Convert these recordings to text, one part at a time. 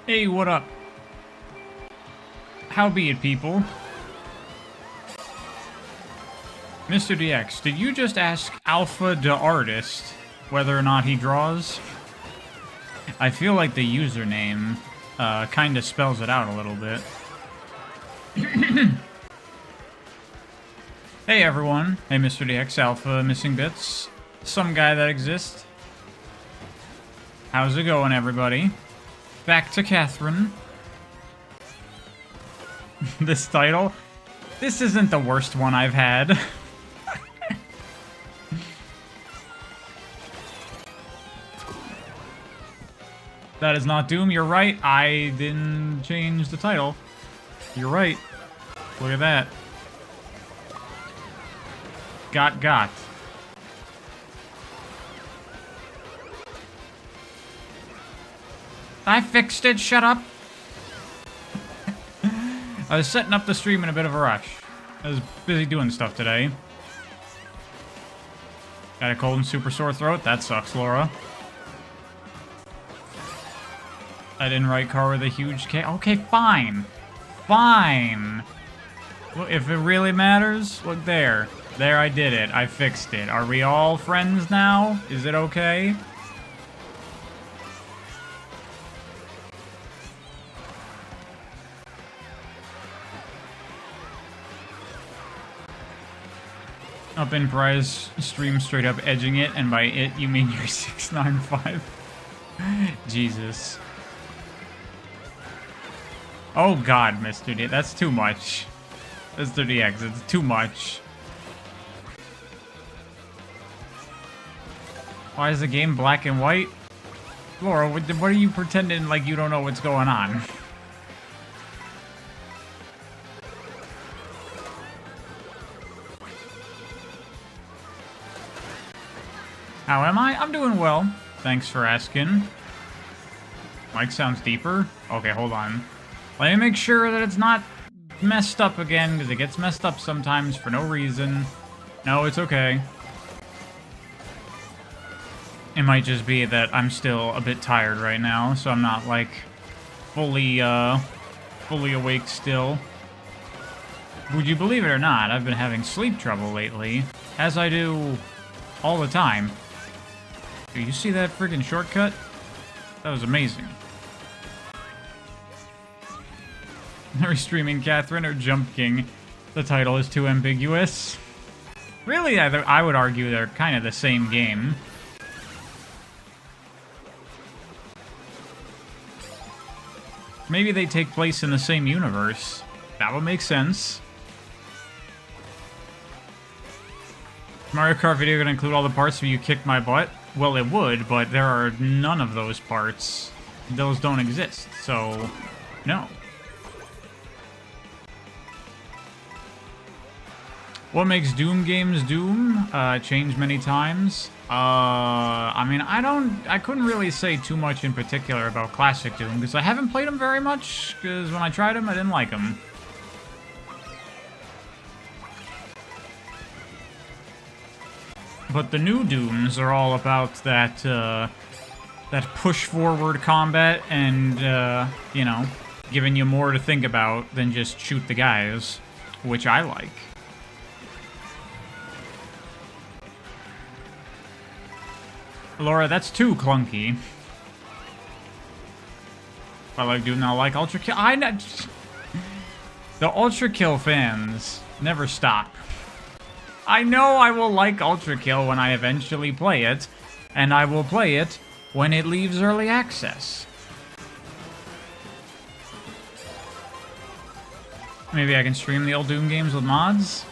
Hey, what up? How be it, people? Mr. DX, did you just ask Alpha the Artist whether or not he draws? I feel like the username kind of spells it out a little bit. Hey everyone. Hey Mr. DX, Alpha, Missing Bits. Some guy that exists. How's it going, everybody? Back to Catherine. This title? This isn't the worst one I've had. That is not Doom, you're right. I didn't change the title. You're right. Look at that. Got. I fixed it, shut up. I was setting up the stream in a bit of a rush. I was busy doing stuff today. Got a cold and super sore throat? That sucks, Laura. I didn't write car with a huge K. Okay, fine. Fine. Well, if it really matters, look there. There, I did it. I fixed it. Are we all friends now? Is it okay? Up in prize, stream straight up edging it, and by it, you mean you're 695. Jesus. Oh god, Mr. D, that's too much. Mr. DX, it's too much. Why is the game black and white? Laura, what are you pretending like you don't know what's going on? How am I? I'm doing well. Thanks for asking. Mic sounds deeper? Okay, hold on. Let me make sure that it's not messed up again, because it gets messed up sometimes for no reason. No, it's okay. It might just be that I'm still a bit tired right now, so I'm not, like, fully awake still. Would you believe it or not, I've been having sleep trouble lately, as I do all the time. Do you see that freaking shortcut? That was amazing. Are we streaming Catherine or Jump King? The title is too ambiguous. Really, I would argue they're kind of the same game. Maybe they take place in the same universe. That would make sense. Mario Kart video gonna include all the parts where you kick my butt? Well, it would, but there are none of those parts. Those don't exist, so no. What makes Doom games Doom? Changed many times. I mean, I couldn't really say too much in particular about classic Doom, because I haven't played them very much, because when I tried them, I didn't like them. But the new Dooms are all about that, that push-forward combat and, you know, giving you more to think about than just shoot the guys, which I like. Laura, that's too clunky. I like Doom, not like Ultra Kill. The Ultra Kill fans never stop. I know I will like Ultra Kill when I eventually play it, and I will play it when it leaves early access. Maybe I can stream the old Doom games with mods?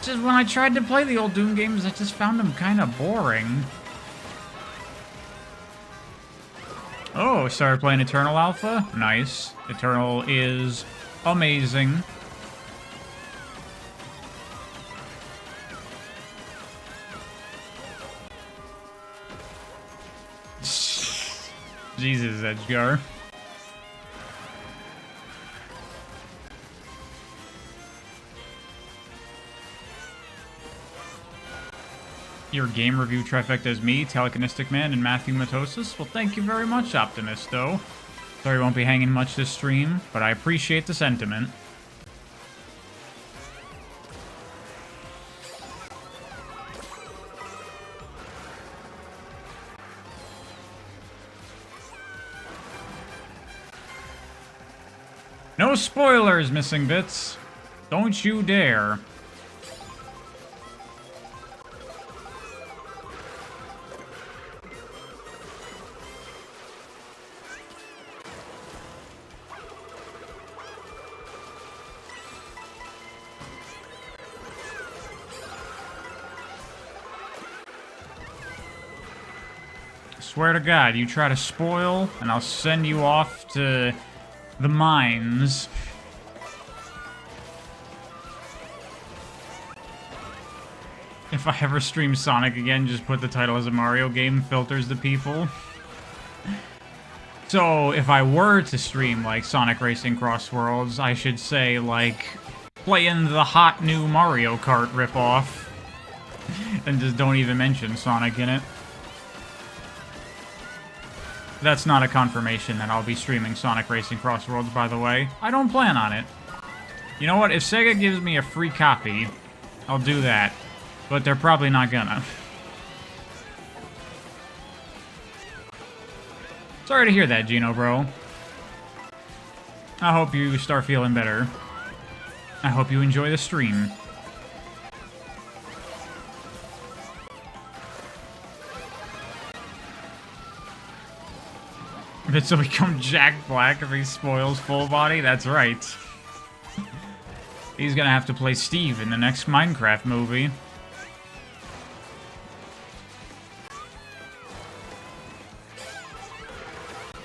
Just when I tried to play the old Doom games, I just found them kind of boring. Oh, started playing Eternal Alpha? Nice. Eternal is amazing. Jesus, Edgar. Your game review trifecta is me, Telekinestic Man, and Matthew Matosis. Well, thank you very much, Optimisto. Sorry, won't be hanging much this stream, but I appreciate the sentiment. No spoilers, Missing Bits. Don't you dare. Swear to God, you try to spoil, and I'll send you off to the mines. If I ever stream Sonic again, just put the title as a Mario game, filters the people. So, if I were to stream, like, Sonic Racing Cross Worlds, I should say, like, playing the hot new Mario Kart ripoff. And just don't even mention Sonic in it. That's not a confirmation that I'll be streaming Sonic Racing Cross Worlds, by the way. I don't plan on it. You know what? If Sega gives me a free copy, I'll do that. But they're probably not gonna. Sorry to hear that, Gino, bro. I hope you start feeling better. I hope you enjoy the stream. Vince will become Jack Black if he spoils Full Body? That's right. He's gonna have to play Steve in the next Minecraft movie.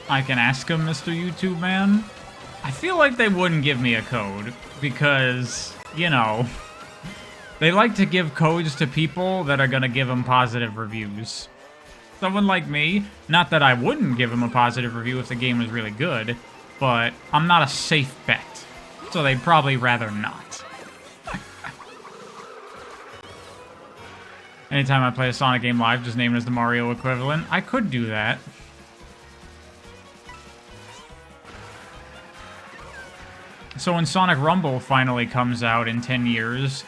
I can ask him, Mr. YouTube Man. I feel like they wouldn't give me a code, because, you know, they like to give codes to people that are gonna give them positive reviews. Someone like me, not that I wouldn't give him a positive review if the game was really good, but I'm not a safe bet, so they'd probably rather not. Anytime I play a Sonic game live, just name it as the Mario equivalent. I could do that. So when Sonic Rumble finally comes out in 10 years,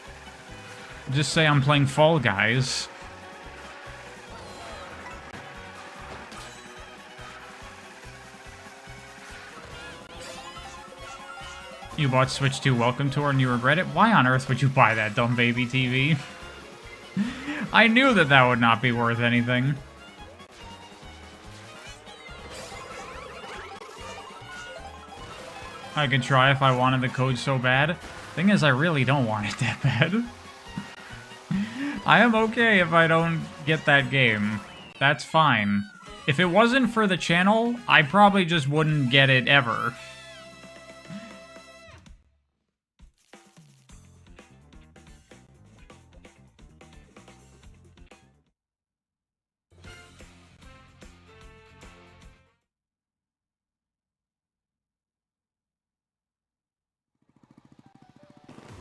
just say I'm playing Fall Guys. You bought Switch 2 Welcome Tour and you regret it? Why on earth would you buy that, dumb baby TV? I knew that that would not be worth anything. I could try if I wanted the code so bad. Thing is, I really don't want it that bad. I am okay if I don't get that game. That's fine. If it wasn't for the channel, I probably just wouldn't get it ever.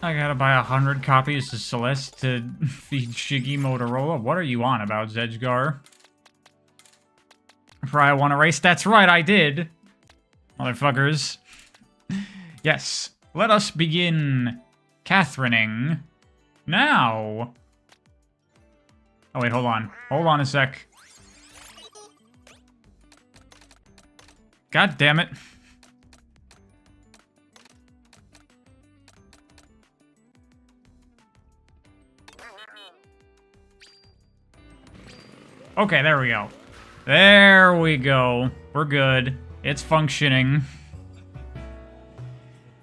I gotta buy 100 copies to Celeste to feed Shiggy Motorola? What are you on about, Zedgar? For I want to race? That's right, I did! Motherfuckers. Yes, let us begin Catherining now! Oh wait, hold on. Hold on a sec. God damn it. Okay, there we go. There we go. We're good. It's functioning.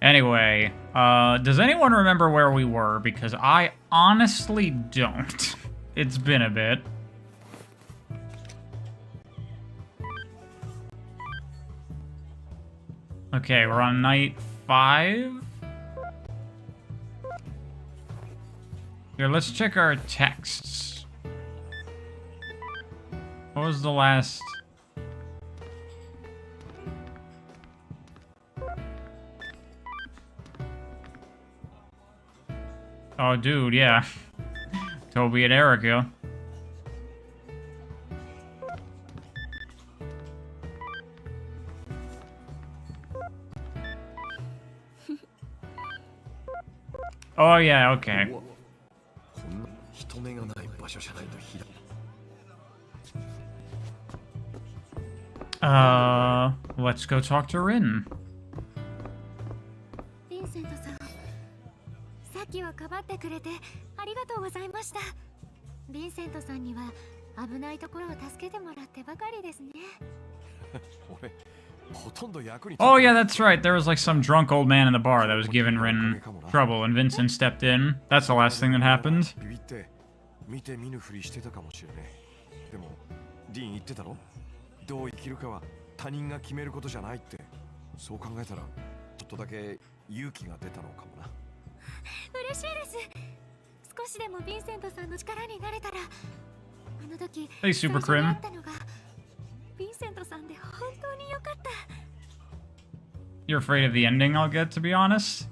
Anyway, does anyone remember where we were? Because I honestly don't. It's been a bit. Okay, we're on night 5. Here, let's check our texts. What was the last... Oh, dude, yeah. Toby and Erica. Oh yeah, okay. Let's go talk to Rin. ヴィンセントさん、さっきはかばってくれてありがとうございました。ヴィンセントさんには危ないところを助けてもらってばかりですね。Oh yeah, that's right. There was like some drunk old man in the bar that was giving Rin trouble, and Vincent stepped in. That's the last thing that happened. 見て見ぬふりしてたかもしれねえ。でもディーン言ってたろ、どう生きるかは他人が決めることじゃないって。そう考えたらちょっとだけ勇気が出たのかもな。嬉しいです。少しでもヴィンセントさんの力になれたら。あの時 Hey, Super 最初に会 Crim. ったのがヴィンセントさんで本当に良かった。 You're afraid of the ending I'll get, to be honest?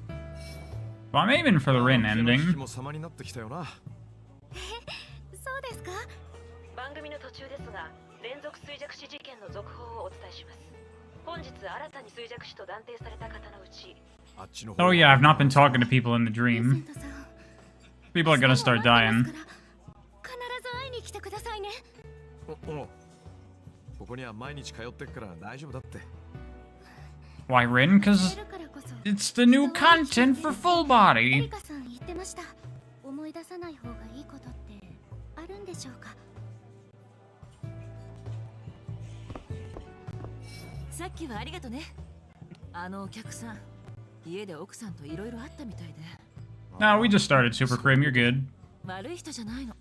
Well, I'm aiming for the Rin ending. も様になってきたよな。そうですか。番組の途中ですが、連続衰弱死事件の続報をお伝えします。本日新たに衰弱死と断定された方のうち、 Oh yeah, I've not been talking to people in the ヴィンセン dream. トさん、 People are gonna start dying. 必ず会いに来てくださいね。ここには毎日通ってっから大丈夫だって。 Why Rin? Cause it's the new content for full エ body. リカさん言ってました。思い出さない方がいいことってあるんでしょうか。さっきはありがとね。あのお客さん、家で奥さんといろいろあったみたいで。No, we just started, Super Crim. You're good. 悪い人じゃないの。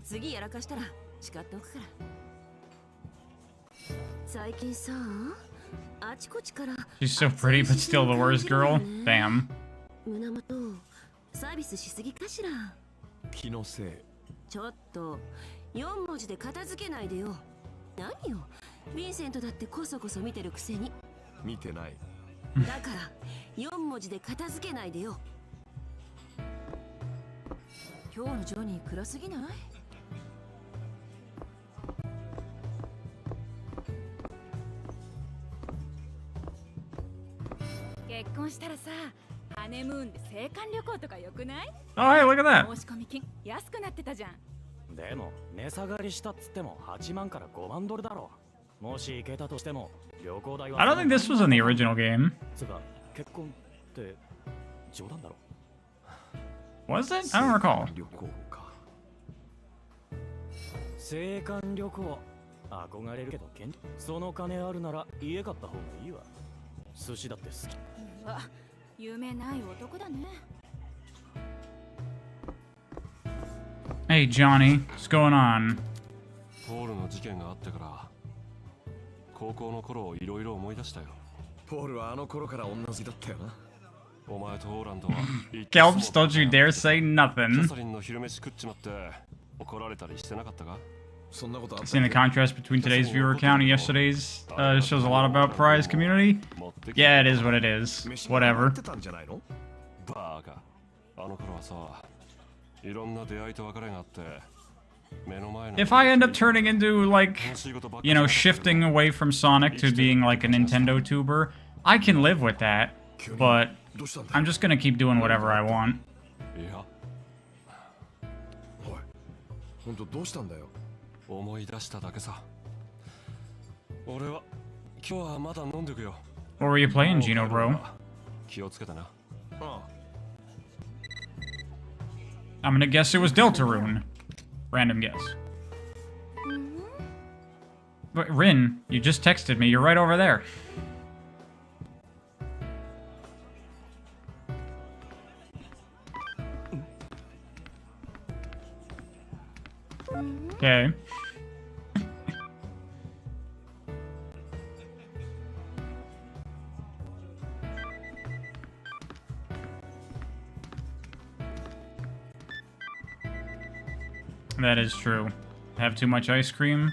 次やらかしたら叱っておくから。最近さ、あちこちから She's so pretty, but still the worst girl. Damn. 胸元サービスしすぎかしら。気のせい。ちょっと4文字で片付けないでよ。何よ、ヴィンセントだってこそこそ見てるくせに。見てない。だから4文字で片付けないでよ。今日のジョニー暗すぎない？結婚したらさ、ハネムーンで青函旅行とかよくない？ Oh, hey, look at that. 申し込み金安くなってたじゃん。でも値下がりしたっつっても8万から5万ドルだろう。もし行けたとしても旅行代は I don't think this was in the original game. つが結婚って冗談だろ。 Was it? I don't recall. 旅行か。青函旅行憧れるけどその金あるなら家買った方がいいわ。寿司だって好き。うわ、夢ない男だね。 Hey, Johnny. What's going on? ポールの事件があってから高校の頃をいろいろ思い出したよ。ポールはあの頃から同じだったよな。お前とオーランドは Kelps, don't you dare say キャ nothing. サリンの昼飯食っちまって怒られたりしてなかったか？そんなことあった Seeing the contrast between today's viewer count and yesterday's shows a lot about Prize community. Yeah, it is what it is. 飯が Whatever. ってたんじゃないの？バーカ。あの頃はさ、いろんな出会いと別れがあって目の前の If I end up turning into, like, you know, shifting away from Sonic to being like a Nintendo tuber, I can live with that. But どうしたんだ I'm just gonna keep doing whatever I want. いや、おい、ほんとどうしたんだよ。思い出しただけさ。俺は今日はまだ飲んでくよ。 What were you playing, Gino, bro? 気をつけてな。ああ、 I'm gonna guess it was Deltarune. Random guess. But Rin, you just texted me. You're right over there. Okay. That is true. Have too much ice cream,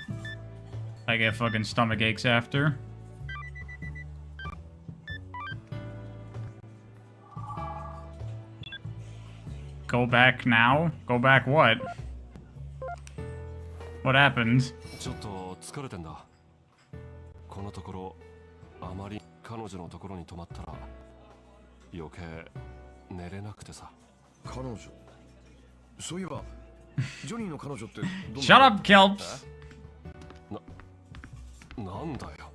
I get fucking stomach aches after. Go back now? Go back what? What happened? ちょっと疲れてんだ。このところあまり彼女のところに泊まったら余計寝れなくてさ。彼女。そういえば、ジョニーの彼女ってどんな Shut up, Kelps! なんだよ。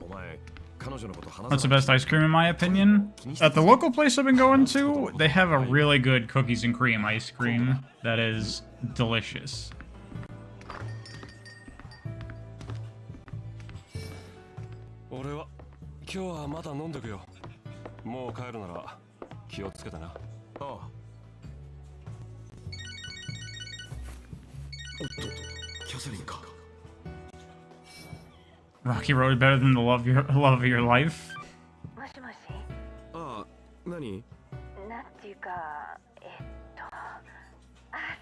お前、彼女のこと話 That's さ the ない best ice cream in my opinion. At the local place I've been going to, they have a really good cookies and cream ice cream that is delicious. 俺は今日はまだ飲んでくよ。もう帰るなら気をつけてな。ああ。おっと、キャサリンか。 Rocky Road better than the love of your life. もしもし、ああ、何？なんていうか、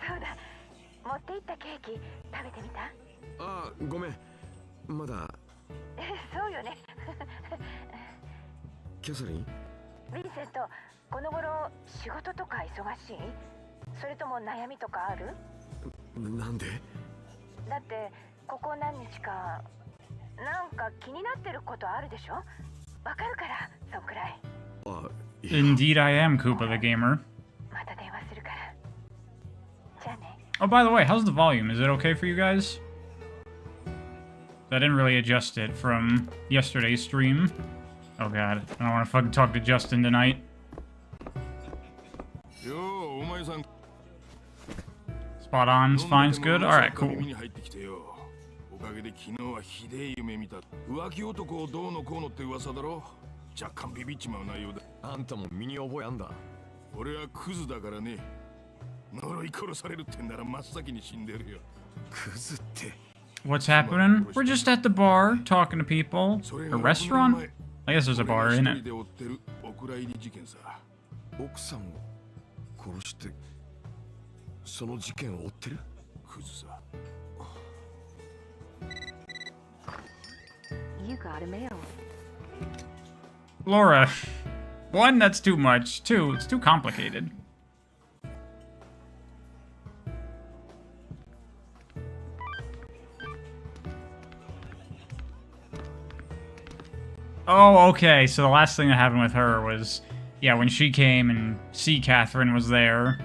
そうだ、持って行ったケーキ食べてみた？ああ、ごめん。まだ。そうよね。キャサリン？ヴィンセント、この頃仕事とか忙しい？それとも悩みとかある？なんで？だってここ何日かなんか気になってることあるでしょ？わかるからそんくらい。あ、 Indeed, I am Koopa the gamer. また電話するから。じゃあね。 Oh, by the way, how's the volume? Is it okay for you guys? I didn't really adjust it from yesterday's stream. Oh god, I don't want to fucking talk to Justin tonight. Spot on, fine's good. Alright, cool. おかげで昨日はひでえ夢見た。浮気男をどうのこうのって噂だろ。若干ビビっちまう内容だ。あんたも身に覚えあんだ。俺はクズだからね。呪い殺されるってんなら真っ先に死んでるよ。クズって。 What's happening? We're just at the bar, talking to people. A restaurant? I guess there's a bar, isn't it? お蔵入り事件さ。奥さんを殺して、その事件を追ってる？クズさ。 You got a mail. Laura. One, that's too much. Two, it's too complicated. Oh, okay. So the last thing that happened with her was, yeah, when she came and C. Catherine was there.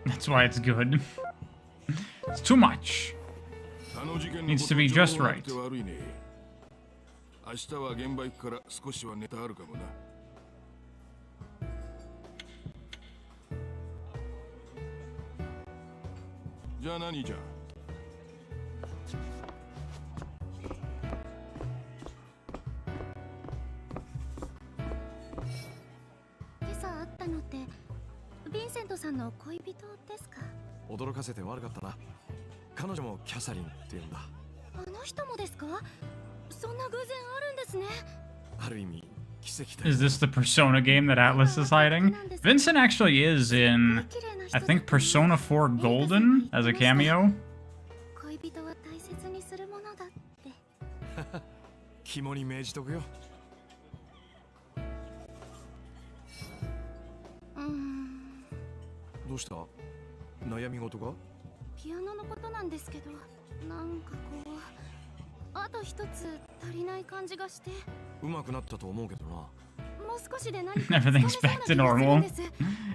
That's why it's good. It's too much. Needs to be just right. 明日は現場行くから少しはネタあるかもな。じゃあ何じゃ。今朝会ったのってヴィンセントさんの恋人ですか？驚かせて悪かったな。彼女もキャサリンって言うんだ。あの人もですか？そんな偶然あるんですね。ある意味奇跡だ。 Is this the Persona game that Atlas is hiding? Vincent actually is in, I think, Persona 4 Golden as a cameo. 恋人は大切にするものだって。肝に銘じとくよ。どうした？悩み事か？ピアノのことなんですけど、なんかこうあと一つ足りない感じがして。上手くなったと思うけどな。もう少しで何か Everything's back to normal.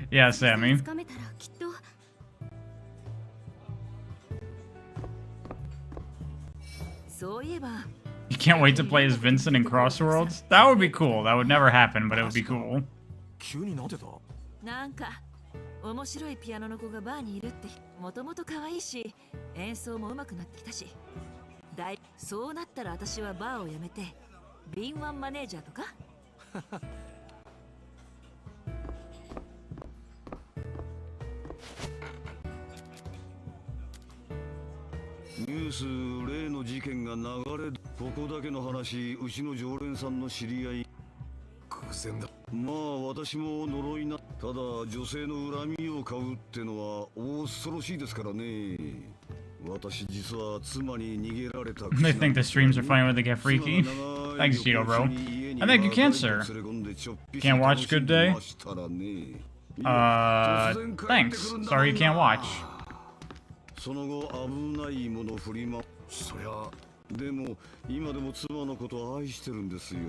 Yeah, Sammy. 掴めたらきっと。そういえば You can't wait to play as Vincent in Crossworlds? That would be cool. That would never happen, but it would be cool. 急になってた？なんか面白いピアノの子がバーにいるってもともと可愛いし演奏も上手くなってきたしそうなったら私はバーを辞めて敏腕マネージャーとかニュース例の事件が流れここだけの話うちの常連さんの知り合い偶然だ。まあ私も呪いなただ女性の恨みを買うってのは恐ろしいですからね。They think the streams are funny when they get freaky. Thanks, Cheeto, bro. I think you can, sir. Can't watch Good Day? Thanks. Sorry you can't watch.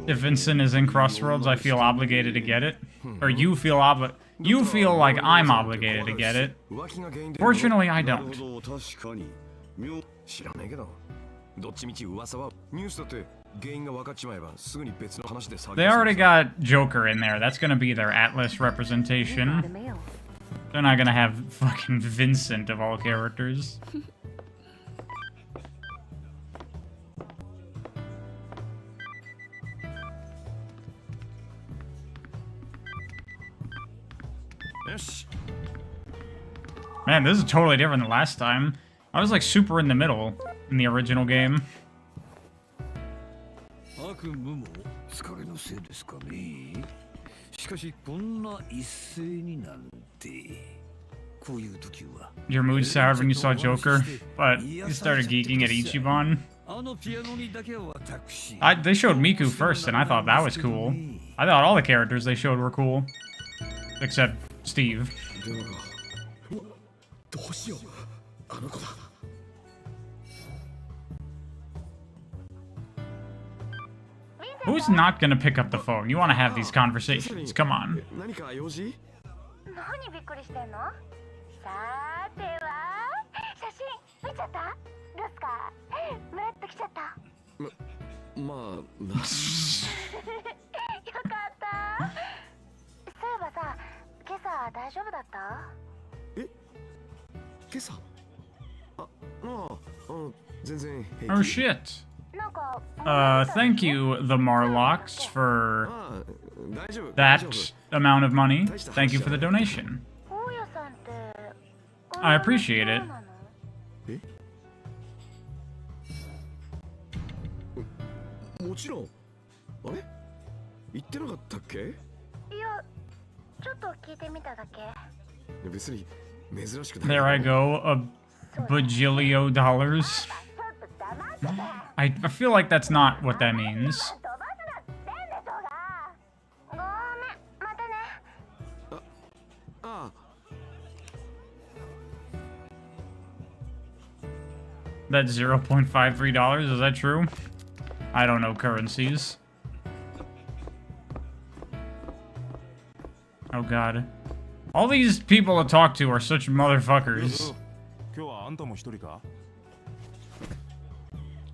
If Vincent is in Crossroads, I feel obligated to get it. Or you feel like I'm obligated to get it. Fortunately, I don't. 知らねえけどどっちみち噂はニュースだって原因が分かっちまえばすぐに別の話で騒ぎ They already got Joker in there. That's gonna be their Atlas representation. They're not gonna have fucking Vincent of all characters. Man, this is totally different than last time. I was like super in the middle in the original game. Your mood soured when you saw Joker, but you started geeking at Ichiban. They showed Miku first, and I thought that was cool. I thought all the characters they showed were cool. Except Steve. Who's not gonna pick up the phone? You want to have these conversations. Come on. 何びっくりしてんの？さては写真見ちゃった？どうすか？ムラっときちゃった？まあよかったそういえばさ、今朝大丈夫だった？え？今朝？全然平気。 Oh shit. Thank you, the Marlocks, for that amount of money. Thank you for the donation. I appreciate it. もちろん。あれ？言ってなかったっけ？いや、ちょっと聞いてみただけ。別に珍しくない。 There I go, a bajillio dollars. I feel like that's not what that means. That's $0.53, is that true? I don't know currencies. Oh god. All these people to talk to are such motherfuckers.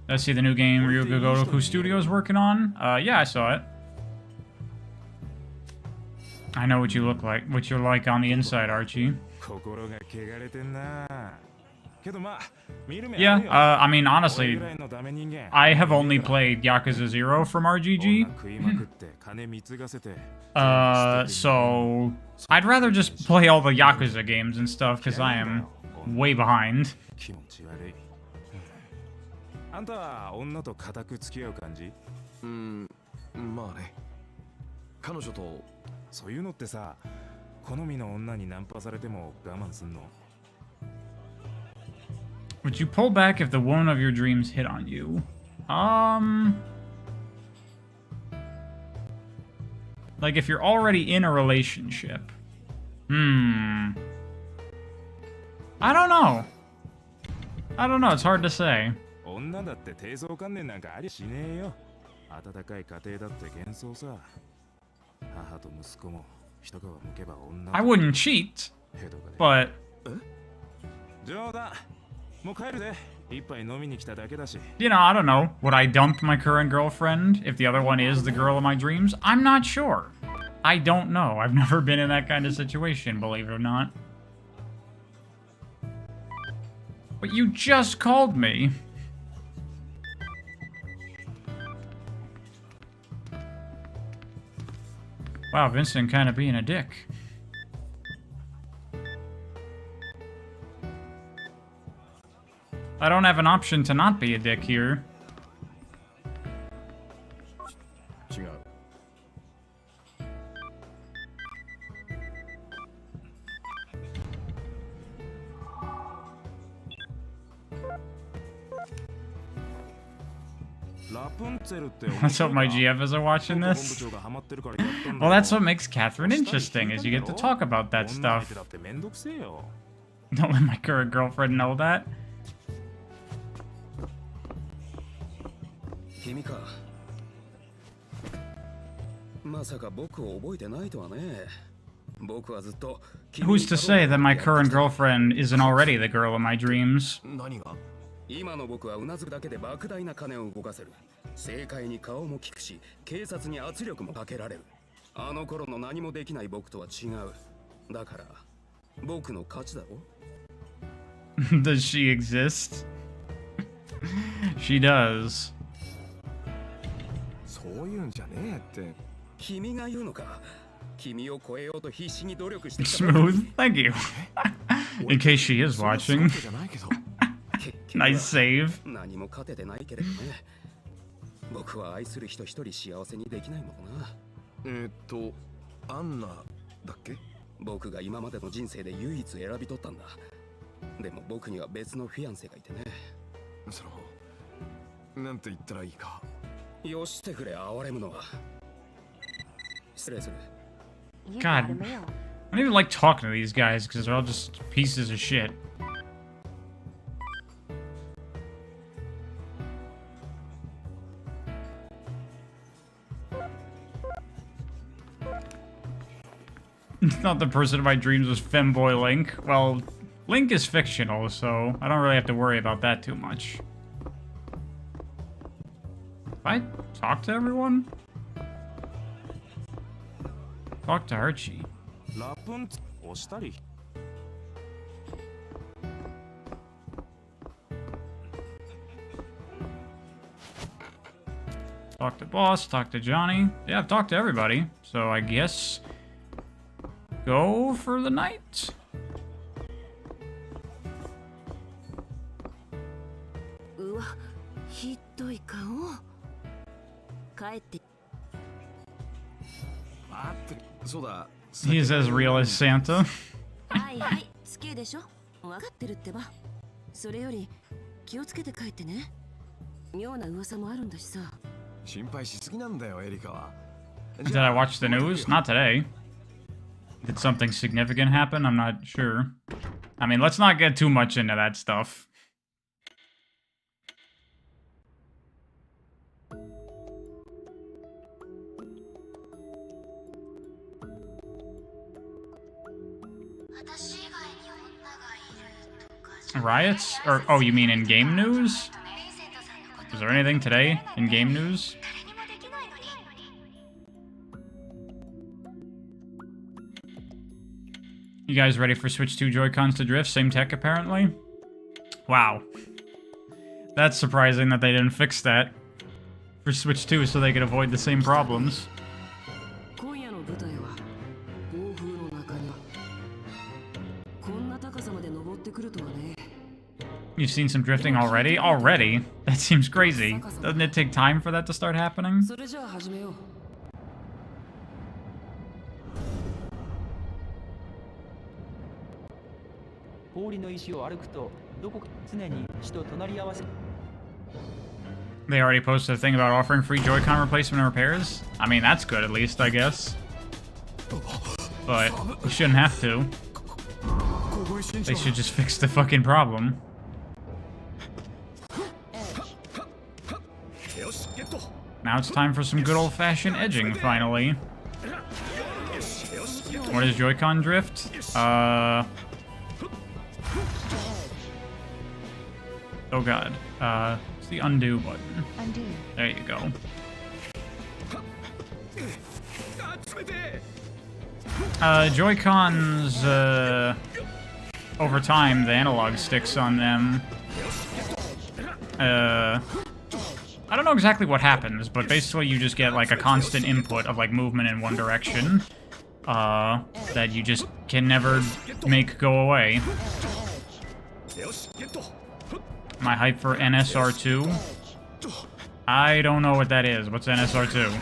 Let's see the new game Ryuga Gotoku Studios working on. Yeah, I saw it. I know what you look like, what you're like on the inside, Archie. Yeah, I mean, honestly, I have only played Yakuza 0 from RGG. So I'd rather just play all the Yakuza games and stuff, because I am way behind. あんたは女と固く付き合う感じ？まあね。彼女とそういうのってさ、好みの女にナンパされても我慢すんの？ Would you pull back if the woman of your dreams hit on you? Like if you're already in a relationship. I don't know. It's hard to say. 女だって低層観念なんかありしねえよ。温かい家庭だって幻想さ。母と息子も一皮むけば女。I wouldn't cheat, but 冗談。もう帰るで。一杯飲みに来ただけだし。you know, I don't know. Would I dump my current girlfriend if the other one is the girl of my dreams? I'm not sure. I don't know. I've never been in that kind of situation, believe it or not. But you just called me. Wow, Vincent kind of being a dick. I don't have an option to not be a dick here. 違う。Let's hope my GFs are watching this. Well, that's what makes Catherine interesting, is you get to talk about that stuff. Don't let my current girlfriend know that. 君か。まさか僕を覚えてないとはね。僕はずっと。Who's to say that my current girlfriend isn't already the girl of my dreams? 何が？今の僕はうなずくだけで莫大な金を動かせる。政界に顔も利くし、警察に圧力もかけられる。あの頃の何もできない僕とは違う。だから僕の勝ちだろ。Does she exist? She does. そういうんじゃねえって。君が言うのか。君を超えようと必死に努力してきた。Smooth, thank you. In case she is watching. Nice save. 何も勝ててないけれどね。僕は愛する人一人幸せにできないものな。アンナだっけ？僕が今までの人生で唯一選び取ったんだ。でも僕には別のフィアンセがいてね。その、なんて言ったらいいか。よしてくれ、哀れむのは。失礼する。God, I don't even like talking to these guys because they're all just pieces of shit. It's not the person of my dreams was femboy Link. Well, Link is fictional, so I don't really have to worry about that too much. If I talk to everyone? Talk to Archie. Talk to Boss, talk to Johnny. Yeah, I've talked to everybody, so I guess go for the night. He's as real as Santa. はいはい、好きでしょ。分かってるってば。それより気をつけて帰ってね。妙な噂もあるんだしさ。心配しすぎなんだよ、エリカは。Did I watch the news? Not today. Did something significant happen? I'm not sure. I mean, let's not get too much into that stuff. Riots? Or, oh, you mean in-game news? Is there anything today in game news? You guys ready for Switch 2 Joy-Cons to drift? Same tech, apparently? Wow. That's surprising that they didn't fix that for Switch 2 so they could avoid the same problems. You've seen some drifting already? Already? That seems crazy. Doesn't it take time for that to start happening? They already posted a thing about offering free Joy-Con replacement and repairs? I mean, that's good at least, I guess. But you shouldn't have to. They should just fix the fucking problem. Now it's time for some good old-fashioned edging, finally. What is Joy-Con drift? Oh god. It's the undo button. Undo. There you go. Joy-Cons, over time, the analog sticks on them. I don't know exactly what happens, but basically you just get like a constant input of like movement in one direction. That you just can never make go away. Am I hyped for NSR2? I don't know what that is. What's NSR2?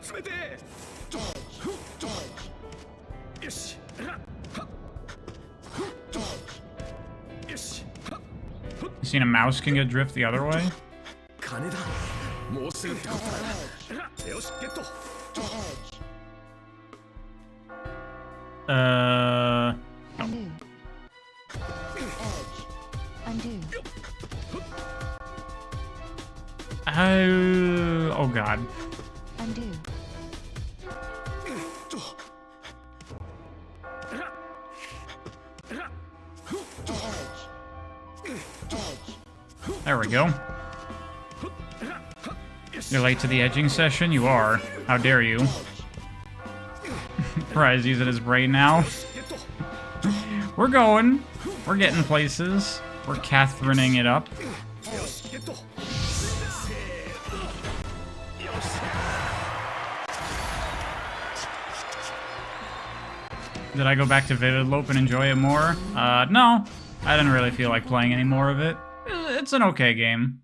集めて。よし。よし。 You seen a mouse can get drift the other way? 金だ。もうすぐってことだ。よし、ゲット。Oh. Oh god. There we go. You're late to the edging session? You are. How dare you? Prize using his brain now. We're going. We're getting places. We're Catherineing it up. Did I go back to Vivid Loop and enjoy it more? No. I didn't really feel like playing any more of it. It's an okay game.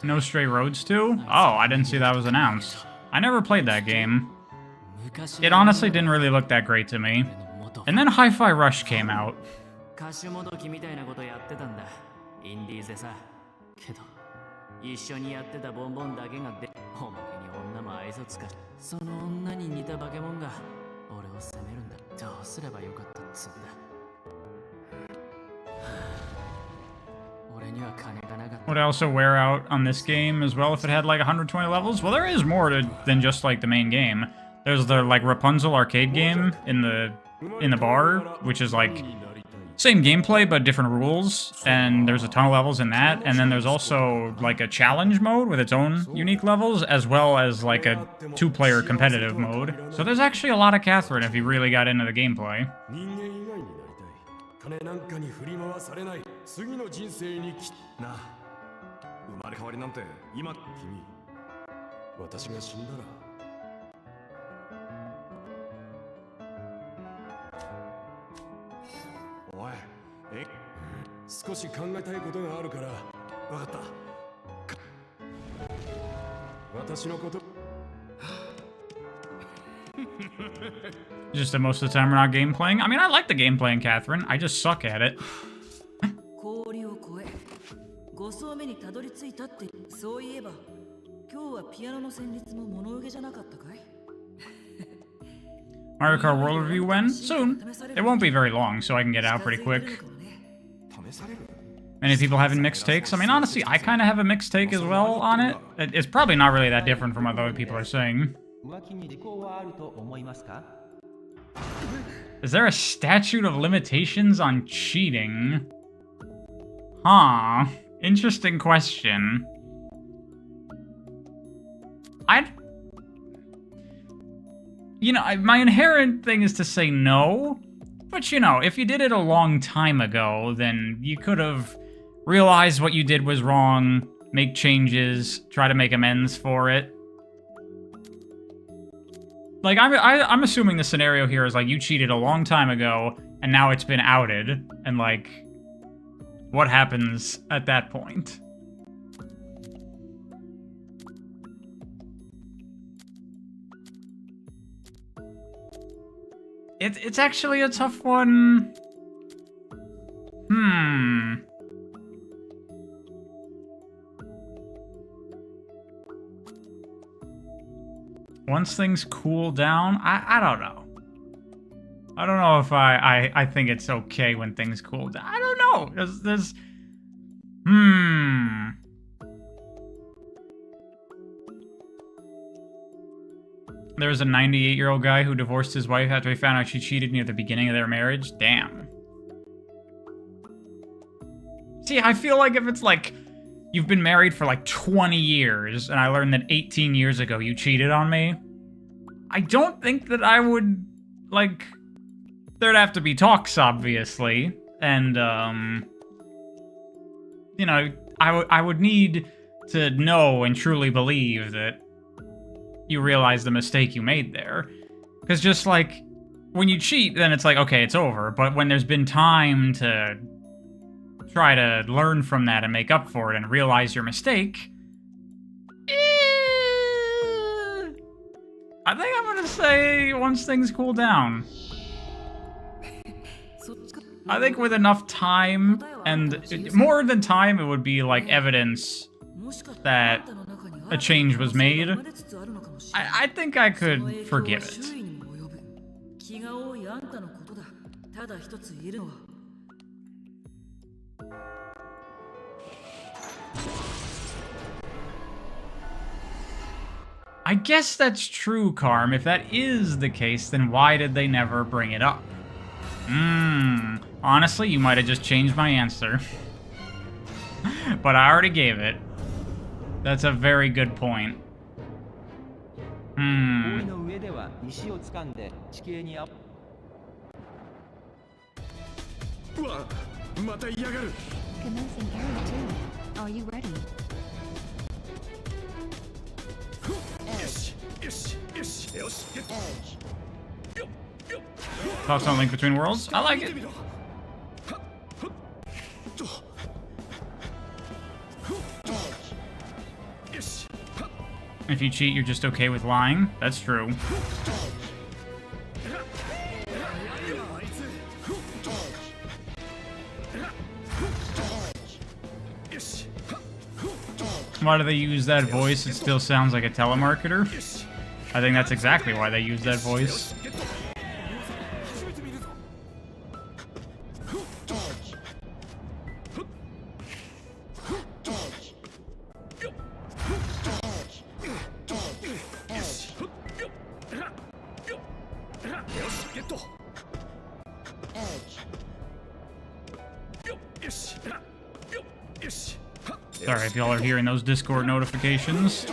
No Stray Roads 2? Oh, I didn't see that was announced. I never played that game. It honestly didn't really look that great to me. And then Hi-Fi Rush came out. Would I also wear out on this game as well if it had like 120 levels? Well, there is more than just like the main game. There's the like Rapunzel arcade game in the bar, which is like same gameplay but different rules, and there's a ton of levels in that. And then there's also like a challenge mode with its own unique levels, as well as like a 2-player competitive mode. So there's actually a lot of Catherine if you really got into the gameplay. 金なんかに振り回されない次の人生にきな生まれ変わりなんて今君私が死んだらおい少し考えたいことがあるから分かった私のこと Just that most of the time we're not game playing. I mean, I like the gameplay in Catherine. I just suck at it. Mario Kart World Review when? Soon. It won't be very long, so I can get out pretty quick. Many people having mixed takes. I mean, honestly, I kind of have a mixed take as well on it. It's probably not really that different from what other people are saying. Is there a statute of limitations on cheating? Huh. Interesting question. You know, my inherent thing is to say no. But, you know, if you did it a long time ago, then you could have realized what you did was wrong, make changes, try to make amends for it. Like, I'm assuming the scenario here is, like, you cheated a long time ago, and now it's been outed, and, like, what happens at that point? It's actually a tough one. Once things cool down, I don't know. I don't know if I think it's okay when things cool down. I don't know. There's a 98-year-old guy who divorced his wife after he found out she cheated near the beginning of their marriage. Damn. See, I feel like if it's like, you've been married for like 20 years, and I learned that 18 years ago you cheated on me, I don't think that I would, like, there'd have to be talks, obviously, and, you you know, I would need to know and truly believe that you realize the mistake you made there. Because just like, when you cheat, then it's like, okay, it's over. But when there's been time to try to learn from that and make up for it and realize your mistake, I think I'm gonna say once things cool down. I think with enough time, and more than time, it would be like evidence that a change was made. I think I could forgive it. I guess that's true, Karm. If that is the case, then why did they never bring it up? Honestly, you might have just changed my answer. But I already gave it. That's a very good point. の上では石を掴んで地形にうわ、また嫌がる。 Commencing area 2. Are you ready? よしよしよしよし。 Talks on link between worlds. I like it. If you cheat, you're just okay with lying. That's true. Why do they use that voice? It still sounds like a telemarketer. I think that's exactly why they use that voice. Sorry if y'all are hearing those Discord notifications.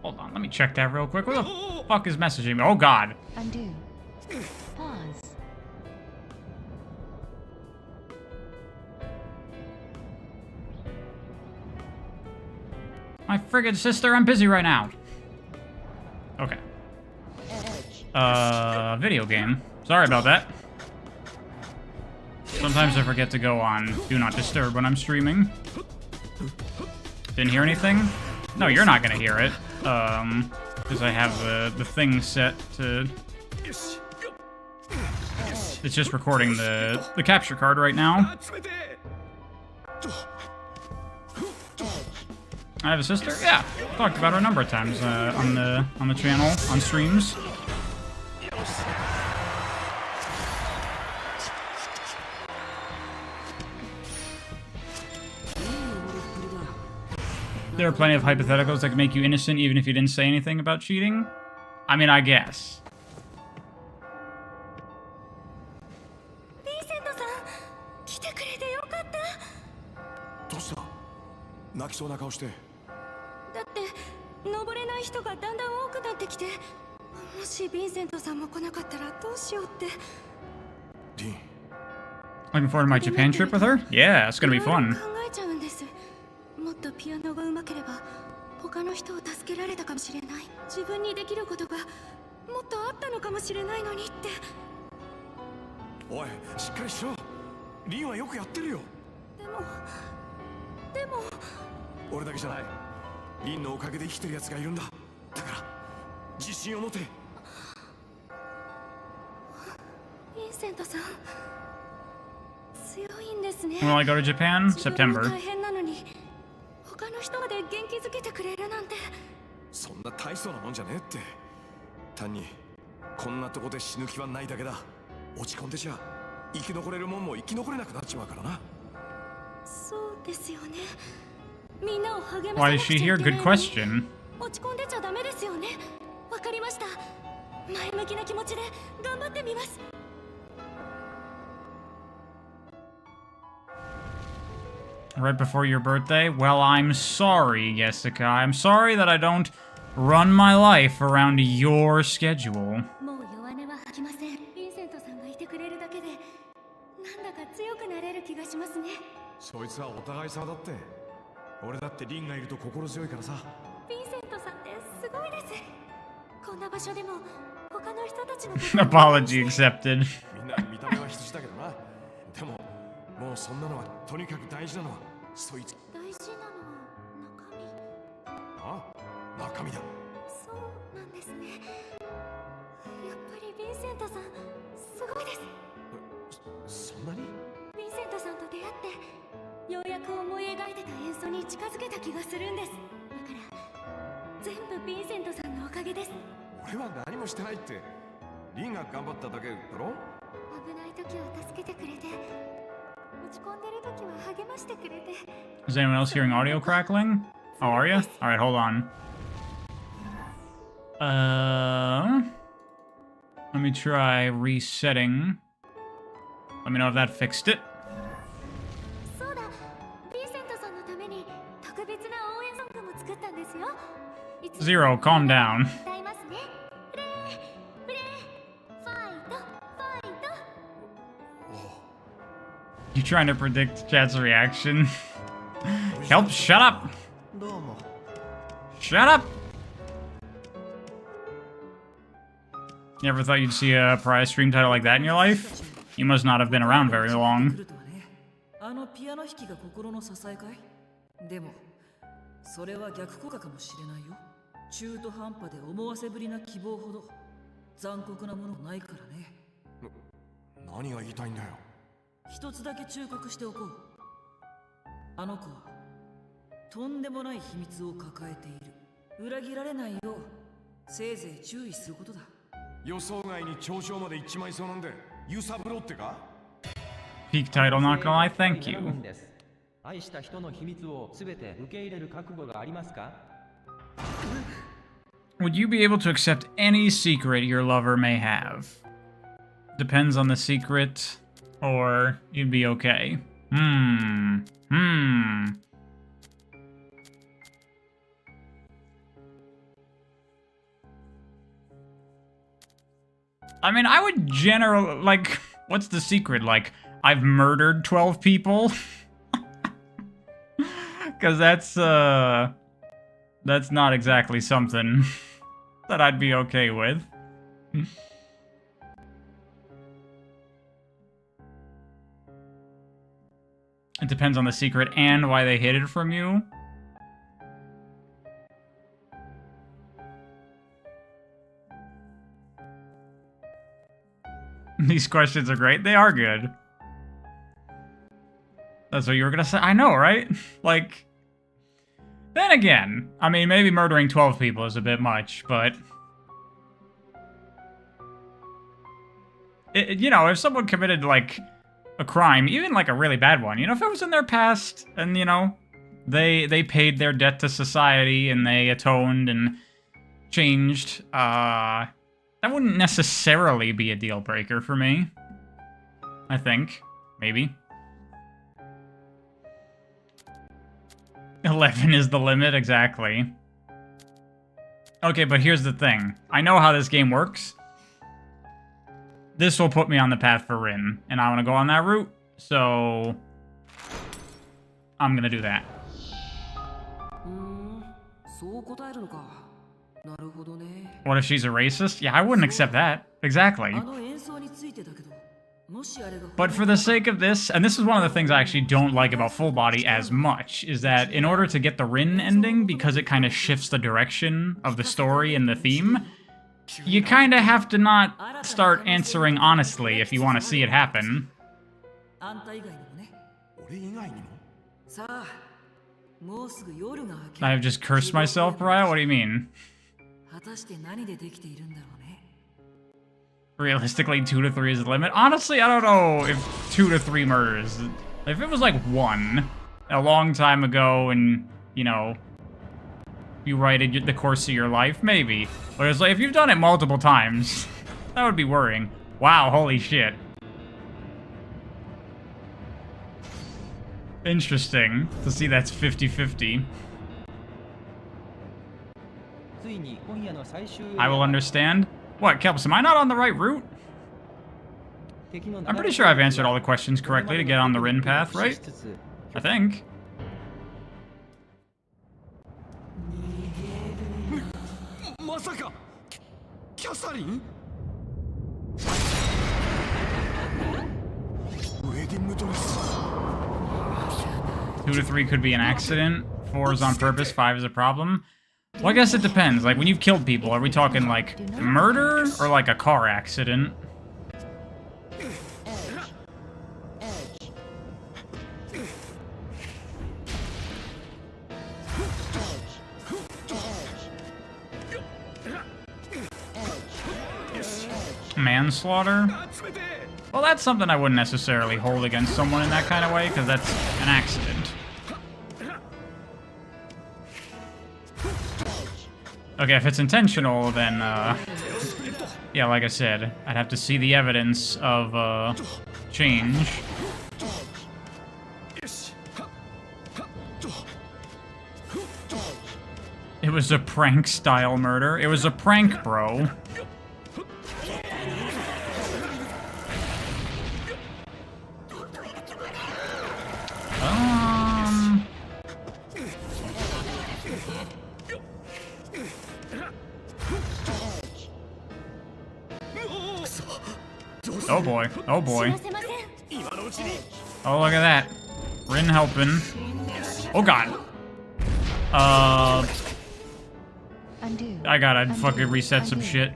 Hold on, let me check that real quick. What the fuck is messaging me? Oh god. Undo. Pause. My friggin' sister, I'm busy right now. Okay. Video game. Sorry about that. Sometimes I forget to go on Do Not Disturb when I'm streaming. Didn't hear anything? No, you're not gonna hear it. Because I have the thing set to... It's just recording the capture card right now. I have a sister? Yeah. Talked about her a number of times on the channel, on streams. There are plenty of hypotheticals that can make you innocent even if you didn't say anything about cheating. I mean, I guess. ヴィンセントさん、来てくれてよかった。どうした？泣きそうな顔して。だって登れない人がだんだん多くなってきて、もしヴィンセントさんも来なかったらどうしようって。リン。Looking forward to my Japan trip with her? Yeah, it's gonna be fun. 考えちゃうんです。もっとピアノが上手ければ他の人を助けられたかもしれない。自分にできることがもっとあったのかもしれないのにって。おい、しっかりしろ。リンはよくやってるよ。でも俺だけじゃない。リンのおかげで生きてる奴がいるんだ。だから自信を持て。ヴィンセントさん強いんですね。 Will I go to Japan? 自分 September. も大変なのに他の人まで元気づけてくれるなんて。そんな大層なもんじゃねえって。単にこんなとこで死ぬ気はないだけだ。落ち込んでちゃ生き残れるもんも生き残れなくなっちまうからな。そうですよね。みんなを励ま Why さな is くちゃ she いけ here? ない Good のに question. 落ち込んでちゃダメですよね。わかりました。前向きな気持ちで頑張ってみます。 Right before your birthday? Well, I'm sorry, Jessica. I'm sorry that I don't run my life around your schedule. もう弱音は吐きません。ヴィンセントさんがいてくれるだけでなんだかか強くなれる気がしますね。そいつはお互い様だって。俺だってリンがいると心強いからさ。ヴィンセントさんってすごいです。こんな場所でも他の人たちのApology accepted. みんな見た目は羊だけどな。でももうそんなのはとにかく大事なのはそいつ。大事なのは中身。あ、中身だ。そうなんですね。やっぱりヴィンセントさんすごいです。そんなに？ヴィンセントさんと出会ってようやく思い描いてた演奏に近づけた気がするんです。だから全部ヴィンセントさんのおかげです。俺は何もしてないって。リンが頑張っただけだろ。危ない時は助けてくれて、落ち込んでる時は励ましてくれて。 Is anyone else hearing audio crackling? Oh, are you? Alright, hold on. Let me try resetting. Let me know if that fixed it. そうだ、ヴィンセントさんのために特別な応援ソングも作ったんですよ。Zero, calm down. 歌いますね。プレープレー、ファイトファイト。 You trying to predict chat's reaction? Help, shut up! Shut up! You ever thought you'd see a prize stream title like that in your life? You must not have been around very long. あのピアノ弾きが心の支えかい？でもそれは逆効果かもしれないよ。中途半端で思わせぶりな希望ほど残酷なものないからね。何が言いたいんだよ。一つだけ忠告しておこう。あの子はとんでもない秘密を抱えている。裏切られないようせいぜい注意することだ。予想外に頂上まで行っちまいそうなんで揺さぶろうってか。 Peak title, not gonna lie, thank you. 愛した人の秘密をすべて受け入れる覚悟がありますか? Would you be able to accept any secret your lover may have? Depends on the secret, or you'd be okay. I mean, I would generally, like, what's the secret? Like, I've murdered 12 people? Because that's not exactly something that I'd be okay with. It depends on the secret and why they hid it from you. These questions are great. They are good. That's what you were gonna say? I know, right? Like, then again, I mean, maybe murdering 12 people is a bit much, but... you know, if someone committed, like, a crime, even, like, a really bad one, you know, if it was in their past, and, you know, they paid their debt to society, and they atoned and changed, that wouldn't necessarily be a deal breaker for me. I think. Maybe. 11 is the limit, exactly. Okay, but here's the thing. I know how this game works. This will put me on the path for Rin, and I want to go on that route, so... I'm gonna do that. What if she's a racist? Yeah, I wouldn't accept that. Exactly. But for the sake of this, and this is one of the things I actually don't like about Full Body as much, is that in order to get the Rin ending, because it kind of shifts the direction of the story and the theme, you kind of have to not start answering honestly if you want to see it happen. I have just cursed myself, Pariah? What do you mean? Realistically, 2 to 3 is the limit. Honestly, I don't know if 2 to 3 murders. If it was like 1 a long time ago and, you know, you write the course of your life, maybe. But it's like, if you've done it multiple times, that would be worrying. Wow, holy shit. Interesting to see that's 50-50. I will understand. What, Kelps, am I not on the right route? I'm pretty sure I've answered all the questions correctly to get on the Rin path, right? I think. Masaka! Kyasarin? Wedding dress. 2 to 3 could be an accident. 4 is on purpose. 5 is a problem. Well, I guess it depends. Like, when you've killed people, are we talking, like, murder or, like, a car accident? Manslaughter? Well, that's something I wouldn't necessarily hold against someone in that kind of way, because that's an accident. Okay, if it's intentional, then, yeah, like I said, I'd have to see the evidence of, change. It was a prank-style murder. It was a prank, bro. Oh boy. Oh boy. Oh, look at that. Rin helping. Oh god. I gotta fucking reset some shit.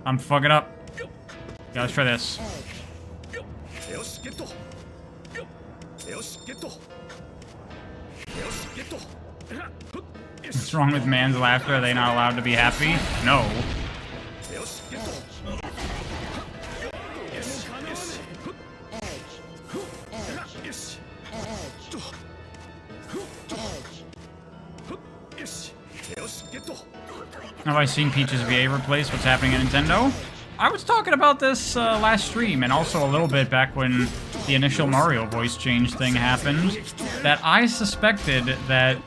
I'm fucking up. Yeah, let's try this. What's wrong with man's laughter? Are they not allowed to be happy? No. Have I seen Peach's VA replaced? What's happening at Nintendo? I was talking about this last stream, and also a little bit back when the initial Mario voice change thing happened, that I suspected that,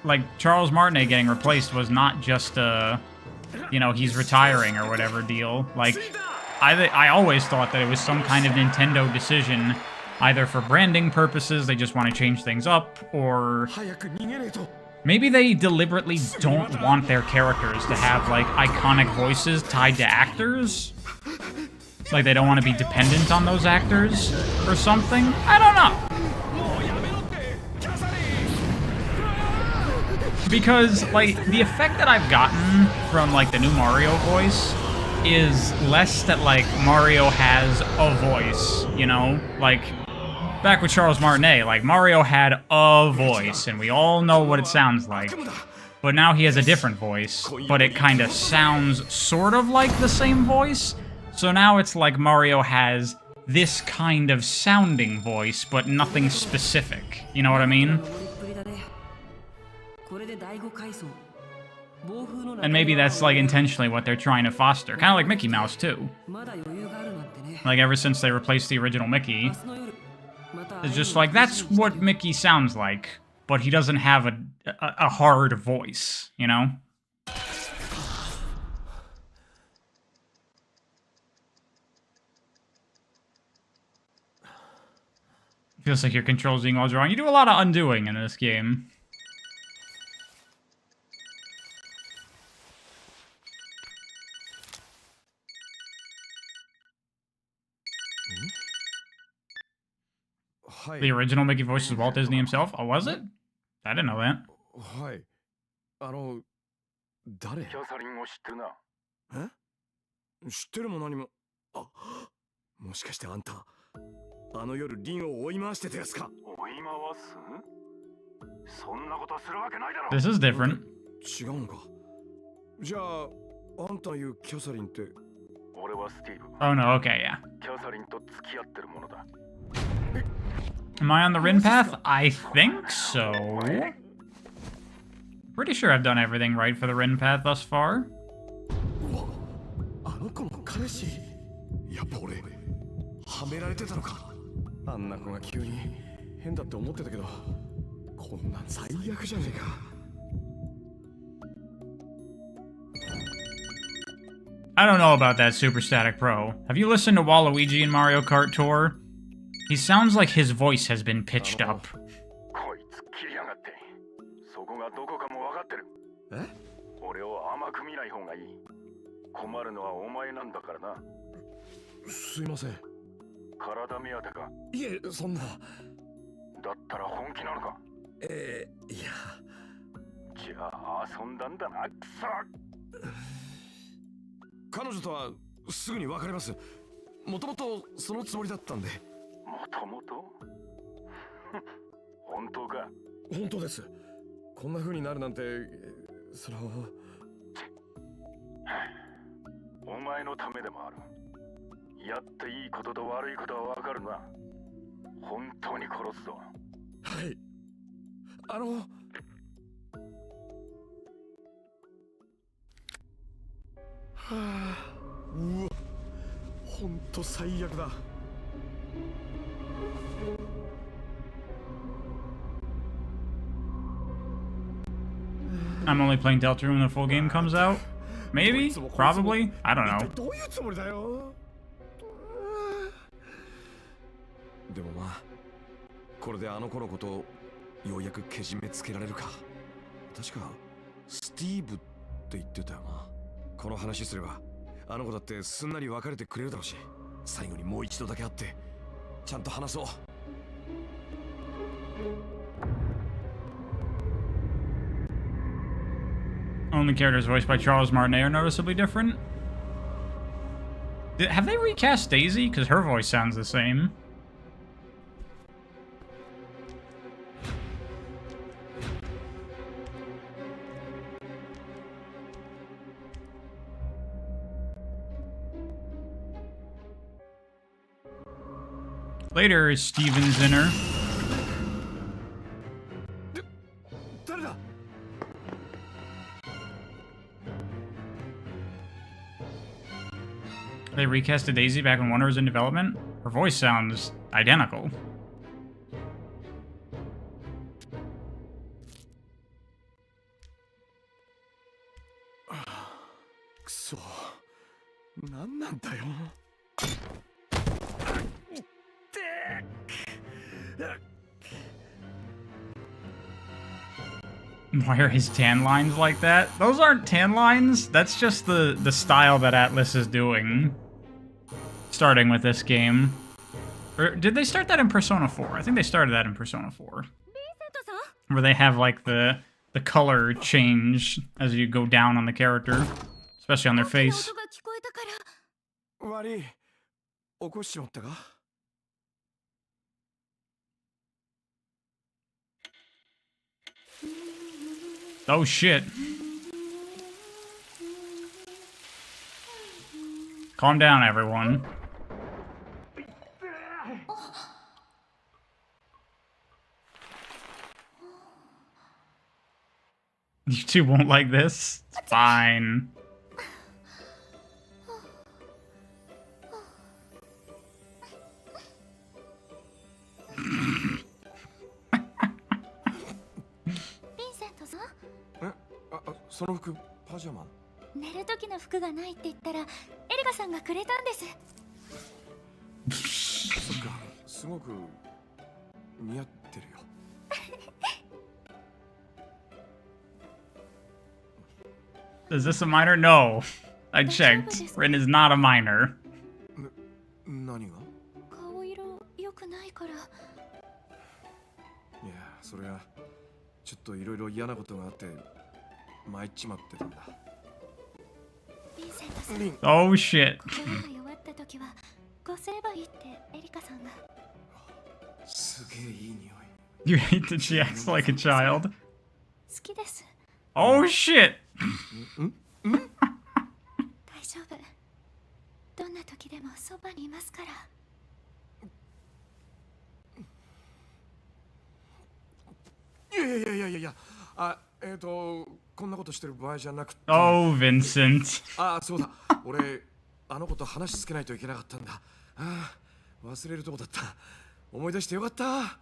like, Charles Martinet getting replaced was not just you know, he's retiring or whatever deal. Like, I always thought that it was some kind of Nintendo decision, either for branding purposes, they just want to change things up, or maybe they deliberately don't want their characters to have, like, iconic voices tied to actors. Like, they don't want to be dependent on those actors or something. I don't know. Because, like, the effect that I've gotten from, like, the new Mario voice is less that, like, Mario has a voice, you know? Like, back with Charles Martinet, like, Mario had a voice, and we all know what it sounds like. But now he has a different voice, but it kind of sounds sort of like the same voice. So now it's like Mario has this kind of sounding voice, but nothing specific. You know what I mean? And maybe that's, like, intentionally what they're trying to foster. Kind of like Mickey Mouse, too. Like, ever since they replaced the original Mickey, it's just like, that's what Mickey sounds like, but he doesn't have a hard voice, you know? Feels like your controls being all wrong. You do a lot of undoing in this game. The original Mickey voice was Walt Disney himself? Oh, was it? I didn't know that. はい。誰？キャサリンを知ってるな。え？知ってるも何も。あ、もしかしてあんた、あの夜リンを追い回してたやつか。追い回す？そんなことするわけないだろ。This is different. 違うのか。じゃあ、あんた言うキャサリンって。俺はスティーブ。Oh no, okay, yeah. キャサリンと付き合ってるものだ。 Am I on the Rin path? I think so. Pretty sure I've done everything right for the Rin path thus far. あの子の彼氏。やっぱ俺、はめられてたのか。あんな子が急に変だって思ってたけど、こんなん最悪じゃねえか。I don't know about that Super Static Pro. Have you listened to Waluigi in Mario Kart Tour? He sounds like his voice has been pitched up. こいつ切りやがって。そこがどこかも分かってる。え？俺を甘く見ない方がいい。困るのはお前なんだからな。すいません。体目当てか。いえ、そんな。だったら本気なのか。いや。じゃあ遊んだんだな。くそ。彼女とはすぐに別れます。もともとそのつもりだったんで。もともと本当か。本当です。こんな風になるなんて、お前のためでもある。やっていいことと悪いことはわかるな。本当に殺すぞ。はい。はあ、うわ、ほんと最悪だ。I'm only playing Delta when the full game comes out. Maybe? Probably? I don't know. どういうつもりだよ。でもまあ、これであの子のことをようやくけじめつけられるか。確かスティーブって言ってたよな。この話すればあの子だってすんなり別れてくれるだろうし、最後にもう一度だけ会ってちゃんと話そう。Only characters voiced by Charles Martinet are noticeably different. Have they recast Daisy? Because her voice sounds the same. Later is Steven Zinner. They recasted Daisy back when Wonder was in development? Her voice sounds identical. Why are his tan lines like that? Those aren't tan lines. That's just the style that Atlas is doing. Starting with this game. Or did they start that in Persona 4? I think they started that in Persona 4. Where they have like the color change as you go down on the character. Especially on their face. Oh shit. Calm down, everyone. You two won't like this? It's fine. Is this a minor? No. I checked. Rin is not a minor. 何が？顔色良くないから。いや、それはちょっといろいろ嫌なことがあって参っちまってたんだ。Oh shit. 弱った時はこうすればいいってエリカさんが。すげえいい匂い。You hate that she acts like a child. 好きです。Oh shit. 大丈夫。どんな時でもそばにいますから。いや、あ、こんなことしてる場合じゃなくて。Oh, Vincent. あ、そうだ。俺、あの子と話つけないといけなかったんだ。ああ、忘れるとこだった。思い出してよかった。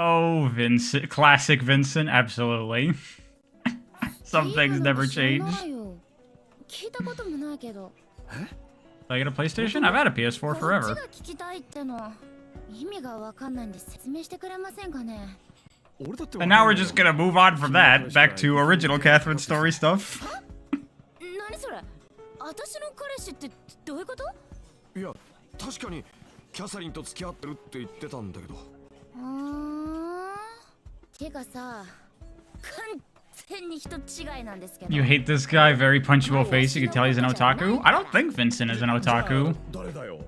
Oh, Vincent. Classic Vincent. Absolutely. Some things never change. So you get a PlayStation? I've had a PS4 forever. And now we're just gonna move on from that back to original Catherine story stuff. いや確かにキャサリンと付き合ってるって言ってたんだけど。てかさ、完全に人違いなんですけど。 You hate this guy, very punchable face. You can tell he's an otaku. I don't think Vincent is an otaku. 誰だよ。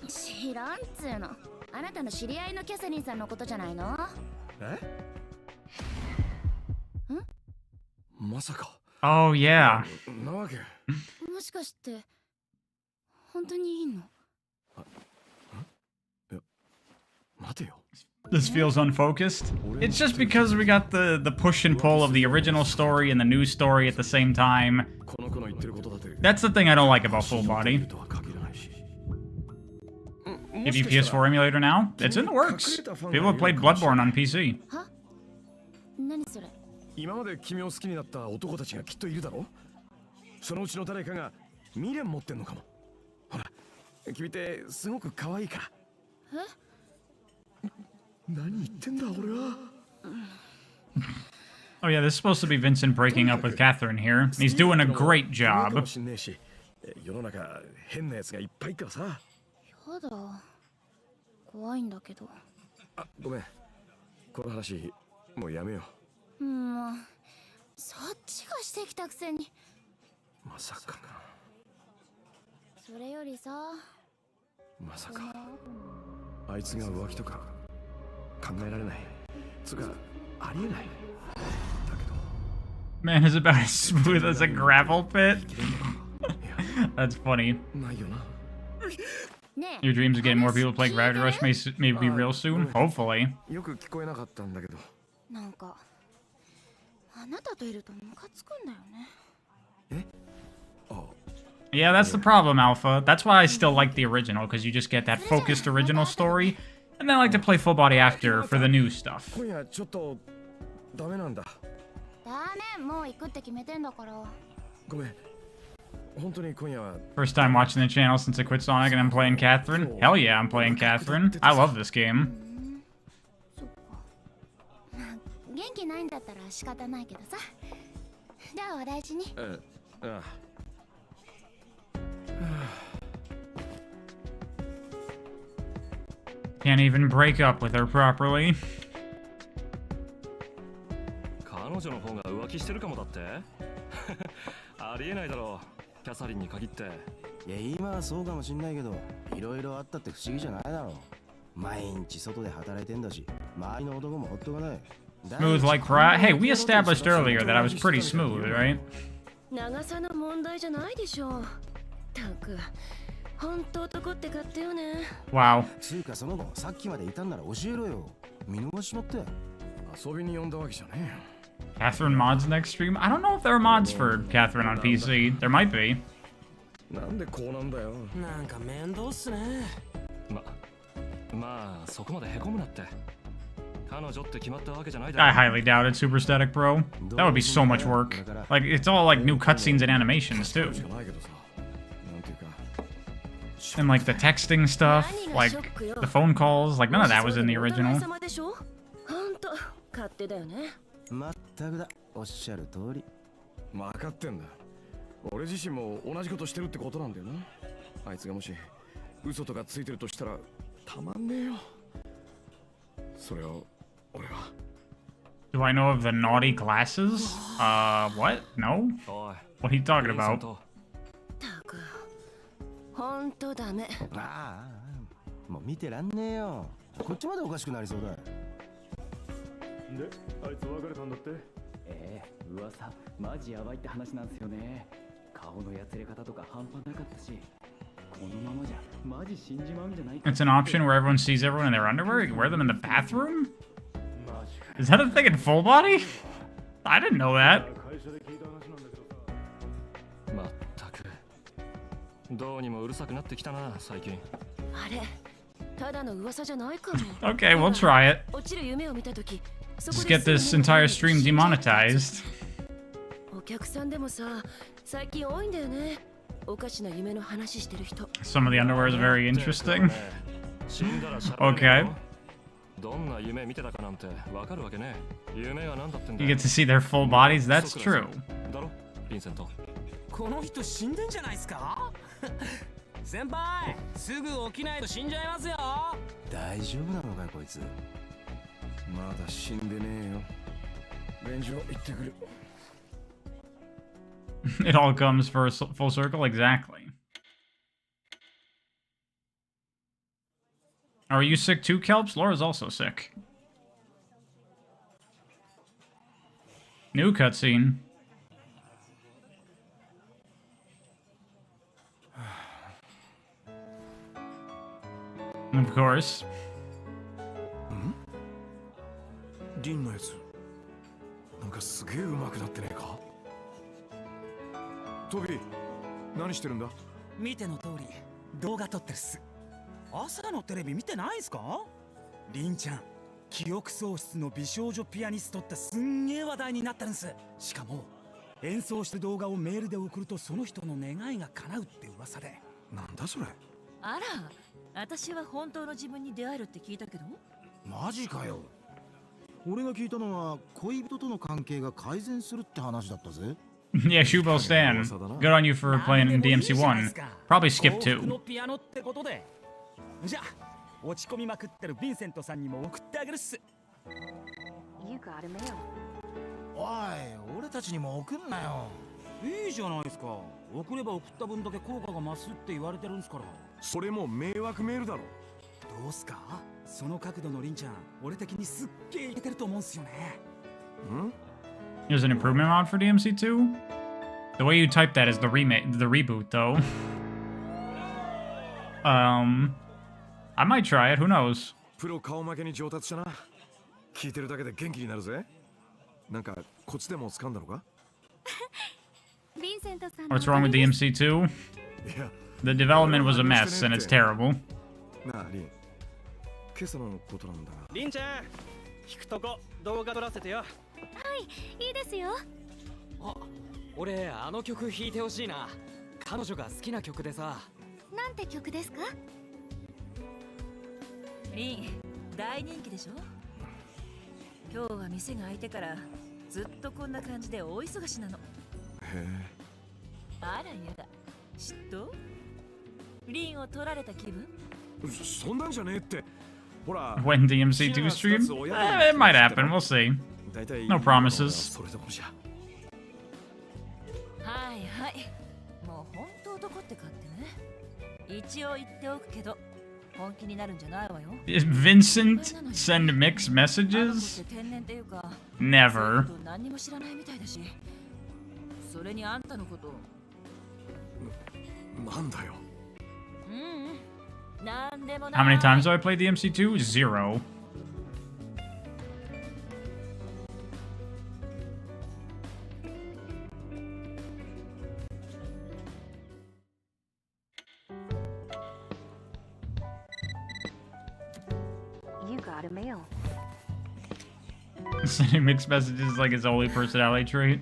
知らんつーの。あなたの知り合いのキャサリンさんのことじゃないの？え？まさか。Oh yeah. なわけ。もしかして本当にいいの？いや、待てよ。This feels unfocused. It's just because we got the push and pull of the original story and the new story at the same time. That's the thing I don't like about Full Body. Give you PS4 emulator now? It's in the works. People have played Bloodborne on PC. 何それ？今まで君を好きになった男たちがきっといるだろ？そのうちの誰かが未練持ってんのかも。ほら、君ってすごく可愛いから。え？何言ってんだ俺は。Oh yeah, this is supposed to be Vincent breaking up with Catherine here. And he's doing a great job. 世の中変なやつがいっぱいからさ。やだ。怖いんだけど。あ、ごめん。この話もうやめよう。そっちがしてきたくせに。まさかな。それよりさ。まさか。あいつが浮気とか考えられない。つかありえない。だけど。Man is about as smooth as a gravel pit. That's funny. ないよな。Your dreams of getting more people to play Gravity Rush may be real soon. Hopefully. よく聞こえなかったんだけど。なんかあなたといるとムカつくんだよね。Yeah, that's the problem, Alpha. That's why I still like the original, because you just get that focused original story, and then I like to play Full Body after for the new stuff. 今夜ちょっとダメなんだ。ダメ、もう行くって決めてんだから。ごめん。本当に今夜は。First time watching the channel since I quit Sonic and I'm playing Catherine. Hell yeah, I'm playing Catherine. I love this game. 元気ないんだったら仕方ないけどさ。じゃあお大事に。Can't even break up with her properly. 彼女の方が浮気してるかもだって。ありえないだろう。キャサリンに限って。いや今はそうかもしんないけど、いろいろあったって不思議じゃないだろう。毎日外で働いてんだし、周りの男もほっとかない。 Smooth like fry. Hey, we established earlier that I was pretty smooth, right? 長さの問題じゃないでしょう。たく、本当男って勝手よね。Wow. つうかその子、さっきまでいたんなら教えろよ。見逃しまって。遊びに呼んだわけじゃねえよ。Catherine mods next stream? I don't know if there are mods for Catherine on PC. There might be. なんでこうなんだよ。なんか面倒っすね。まあそこまでへこむなって。 I highly doubt it, Super Static Bro. That would be so much work. Like, it's all like new cutscenes and animations too. And like the texting stuff, like the phone calls, like none of that was in the original. まったくだ、おっしゃる通り。分かってんだ。俺自身も同じことしてるってことなんだよな。あいつがもし嘘とかついてるとしたらたまんねえよ。それを。 Do I know of the naughty glasses? What? No? What are you talking about? 本当ダメ。ああ、もう見てらんねえよ。こっちまでおかしくなりそうだ。で、あいつ別れたんだって。噂、マジやばいって話なんですよね。顔のやつれ方とか半端なかったし。このままじゃマジ死んじまうんじゃないか。 It's an option where everyone sees everyone in their underwear. You can wear them in the bathroom? Is that a thing in Full Body? I didn't know that. まったく。どうにもうるさくなってきたな、最近。あれ、Okay, we'll try it. Just get this entire stream demonetized. Some of the underwear is very interesting. Okay. You get to see their full bodies, that's true. この人死んでんじゃないですか先輩すぐ起きないと死んじゃいますよ大丈夫なのかいこいつまだ死んでねえよ連城行ってくる It all comes for a full circle, exactly. Are you sick too, Kelps? Laura's also sick. New cutscene. Of course. リンのやつなんかすげえ上手くなってねえかトビー何してるんだ見ての通り動画撮ってるっす朝のテレビ見てないんすかリンちゃん記憶喪失の美少女ピアニストってすんげえ話題になってるんすしかも演奏して動画をメールで送るとその人の願いが叶うって噂でなんだそれあら私は本当の自分に出会えるって聞いたけどマジかよ俺が聞いたのは恋人との関係が改善するって話だったぜ Yeah, Shubo Stan. Good on you for playing in DMC1. Probably skip 2. のピアノってことでじゃあ落ち込みまくってるヴィンセントさんにも送ってあげるっす You got a mail. おい俺たちにも送んなよいいじゃないですか送れば送った分だけ効果が増すって言われてるんすからそれも迷惑メールだろどうすかその角度のリンちゃん俺的にすっげえいけてると思うんすよねん There's an improvement mod for DMC2? The way you type that is the reboot, though. I might try it, who knows? プロ顔負けに上達したな聞いてるだけで元気になるぜなんかコツでも掴んだのか What's wrong with DMC2? The development was a mess, and it's terrible. なあリン今朝のことなんだがリンちゃん聞くとこ動画撮らせてよはいいいですよあ俺あの曲弾いてほしいな彼女が好きな曲でさなんて曲ですかリン大人気でしょ今日は店が開いてからずっとこんな感じで大忙しなのへえあらやだ嫉妬リンを取られた気分そんなんじゃねえってほら When DMC2 stream? It might happen, we'll see. No promises. それどころじゃはいはいもう本当男ってかってね一応言っておくけど本気になるんじゃないわよ Did Vincent send mixed messages? 天然っていうか Never. 何も知らないみたいだしそれにあんたのことなんだよ How many times do I play DMC2? 0. You got a mail. Sending mixed messages is like his only personality trait.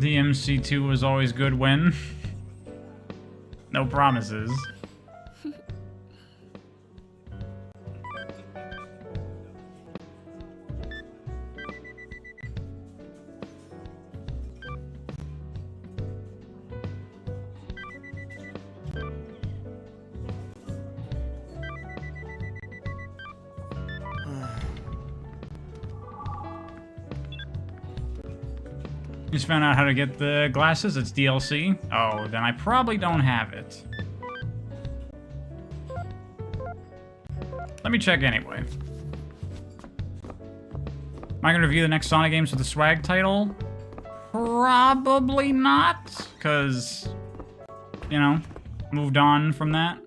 DMC2 was always good when. No promises. Just found out how to get the glasses. It's DLC. Oh, then I probably don't have it. Let me check anyway. Am I gonna review the next Sonic games with the swag title? Probably not, because, you know, moved on from that.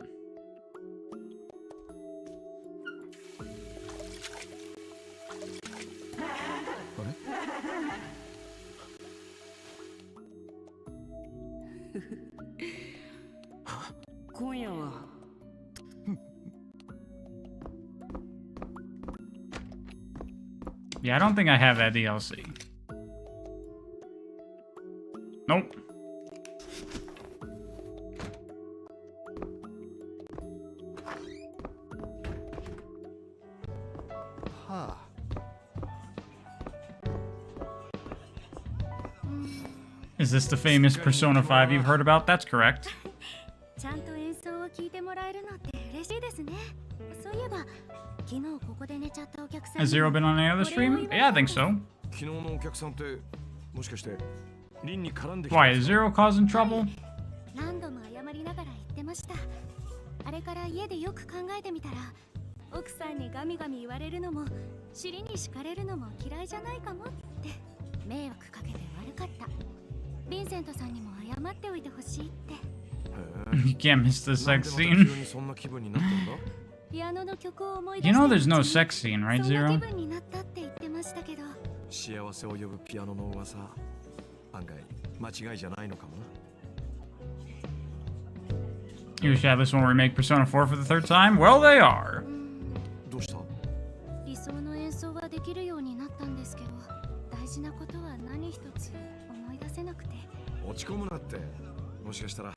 Yeah, I don't think I have that DLC. Nope. Huh. Is this the famous Persona 5 you've heard about? That's correct. ちゃんと演奏を聞いてもらえるのって嬉しいですね。そういえば昨日ここで寝ちゃったお客さん Has Zero been on any other stream? Yeah, I think so. 昨日のお客さんってもしかしてリンに絡んできた Why, is Zero causing trouble? 何度も謝りながら言ってました。あれから家でよく考えてみたら、奥さんにガミガミ言われるのも尻に敷かれるのも嫌いじゃないかもって迷惑かけて悪かった。ヴィンセントさんにも謝っておいてほしいって。You can't miss the sex scene. You know there's no sex scene, right, Zero? 幸せを呼ぶピアノの噂、案外間違いじゃないのかもな。You wish Atlas won't remake Persona 4 for the third time? Well, they are. どうした？理想の演奏はできるようになったんですけど、大事なことは何一つ思い出せなくて。落ち込むなって。もしかしたら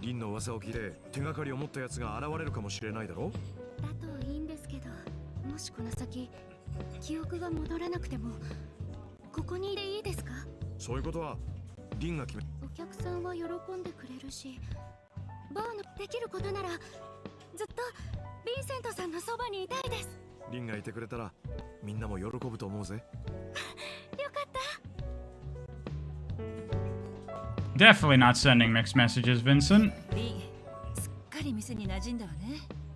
リンの噂を聞いて手がかりを持ったやつが現れるかもしれないだろ？だといいんですけど、もしこの先記憶が戻らなくてもここにいていいですか？そういうことはリンが決め。お客さんは喜んでくれるし、バーのできることならずっとヴィンセントさんのそばにいたいです。リンがいてくれたらみんなも喜ぶと思うぜ。よかった。Definitely not sending mixed messages, Vincent.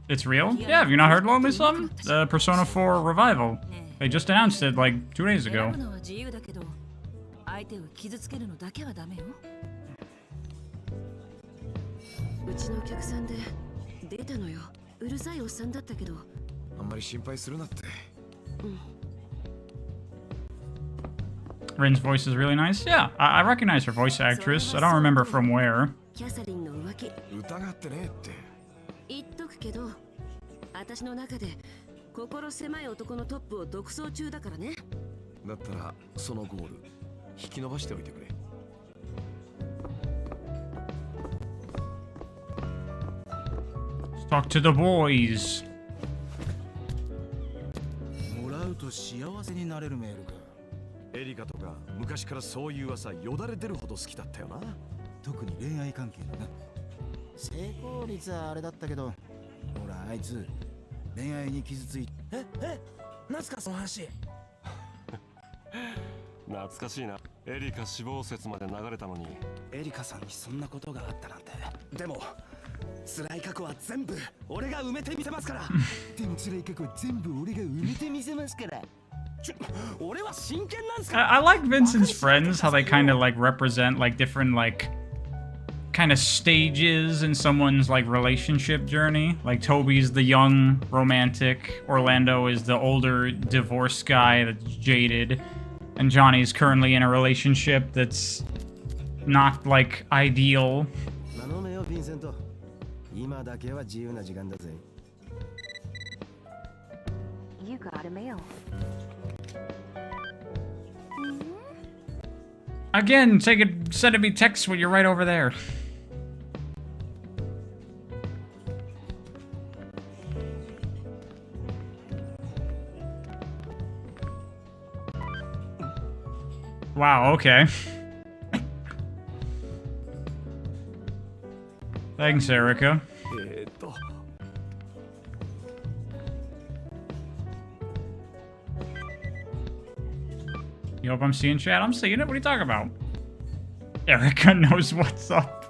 It's real? Yeah, have you not heard Lonely Slum? The Persona 4 revival. They just announced it like 2 days ago. うちのお客さんで出たのよ。うるさいおっさんだったけど。あんまり心配するなって。Rin's voice is really nice. Yeah, I recognize her voice actress. I don't remember from where. キャサリンの浮気。疑ってねえって。言っとくけど、私の中で心狭い男のトップを独走中だからね。だったらそのゴール引き伸ばしておいてくれ。Let's talk to the boys. もらうと幸せになれるメールか。エリカとか昔からそういう噂よだれ出るほど好きだったよな。特に恋愛関係だな。成功率はあれだったけど、ほらあいつ恋愛に傷ついて。なんすかその話。懐かしいな。エリカ死亡説まで流れたのに。エリカさんにそんなことがあったなんて。でも辛い過去は全部俺が埋めてみせますから。でも辛い過去は全部俺が埋めてみせますから。俺は真剣なんす I like Vincent's friends, how they kind of like represent like different like kind of stages in someone's like relationship journey. Like Toby's the young romantic, Orlando is the older divorced guy that's jaded, and Johnny's currently in a relationship that's not like ideal. 頼むよヴィンセント。今だけは自由な時間だぜ。You got a mail. Again, send me text when you're right over there. Wow, okay. Thanks, Erica. You hope I'm seeing chat? I'm seeing it. What are you talking about? Erica knows what's up.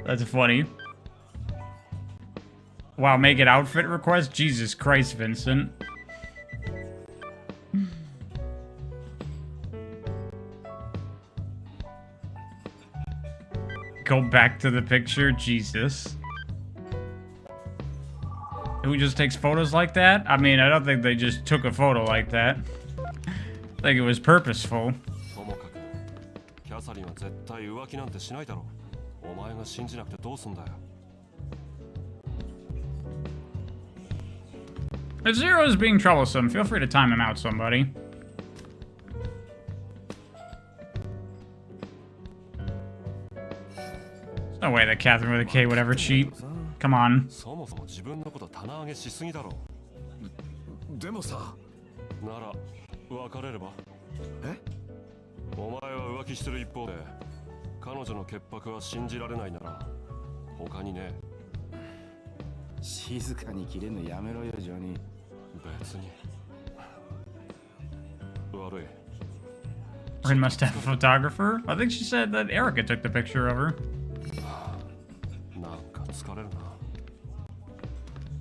That's funny. Wow, make it outfit request? Jesus Christ, Vincent. Go back to the picture, Jesus. Who just takes photos like that? I mean, I don't think they just took a photo like that. I think it was purposeful. ともかくキャサリンは絶対浮気なんてしないだろう。お前が信じなくてどうすんだよ。 If Zero is being troublesome, feel free to time him out, somebody. There's no way that Catherine with a K would ever cheat. Come on. そもそも自分のこと棚上げしすぎだろ。でもさ。なら別れれば。え？お前は浮気してる一方で、彼女の潔白は信じられないなら、他にね。静かに切れんのやめろよ、ジョニー。別に。悪い。Rin must have a photographer. I think she said that Erica took the picture of her. なんか疲れるな。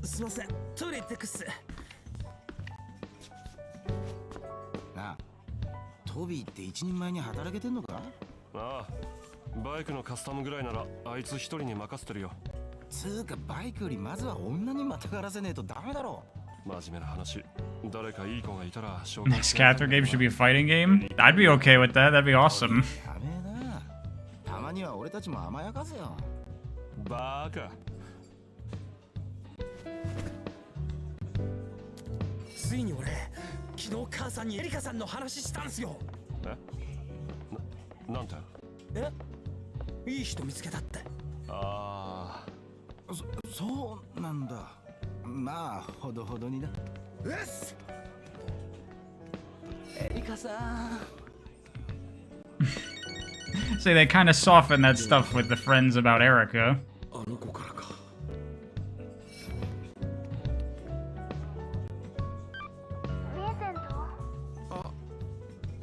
すいません、トイレ行ってくっす。なあ、トビーって一人前に働けてんのか？ああ、バイクのカスタムぐらいならあいつ一人に任せてるよ。つうかバイクよりまずは女にまたがらせねえとダメだろ。真面目な話。誰かいい子がいたら紹介。 Next Catherine game should be a fighting game? I'd be okay with that. That'd be awesome. やめえな。たまには俺たちも甘やかせよ。バカ。ついに俺、昨日母さんにエリカさんの話したんすよ。なんて？いい人見つけたって。ああ、そうなんだ。まあほどほどにな。うっす。エリカさん。See, they kind of soften that stuff with the friends about Erica. あの子からか。ヴィンセント？あ、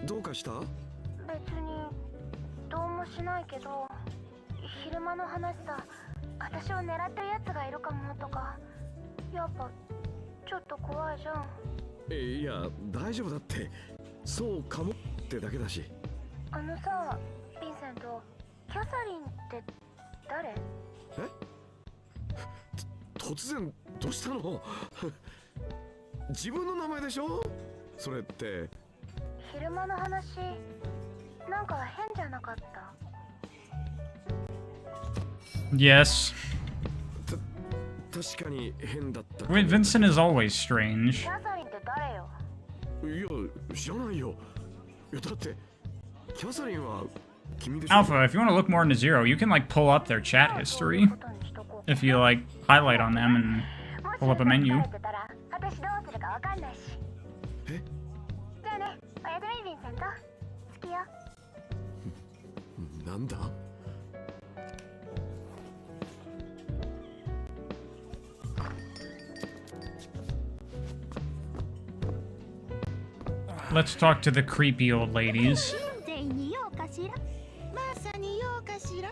どうかした？別にどうもしないけど、昼間の話さ、私を狙ってるやつがいるかもとか、やっぱちょっと怖いじゃん。いや、大丈夫だって。そうかもってだけだし。あのさ、ヴィンセント、キャサリンって誰？え？突然どうしたの？自分の名前でしょ？それって。昼間の話、なんか変じゃなかった？ Yes. 確かに変だった。Vincent is always strange. キャサリンって誰よ？いや、知らないよ。いや、だってキャサリンは君でしょ。 Alpha, if you want to look more into Zero, you can like pull up their chat history. If you like highlight on them and pull up a menu. 私どうするかわかんないし。え？じゃあね、おやすみヴィンセント。好きよ。なんだ？Let's talk to the creepy old ladies. まさにようかしら。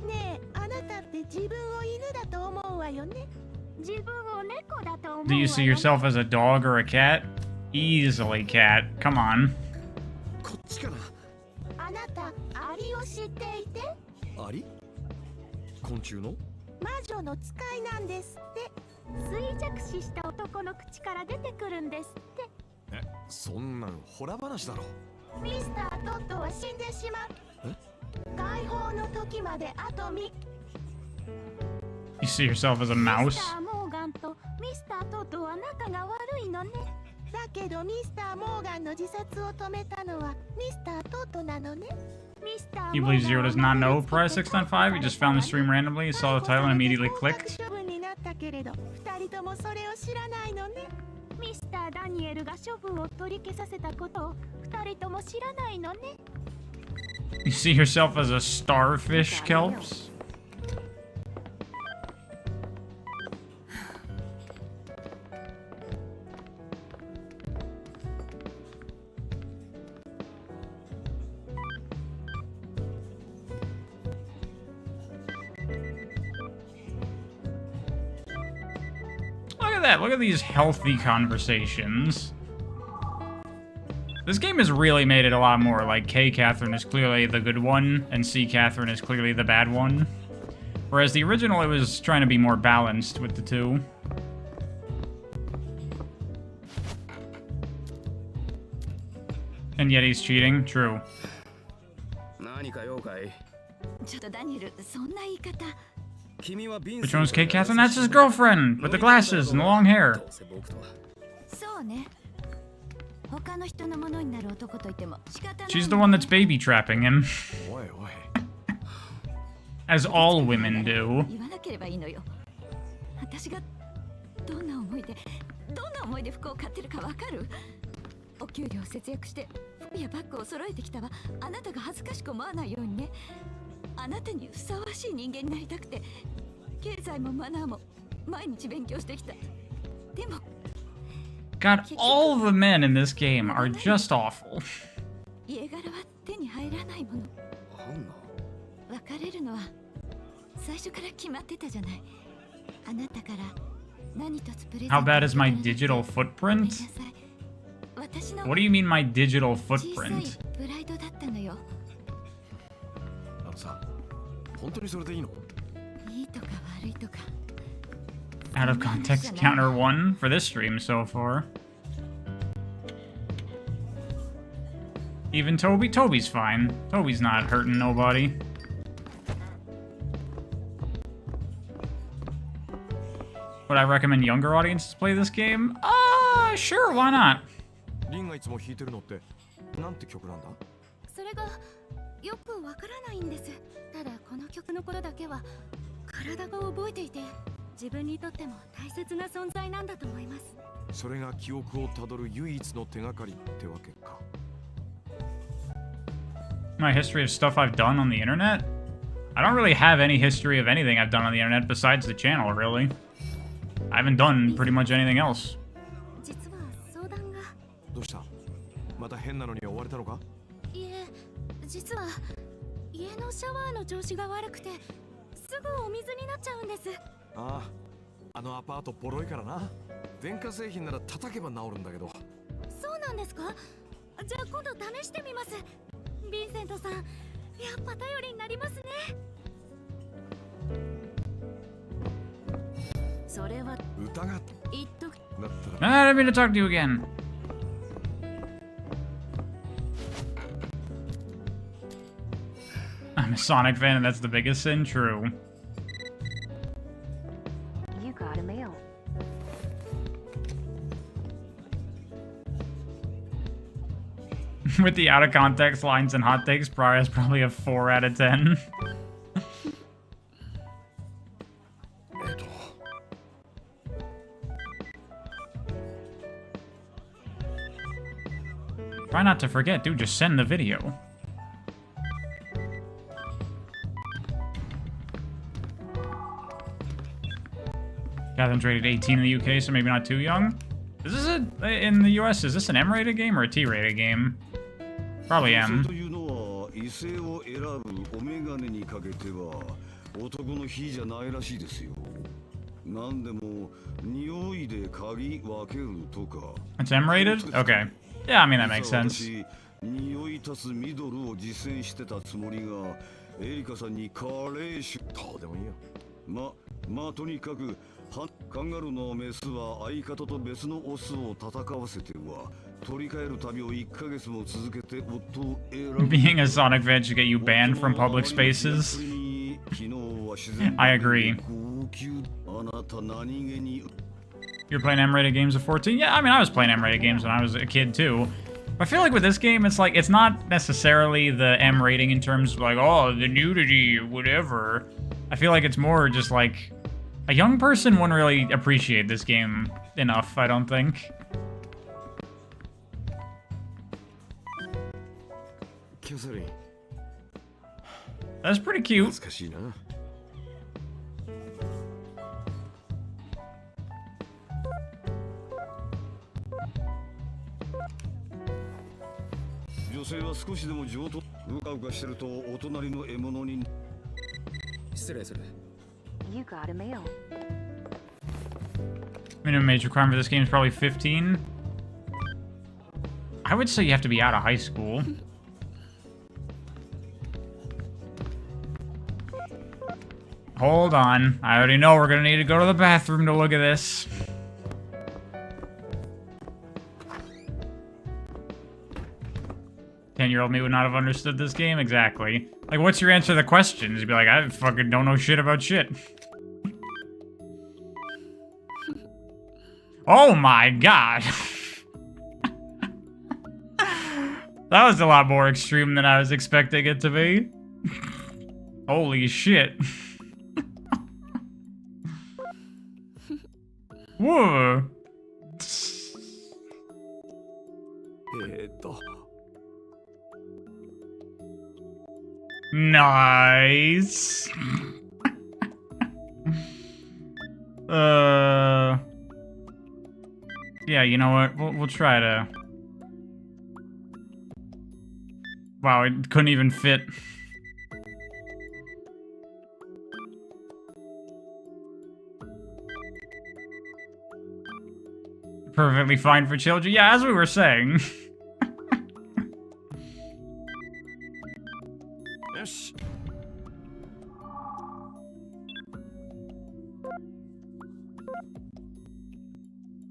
ねえ、あなたって自分を犬だと思うわよね。自分を猫だと思うわよね。 Do you see yourself as a dog or a cat? Easily cat. Come on. こっちかな。あなた、アリを知っていて？アリ？昆虫の？魔女の使いなんですって。衰弱死した男の口から出てくるんですって。え、そんなんホラ話だろ。ミスター・トットは死んでしまう。解放の時まであと3。 You see yourself as a mouse? ミスター・モーガンとミスター・トットは仲が悪いのね。だけどミスター・モーガンの自殺を止めたのはミスター・トットなのね。 You believe Zero does not know Prize 695? He just found the stream randomly, he saw the title and immediately clicked? 処分になったけれど、2人ともそれを知らないのね。ミスター・ダニエルが処分を取り消させたことを2人とも知らないのね。You see yourself as a starfish, Kelps? Look at that. Look at these healthy conversations. This game has really made it a lot more like K. Catherine is clearly the good one, and C. Catherine is clearly the bad one. Whereas the original, it was trying to be more balanced with the two. And yet he's cheating? True. Which one was K. Catherine? That's his girlfriend! With the glasses and the long hair. She's the one that's baby trapping him. As all women do. God, all the men in this game are just awful. How bad is my digital footprint? What do you mean my digital footprint? Out of context counter 1 for this stream so far. Even Toby's fine. Toby's not hurting nobody. Would I recommend younger audiences play this game? Sure, why not? リンがいつも弾いてるのってなんて曲なんだ？それがよくわからないんです。ただこの曲のことだけは体が覚えていて、自分にとっても大切な存在なんだと思います。それが記憶をたどる唯一の手がかりってわけか。My history of stuff I've done on the internet? I don't really have any history of anything I've done on the internet besides the channel, really. I haven't done pretty much anything else. どうした？また変なのに追われたのか？いえ、実は家のシャワーの調子が悪くてすぐお水になっちゃうんです。ああ、あのアパートボロいからな。電化製品なら叩けば治るんだけど。そうなんですか？じゃあ今度試してみます。ヴィンセントさん、やっぱ頼りになりますね。それは疑っ言っとく。I didn't mean to talk to you again. I'm a Sonic fan and that's the biggest sin, true. You got a mail. With the out of context lines and hot takes, Briar is probably a 4 out of 10. Try not to forget, dude, just send the video. Catherine's rated 18 in the UK, so maybe not too young. Is this in the US, is this an M-rated game or a T-rated game? Probably M. なんでも匂いで鍵分けるとか。 It's M-rated? Okay. Yeah, I mean, that makes sense. 匂い足すミドルを実践してたつもりが、エリカさんにカレー酒。どうでもいいよ。まあとにかく、カンガルーのメスは相方と別のオスを戦わせては、取り替える旅を1ヶ月も続けて夫を選ぶ。Being a Sonic fan should get you banned from public spaces. I agree. You're playing M-rated games at 14? Yeah, I mean, I was playing M-rated games when I was a kid, too. But I feel like with this game, it's like, it's not necessarily the M rating in terms of like, oh, the nudity or whatever. I feel like it's more just like, a young person wouldn't really appreciate this game enough, I don't think. That's pretty cute. You got a mail. Minimum age requirement for this game is probably 15. I would say you have to be out of high school. Hold on. I already know we're gonna need to go to the bathroom to look at this. 10-year-old me would not have understood this game? Exactly. Like, what's your answer to the questions? You'd be like, I fucking don't know shit about shit. Oh my god. That was a lot more extreme than I was expecting it to be. Holy shit. Whoa. Nice. Yeah, you know what? We'll try to. Wow, it couldn't even fit. Perfectly fine for children. Yeah, as we were saying. Yes.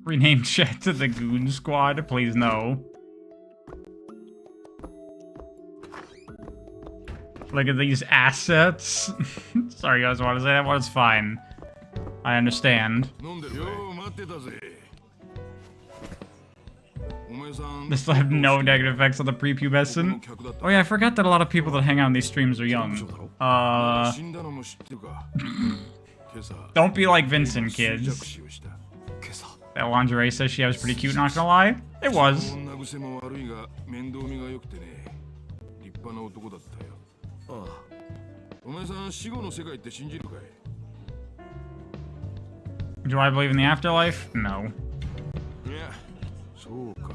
Rename chat to the Goon Squad? Please no. Look at these assets. Sorry, guys, I want to say that one. It's fine. I understand. This will have no negative effects on the prepubescent. Oh yeah, I forgot that a lot of people that hang out on these streams are young. Don't be like Vincent, kids. That lingerie says she was pretty cute, not gonna lie. It was. Do I believe in the afterlife? No. そうかい。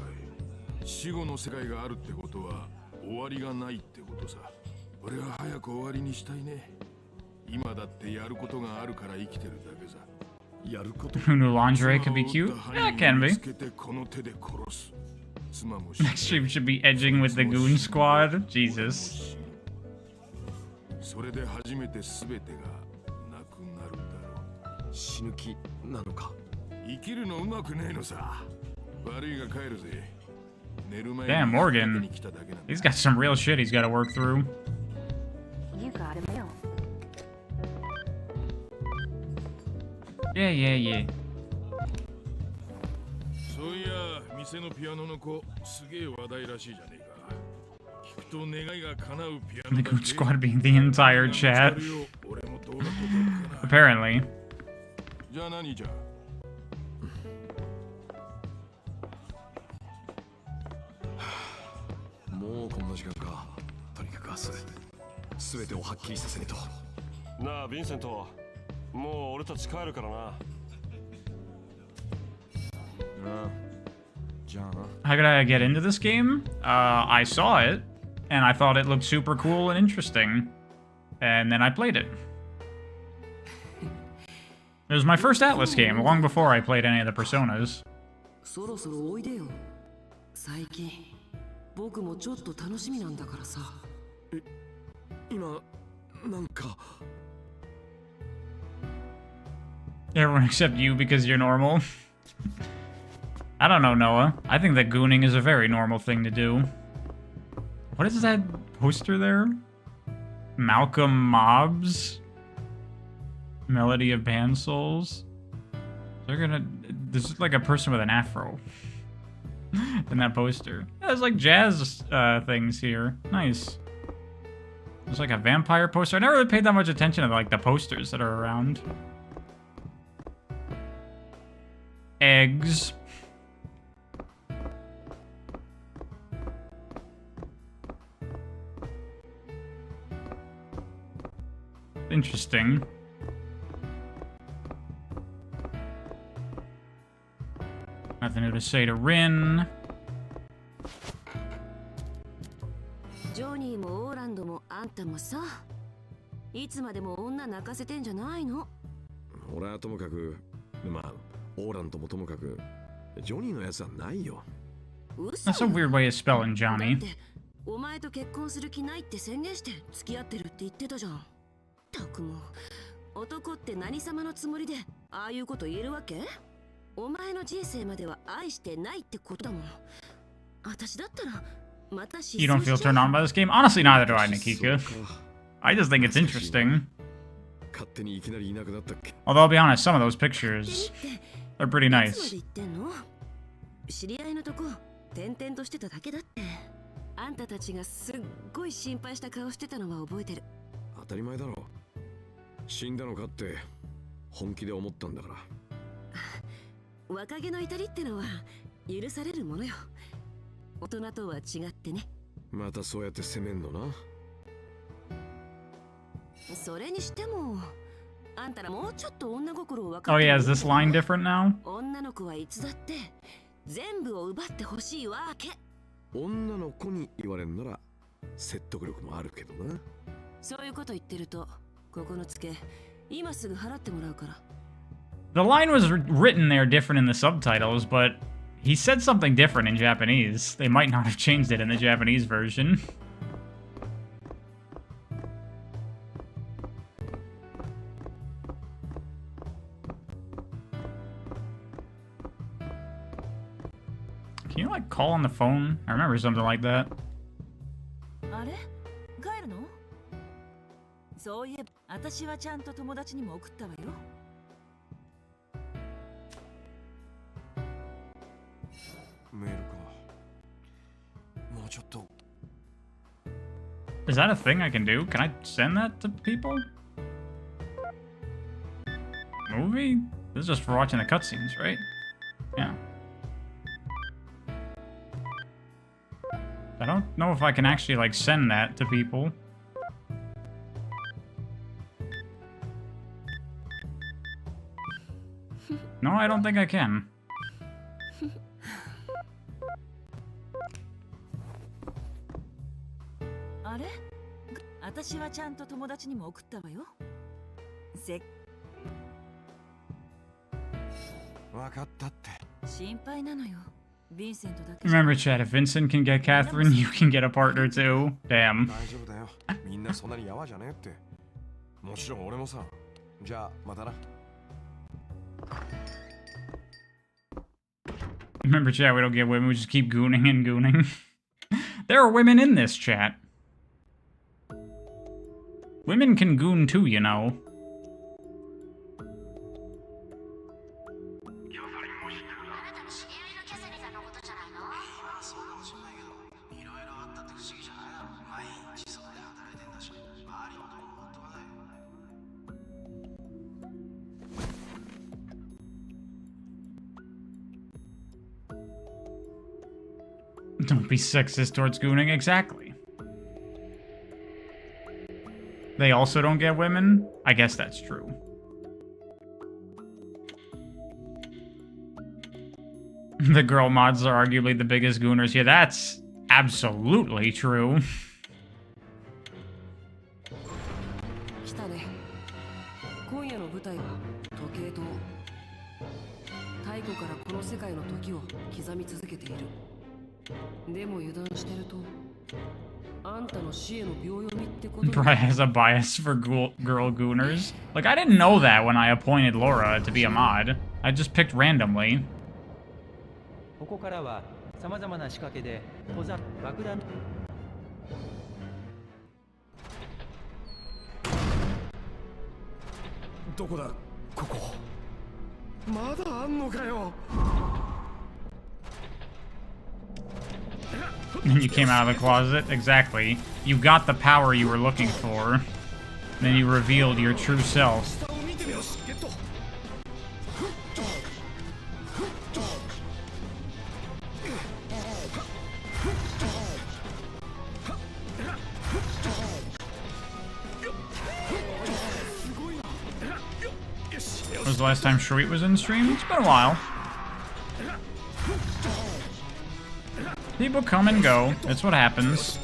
死後の世界があるってことは終わりがないってことさ。俺は早く終わりにしたいね。今だってやることがあるから生きてるだけさ。やること。Who knew lingerie could be cute? Yeah, it can be. Next stream should be edging with the Goon Squad. Jesus. それで初めて全てがなくなるんだろう。死ぬ気なのか。生きるのうまくねえのさ。 Damn, Morgan. He's got some real shit he's got to work through. You got him now. Yeah. そういや、店のピアノの子、すげえ話題らしいじゃねえか。聞くと願いが叶うピアノ。 The Goon Squad being the entire chat. Apparently. じゃあ何じゃ。 もうこんな時間か。とにかく明日、全てをはっきりさせねえと。なあ、ヴィンセント。もう俺たち帰るからな。じゃあな。 How could I get into this game? I saw it, and I thought it looked super cool and interesting. And then I played it. It was my first Atlas game, long before I played any of the Personas. そろそろおいでよ。最近。 僕もちょっと楽しみなんだからさ。今なんか Everyone except you because you're normal. I don't know, Noah. I think that gooning is a very normal thing to do. What is that poster there? Malcolm Mobs? Melody of Band Souls? They're gonna... This is like a person with an afro. In that poster. Yeah, there's like jazz things here. Nice. There's like a vampire poster. I never really paid that much attention to like the posters that are around. Eggs. Interesting. Nothing new to say to Rin. ジョニーもオーランドもあんたもさ、いつまでも女泣かせてんじゃないの？俺はともかく、まあ、オーランドもともかく、ジョニーのやつはないよ。That's a weird way of spelling Johnny. お前と結婚する気ないって宣言して付き合ってるって言ってたじゃん。たくも男って何様のつもりでああいうこと言えるわけ？お前の人生までは愛してないってことだもん。私だったらまた失踪しちゃう。 You don't feel turned on by this game? Honestly, neither do I, Nikika. I just think it's interesting. Although I'll be honest, some of those pictures are pretty nice. 知り合いのとこ転々としてただけだって。あんたたちがすっごい心配した顔してたのは覚えてる。当たり前だろ。死んだのかって本気で思ったんだから。若気の至りってのは許されるものよ。大人とは違ってね。またそうやって責めんのな。それにしてもあんたらもうちょっと女心を分かっ Oh て。 yeah, is this line different now? 女の子はいつだって全部を奪ってほしいわけ。女の子に言われんなら説得力もあるけどな。そういうこと言ってるとここのつけ今すぐ払ってもらうから。 The line was written there different in the subtitles, but he said something different in Japanese. They might not have changed it in the Japanese version. Can you, like, call on the phone? I remember something like that. あれ帰るの？そういえば私はちゃんと友達にも送ったわよ。メールか。もうちょっと。 Is that a thing I can do? Can I send that to people? Movie? This is just for watching the cutscenes, right? Yeah. I don't know if I can actually, like, send that to people. No, I don't think I can. あれ？私はちゃんと友達にも送ったわよ。わかったって。心配なのよ。ヴィンセントだけ。 Remember, Chad, if Vincent can get Catherine, you can get a partner too. Damn. 大丈夫だよ。みんなそんなにやわじゃねえって。もちろん俺もさ。じゃあまたな。 Remember, chat, we don't get women, we just keep gooning and gooning. There are women in this chat. Women can goon too, you know. Don't be sexist towards gooning, exactly. They also don't get women? I guess that's true. The girl mods are arguably the biggest gooners. Yeah, that's absolutely true. 来たね。今夜の舞台は時計塔。太古からこの世界の時を刻み続けている。でも油断してると、あんたの死への秒読みってこと。 Brian has a bias for girl gooners. Like, I didn't know that when I appointed Laura to be a mod. I just picked randomly. ここからは様々な仕掛けで小座爆弾。どこだここ。まだあんのかよ。 And you came out of the closet? Exactly. You got the power you were looking for. Then you revealed your true self. When was the last time Shreet was in stream? It's been a while. People come and go. That's what happens.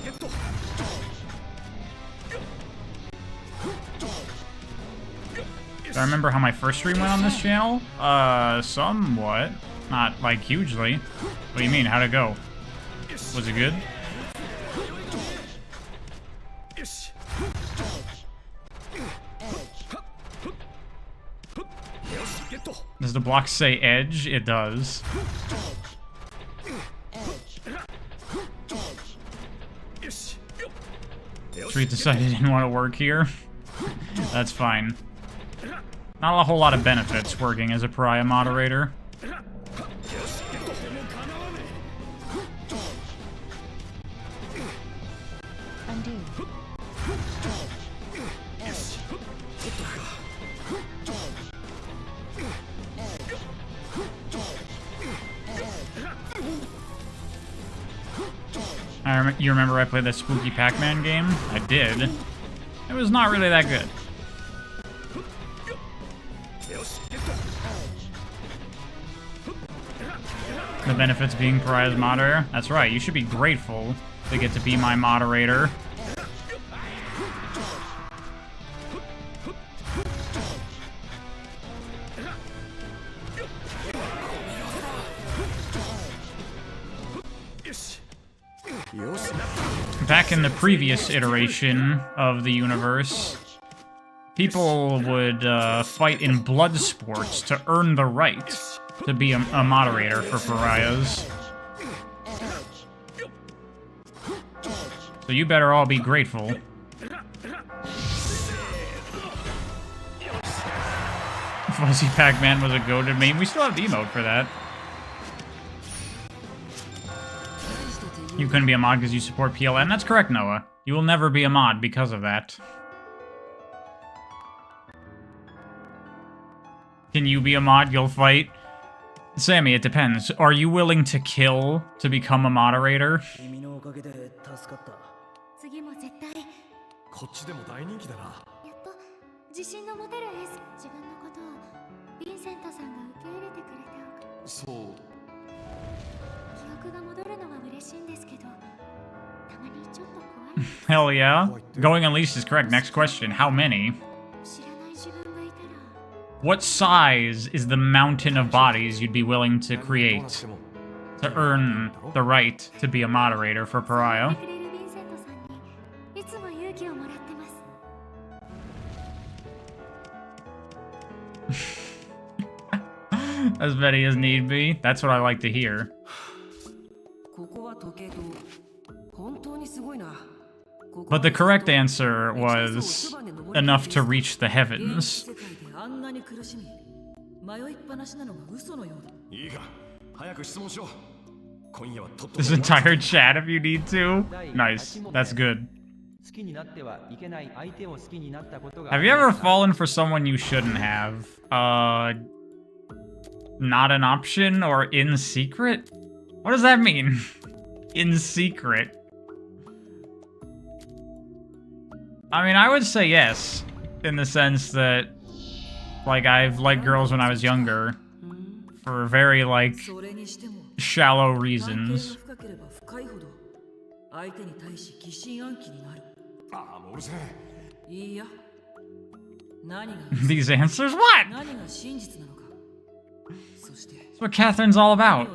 Do I remember how my first stream went on this channel? Somewhat. Not, like, hugely. What do you mean? How'd it go? Was it good? Does the block say edge? It does. 3 decided he didn't want to work here. That's fine. Not a whole lot of benefits working as a pariah moderator. You remember I played that spooky Pac-Man game? I did. It was not really that good. The benefits being Pariah's moderator? That's right, you should be grateful to get to be my moderator. Back in the previous iteration of the universe, people would fight in blood sports to earn the right to be a moderator for pariahs. So you better all be grateful. Fuzzy Pac-Man was a goated meme. We still have the emote for that. You couldn't be a mod because you support PLN? That's correct, Noah. You will never be a mod because of that. Can you be a mod? You'll fight? Sammy, it depends. Are you willing to kill to become a moderator? 次も絶対こっちでも大人気だな。やっと自信の持てるエース。自分のことをヴィンセントさんが受け入れてくれてそう。記憶が戻るのは嬉しいんですけど、たまにちょっと怖い。 Hell yeah. Going unleashed is correct. Next question. How many? 知らない自分がいたら What size is the mountain of bodies you'd be willing to create to earn the right to be a moderator for Pariah? くれるヴィンセントさんにいつも勇気をもらってます。 As many as need be. That's what I like to hear. ここは時計塔。本当にすごいな。 But the correct answer was enough to reach the heavens. あんなに苦しみ、迷いっぱなしなのが嘘のようだ。いいか、早く質問しろ。今夜はとっとと This entire chat if you need to. Nice. That's good. 好きになってはいけない相手を好きになったことが Have you ever fallen for someone you shouldn't have? Not an option or in secret? What does that mean? In secret? I mean, I would say yes, in the sense that, like, I've liked girls when I was younger for very, like, shallow reasons. These answers? What? That's what Catherine's all about.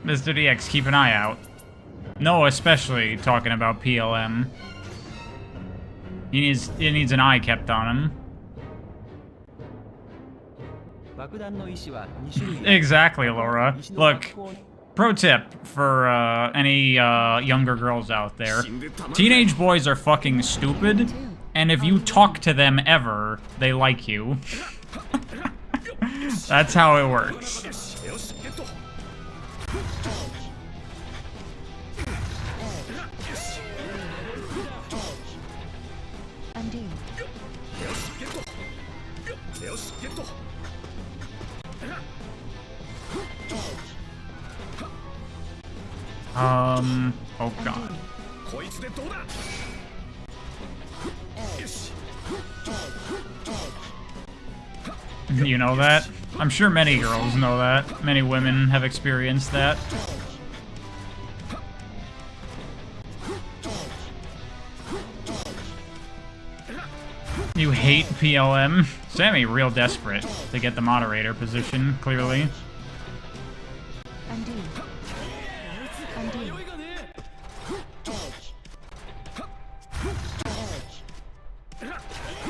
Mr. DX, keep an eye out. Noah especially talking about PLM. He needs an eye kept on him. Exactly, Laura. Look, pro tip for any younger girls out there. Teenage boys are fucking stupid, and if you talk to them ever, they like you. That's how it works. Oh god. You know that? I'm sure many girls know that. Many women have experienced that. hate PLM. Sammy real desperate to get the moderator position, clearly.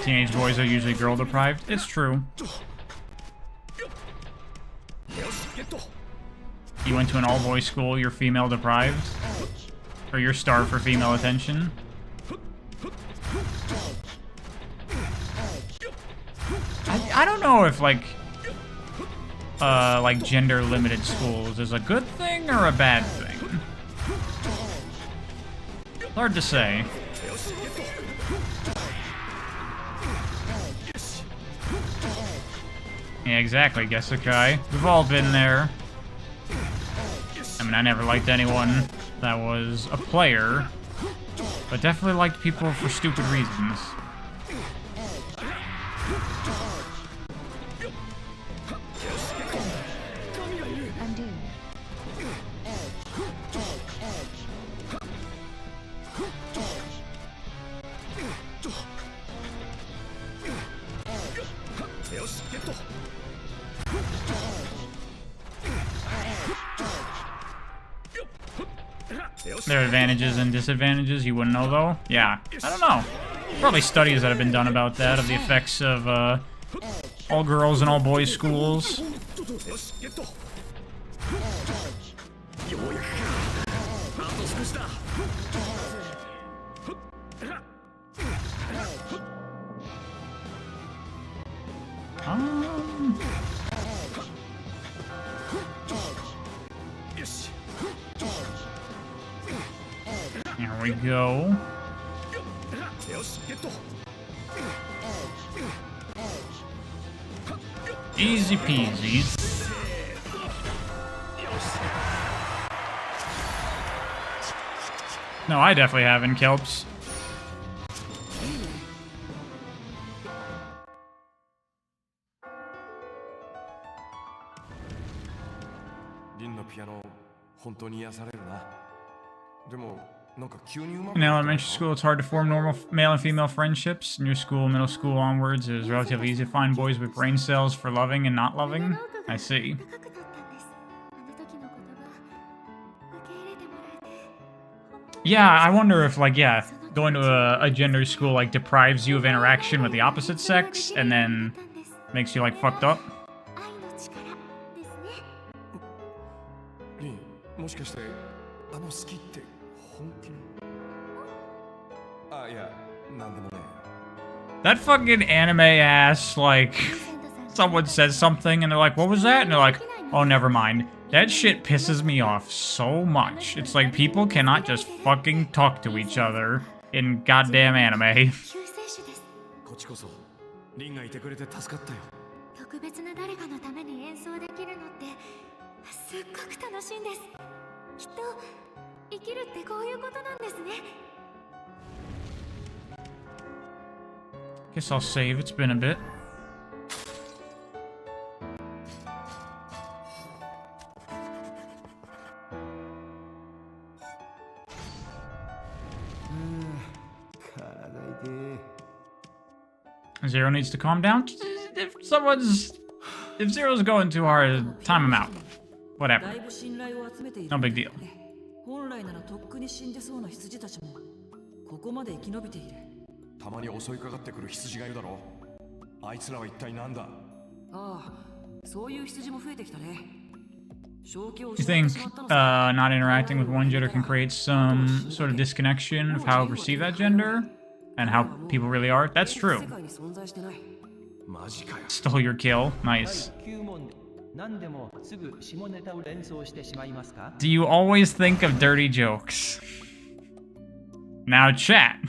Teenage boys are usually girl deprived. It's true. You went to an all-boys school, you're female deprived? Or you're starved for female attention? I don't know if, like gender-limited schools is a good thing or a bad thing. Hard to say. Yeah, exactly, Gesukai. We've all been there. I mean, I never liked anyone that was a player, but definitely liked people for stupid reasons. There are advantages and disadvantages. You wouldn't know, though? Yeah. I don't know. Probably studies that have been done about that, of the effects of all girls and all boys schools. Here we go. Easy peasy. No, I definitely haven't, Kelps. In elementary school, it's hard to form normal male and female friendships. In your school, middle school onwards, it is relatively easy to find boys with brain cells for loving and not loving. I see. Yeah, I wonder if, like, yeah, going to a gender school, like, deprives you of interaction with the opposite sex, and then makes you, like, fucked up. That fucking anime ass, like, someone says something and they're like, what was that? And they're like, oh, never mind. That shit pisses me off so much. It's like people cannot just fucking talk to each other in goddamn anime. 特別な誰かのために演奏できるのってすっごく楽しいんです。きっと生きるってこういうことなんですね。 Guess I'll save. It's been a bit. Zero needs to calm down. If Zero's going too hard, time him out. Whatever. No big deal. 本来ならとっくに死んでそうな羊たちもここまで生き延びている。たまに襲いかかってくる羊がいるだろ。あいつらは一体なんだ。ああ、そういう羊も増えてきたね。 You think not interacting with one gender can create some sort of disconnection of how we perceive that gender and how people really are? That's true. Stole your kill. Nice. Do you always think of dirty jokes? Now, chat.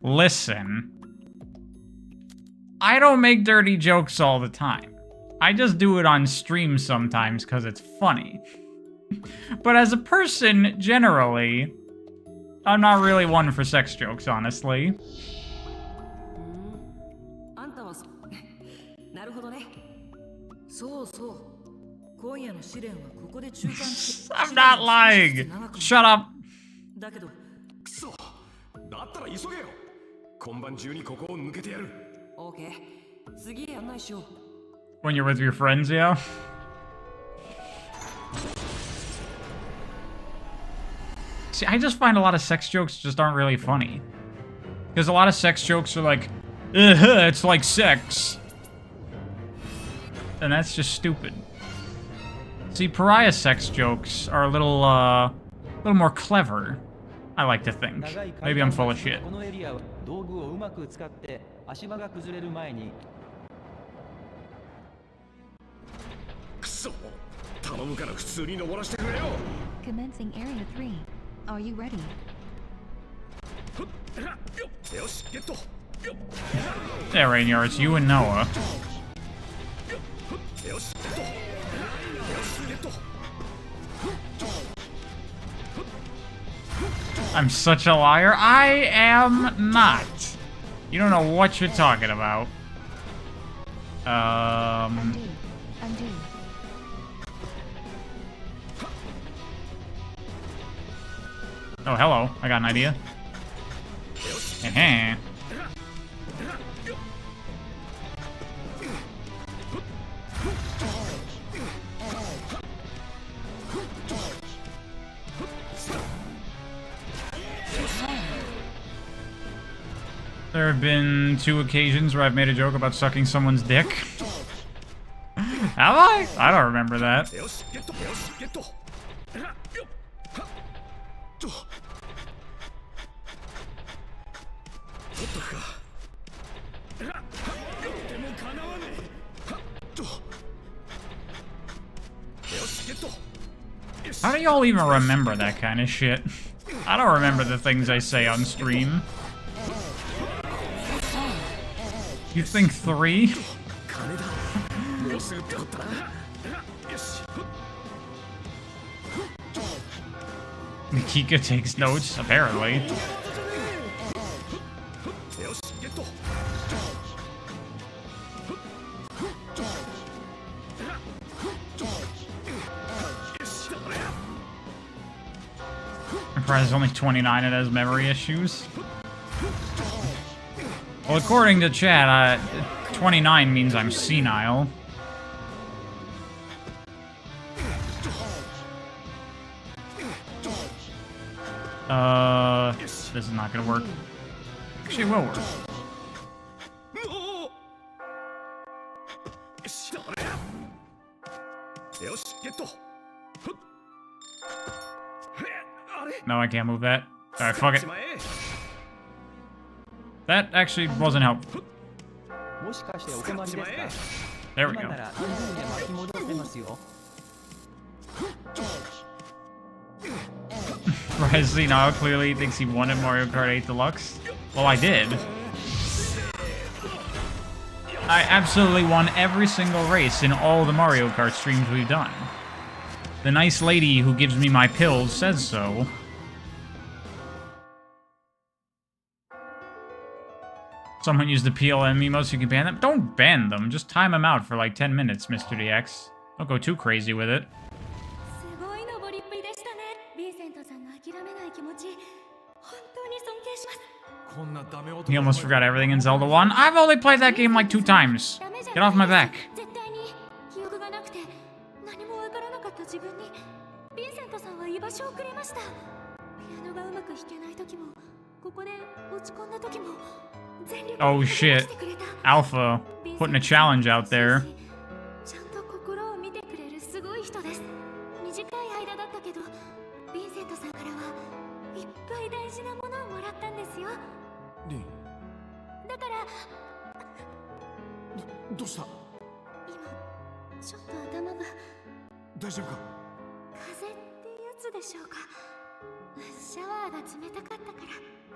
Listen. I don't make dirty jokes all the time. I just do it on stream sometimes because it's funny. But as a person, generally, I'm not really one for sex jokes, honestly. I'm not lying. Shut up. 今晩中にここを抜けてやる。オーケー。次案内しよう。 When you're with your friends, yeah. See, I just find a lot of sex jokes just aren't really funny. Because a lot of sex jokes are like, it's like sex. And that's just stupid. See, pariah sex jokes are a little more clever, I like to think. Maybe I'm full of shit. このエリアは道具をうまく使って足場が崩れる前に。くそ、頼むから普通に登らせてくれよ。 Commencing Area 3. Are you ready? よし、ゲット。 Yeah, Rainier, it's you and Noah. よし、ゲット。よし、ゲット。 I'm such a liar. I am not. You don't know what you're talking about. Undo. Oh, hello. I got an idea. Heh. There have been 2 occasions where I've made a joke about sucking someone's dick. Have I? I don't remember that. How do y'all even remember that kind of shit? I don't remember the things I say on stream. You think 3? Nikika takes notes, apparently. I'm surprised it's only 29 and has memory issues. Well, according to chat, 29 means I'm senile. This is not gonna work. Actually, it will work. No, I can't move that. Alright, fuck it. That actually wasn't helpful. There we go. Rise now clearly thinks he wanted Mario Kart 8 Deluxe. Well, I did. I absolutely won every single race in all the Mario Kart streams we've done. The nice lady who gives me my pills says so. Someone used the PLM emotes, you can ban them? Don't ban them, just time them out for like 10 minutes, Mr. DX. Don't go too crazy with it. He almost forgot everything in Zelda 1. I've only played that game like 2 times. Get off my back. Oh shit. Alpha putting a challenge out there.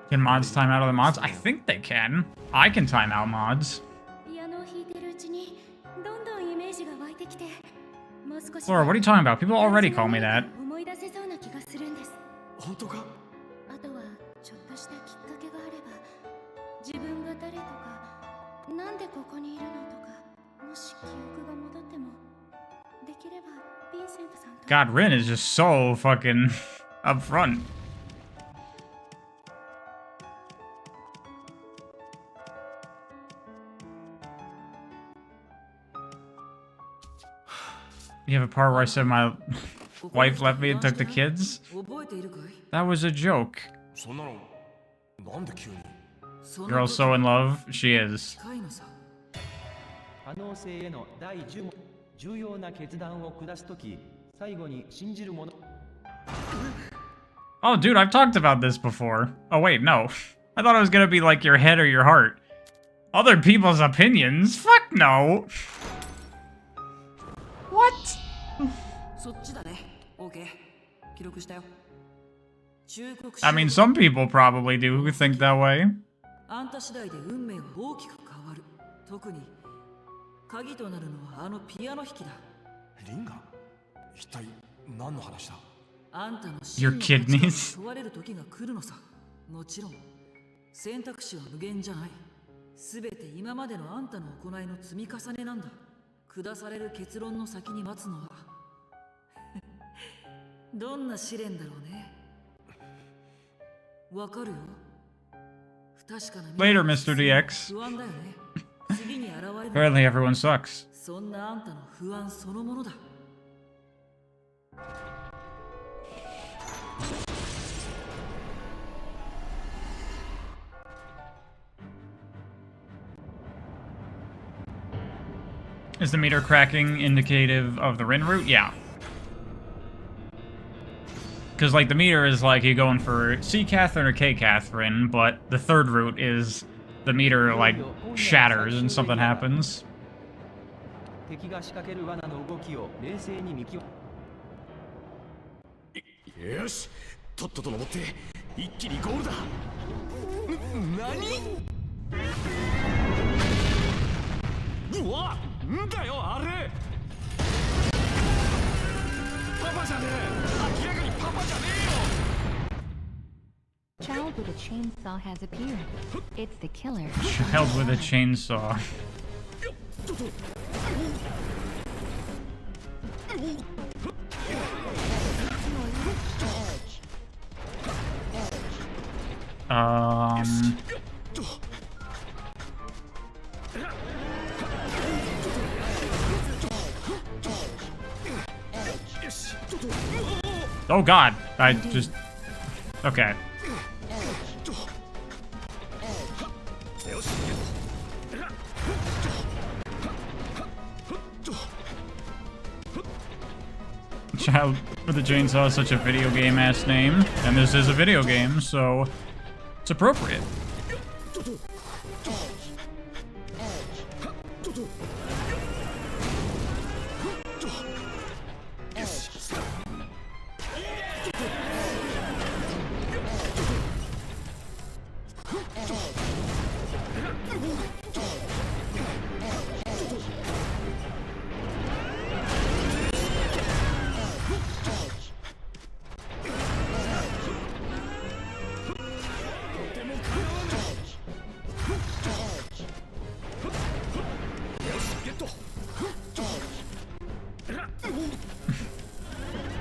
Can mods time out other mods? I think they can. I can time out mods. Laura, what are you talking about? People already call me that. God, Rin is just so fucking upfront. You have a part where I said my wife left me and took the kids? That was a joke. Girl so in love, she is. 可能性への第10問重要な決断を下すとき最後に信じるもの Oh, dude, I've talked about this before. Oh, wait, no. I thought it was gonna be like your head or your heart. Other people's opinions? Fuck no. What? そっちだね。OK。記録したよ。 I mean, some people probably do who think that way. あんた次第で運命は大きく変わる。特に鍵となるのはあのピアノ弾きだ。リンガ？一体何の話だ？あんたの Your kidneys? 問われる時が来るのさ。もちろん選択肢は無限じゃない。すべて今までのあんたの行いの積み重ねなんだ。下される結論の先に待つのはどんな試練だろうね。わかるよ。確かな Later, Mr. DX. 不安だよね。次に現れる Apparently everyone sucks. そんなあんたの不安そのものだ。 Is the meter cracking indicative of the Rin route? Yeah. Because, like, the meter is like you going for C Catherine or K Catherine, but the third route is the meter, like, shatters and something happens. 敵が仕掛ける罠の動きを冷静に見極めよし、とっとと登って一気にゴールだ。何？うわ、んだよあれ。パパじゃねえ。明らかにパパじゃねえよ。 Child with a chainsaw has appeared. It's the killer. Child with a chainsaw. Oh god, I just... Okay. Child with a chainsaw is such a video game ass name, and this is a video game, so it's appropriate.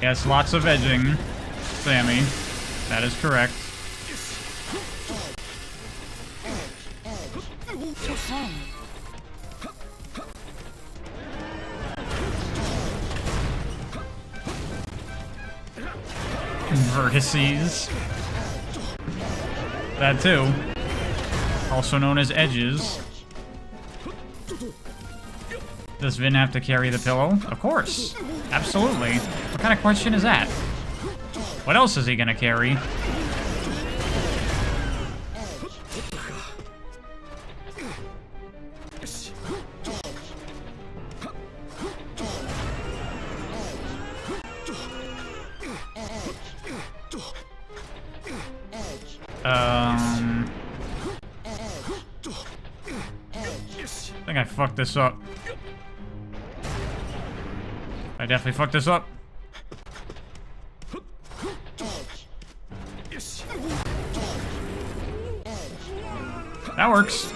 Yes, lots of edging, Sammy. That is correct. Vertices. That too. Also known as edges. Does Vin have to carry the pillow? Of course. Absolutely. What kind of question is that? What else is he gonna carry? I think I fucked this up. I definitely fucked this up. That works.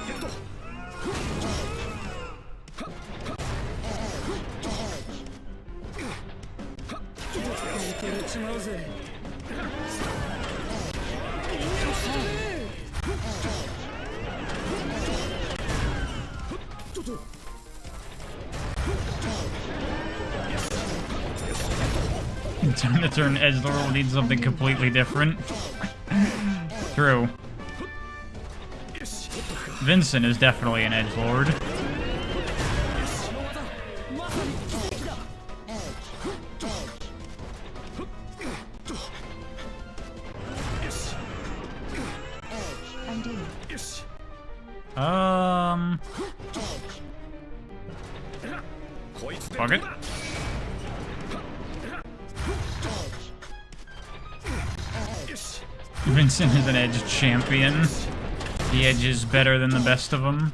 Time to turn edgelord will need something completely different. True. Vincent is definitely an edgelord. Fuck it. Vincent is an edge champion. The edge is better than the best of them.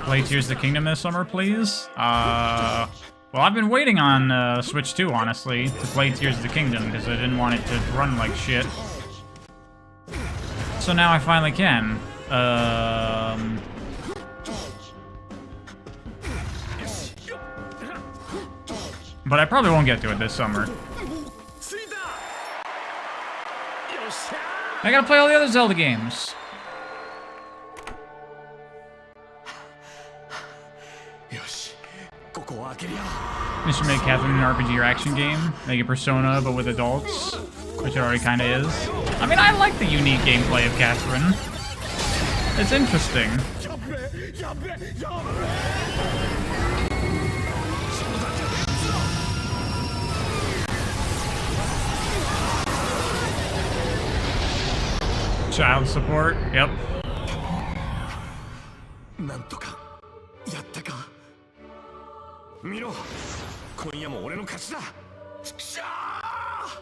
Play Tears of the Kingdom this summer, please? Well, I've been waiting on Switch 2, honestly, to play Tears of the Kingdom, because I didn't want it to run like shit. So now I finally can. But I probably won't get to it this summer. I gotta play all the other Zelda games. They should make Catherine an RPG or action game. Make it Persona, but with adults. Which it already kinda is. I mean, I like the unique gameplay of Catherine. It's interesting. Child support, yep.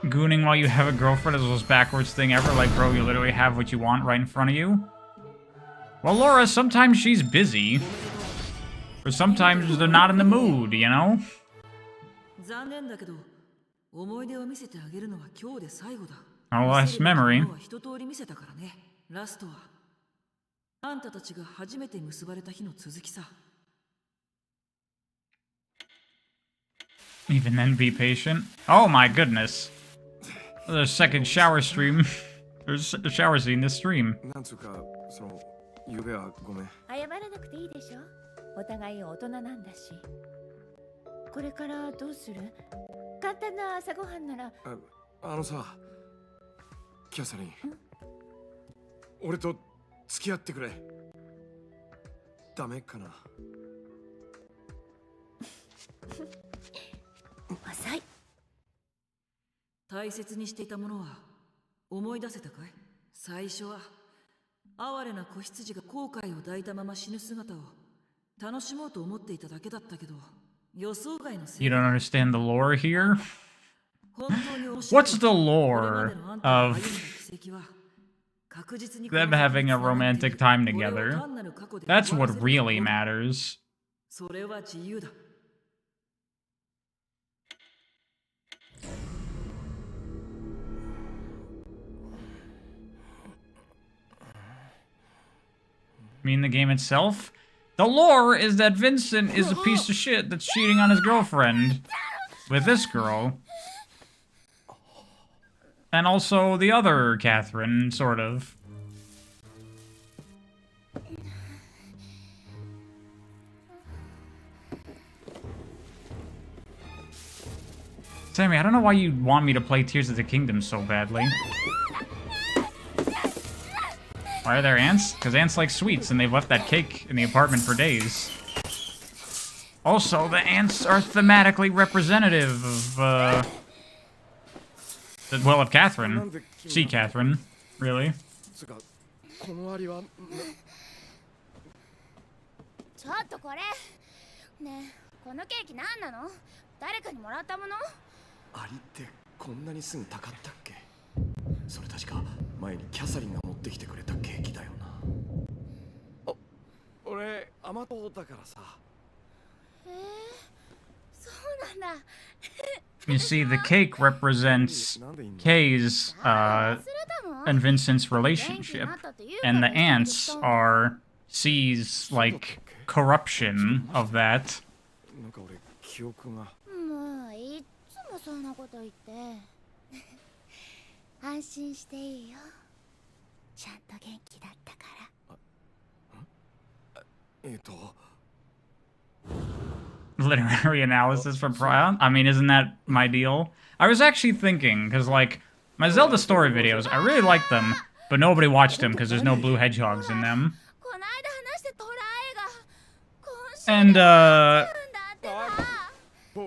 Gooning while you have a girlfriend is the most backwards thing ever. Like, bro, you literally have what you want right in front of you. Well, Laura, sometimes she's busy. Or sometimes they're not in the mood, you know? Oh, last memory. Even then, be patient. Oh my goodness. There's a second shower stream. There's a shower scene this stream. 謝らなくていいでしょ。お互い大人なんだし。これからどうする？簡単な朝ごはんなら。あのさ、キャサリン。俺と付き合ってくれ。ダメかな。浅い。大切にしていたものは思い出せたかい？最初は哀れな子羊が後悔を抱いたまま死ぬ姿を楽しもうと思っていただけだったけど、予想外のせい。 You don't understand the lore here? What's the lore of them having a romantic time together? That's what really matters. それは自由だ。Mean the game itself? The lore is that Vincent is a piece of shit that's cheating on his girlfriend with this girl. And also the other Catherine, sort of. Sammy, I don't know why you want me to play Tears of the Kingdom so badly. Why are there ants? Because ants like sweets, and they've left that cake in the apartment for days. Also, the ants are thematically representative of, well, of Catherine. See Catherine, really. ちょっとこれ。ねえ、このケーキ何なの？誰かにもらったもの？アリってこんなにすぐたかったっけ？それ確か前にキャサリンが持ってきてくれたケーキだよな。俺甘党だからさ。そうなんだ。You see, the cake represents Kay's, and Vincent's relationship, and the ants are C's, like, corruption of that. なんか俺記憶が。もういつもそんなこと言って。安心していいよ。ちゃんと元気だったから。 えっと literary analysis for Prion. I mean, isn't that my deal? I was actually thinking, because, like, my Zelda story videos, I really like them, but nobody watched them because there's no blue hedgehogs in them. And,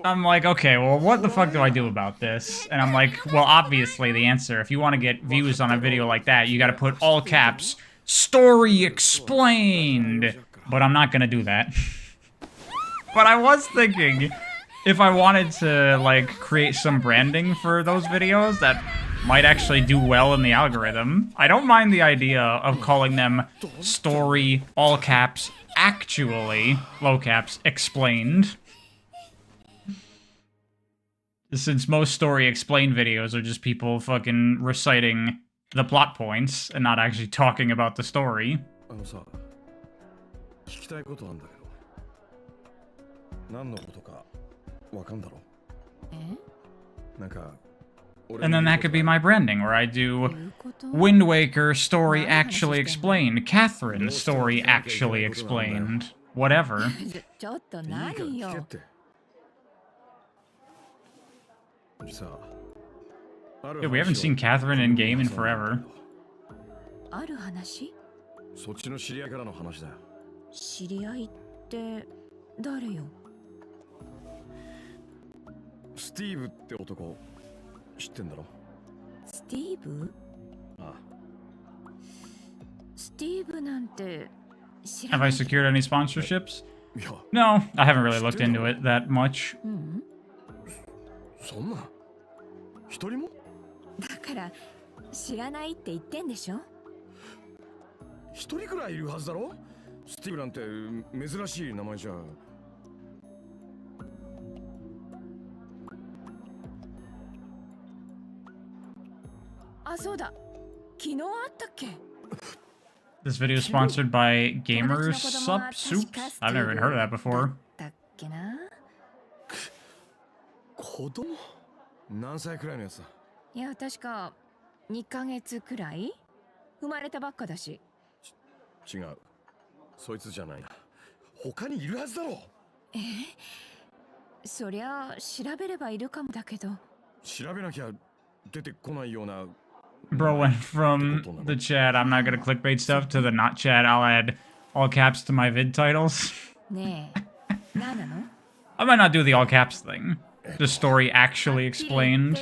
I'm like, okay, well, what the fuck do I do about this? And I'm like, well, obviously the answer, if you want to get views on a video like that, you gotta put all caps, story explained. But I'm not gonna do that. But I was thinking, if I wanted to, like, create some branding for those videos that might actually do well in the algorithm, I don't mind the idea of calling them story, all caps, actually, low caps, explained. Since most story explained videos are just people fucking reciting the plot points and not actually talking about the story. And then that could be my branding, where I do Wind Waker story actually explained, Catherine story actually explained, whatever. Dude, we haven't seen Catherine in game in forever. Steve って男知ってんだろ？ Steve? ああ。 Steve なんて Have I secured any sponsorships? No, I haven't really looked into it that much. そんな一人も？だから知らないって言ってんでしょ？一人くらいいるはずだろ？スティーブなんて珍しい名前じゃ。あ、そうだ。昨日あったっけ？ This video is sponsored by Gamers Soups. I've never even heard of that before. だっけな？子供？何歳くらいのやつだ？いや、確か2ヶ月くらい？生まれたばっかだし。違う。そいつじゃないな。他にいるはずだろ。そりゃ調べればいるかもだけど。調べなきゃ出てこないような。 Bro went from the chat, I'm not gonna clickbait stuff, to the not chat, I'll add all caps to my vid titles. I might not do the all caps thing. The story actually explained.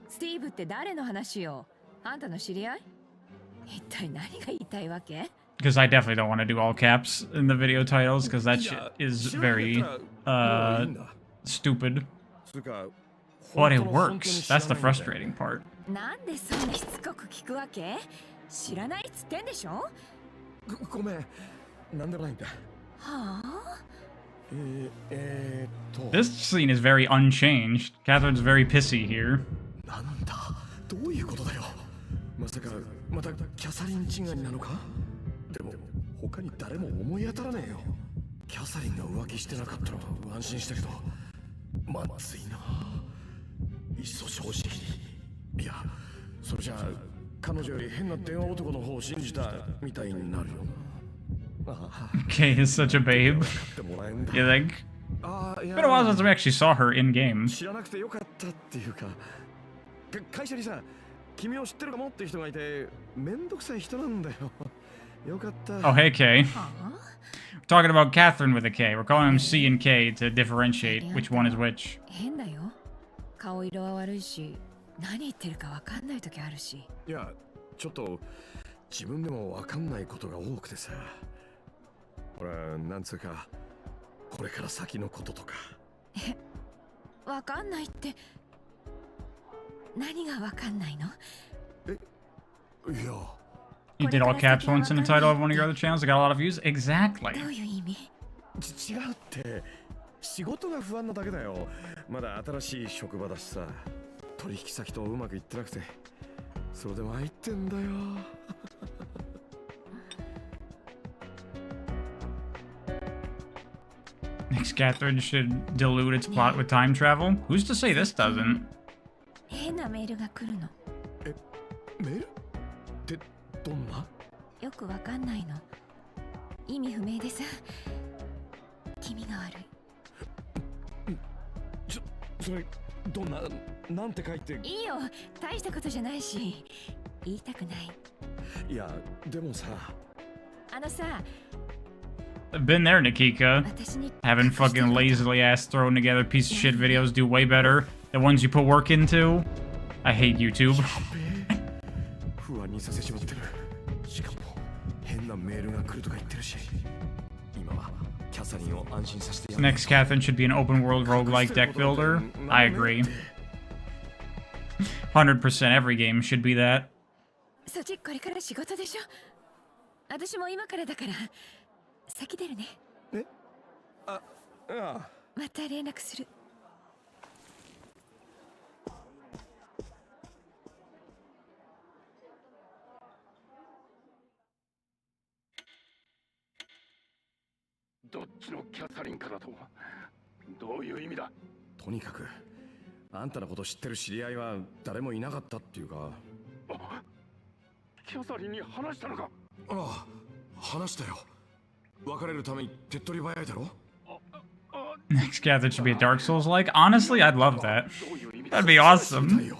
Steve って誰の話よ？あんたの知り合い？一体何が言いたいわけ？ Because I definitely don't want to do all caps in the video titles, because that shit is very, stupid. But it works. That's the frustrating part. なんでそんなしつこく聞くわけ？知らないっつってんでしょ？ごめん。なんでもないんだ。はあ？This scene is very unchanged. Catherine's very pissy here. なんだ？どういうことだよ？まさかまたキャサリン違いなのか？でも他に誰も思い当たらねえよ。キャサリンが浮気してなかったら安心したけど、まずいな。いっそ正直に。 いや、それじゃあ彼女より変な電話男の方を信じたみたいになるよな。Kay is such a babe. You think? It's been a while since we actually saw her in game. 知らなくてよかったっていうか、会社にさ、君を知ってるかもって人がいて、めんどくさい人なんだよ。よかった。Oh, hey, Kay. We're talking about Catherine with a K. We're calling him C and K to differentiate which one is which. 変だよ。顔色は悪いし。 何言ってるかわかんない時あるし。いや、ちょっと自分でもわかんないことが多くてさ。ほら、なんつうか、これから先のこととか。わかんないって。何がわかんないの？いや。 You did all caps once in the title of one of your other channels that got a lot of views? Exactly. どういう意味？違うって。仕事が不安なだけだよ。まだ新しい職場だしさ。 取引先とうまくいってなくて、それで参ってんだよ。Next, Catherine should dilute its plot with time travel. Who's to say this doesn't? 変なメールが来るの。メール？ってどんな？よくわかんないの。意味不明でさ。気味が悪い。それなんて書いて。いいよ、大したことじゃないし言いたくない。いやでもさ、あのさ、 I've been there, Nikika. Having fucking lazily ass thrown together piece of shit videos do way better than ones you put work into. I hate YouTube. 不安にさせちまってる。しかも変なメールが来るとか言ってるし。今はキャサリンを安心させてやる。 Next Catherine should be an open world roguelike deck builder. I agree. 100% every game should be that. そっちこれから仕事でしょ。私も今からだから先出るね。え？あ、あ。また連絡する。どっちのキャサリンかだと？どういう意味だ？とにかくあんたのこと知ってる知り合いは誰もいなかったっていうか。キャサリンに話したのか？ああ、話したよ。別れるために手っ取り早いだろ。 Next Catherine should be a Dark Souls like. Honestly, I'd love that. That'd be awesome.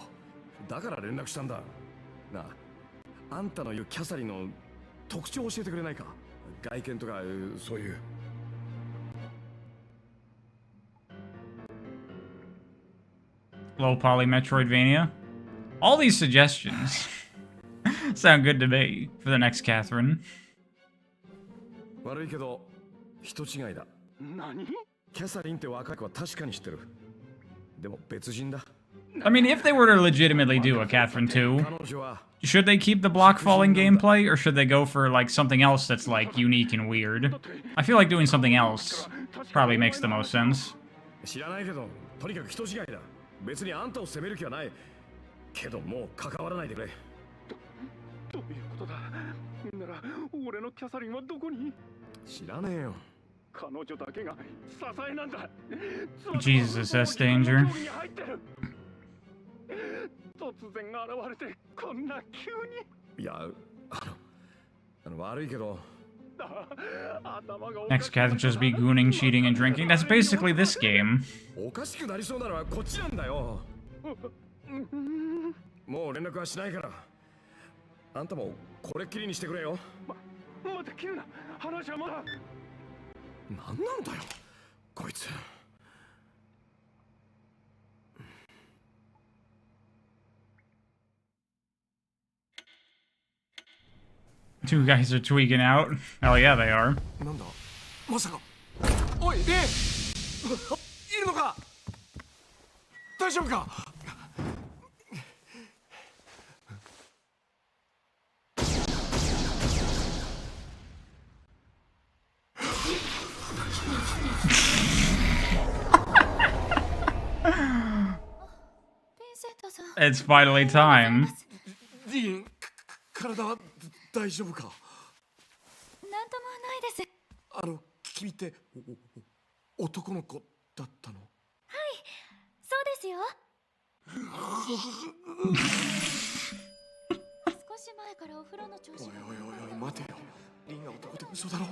だから連絡したんだ。なあ、あんたの言うキャサリンの特徴を教えてくれないか。外見とかそういう。Low poly Metroidvania. All these suggestions sound good to me for the next Catherine. 悪いけど人違いだ。何？キャサリンって若い子は確かに知ってる。でも別人だ。I mean, if they were to legitimately do a Catherine 2, should they keep the block falling gameplay, or should they go for like something else that's like unique and weird? I feel like doing something else probably makes the most sense. 知らないけど、とにかく人違いだ。別にあんたを責める気はない。けどもう関わらないでくれ。どういうことだ？なら俺のキャサリンはどこに？知らねえよ。彼女だけが支えなんだ。 Jesus, that's danger. 突然現れてこんな急に。いや、悪いけど。 Next Catherine should just be gooning, cheating, and drinking. That's basically this game. おかしくなりそうなのはこっちなんだよ。もう連絡はしないから。あんたもこれっきりにしてくれよ。待って、切るな。話はまだ。なんなんだよ、こいつ。Two guys are tweaking out. Hell yeah, they are. なんだ、まさか。おい、レイ、いるのか？大丈夫か？It's finally time. ディーン、体は大丈夫か？なんともないです。君って男の子だったの？はい、そうですよ。少し前からお風呂の調子が。おいおいおい、待てよ。リンが男って嘘だろ。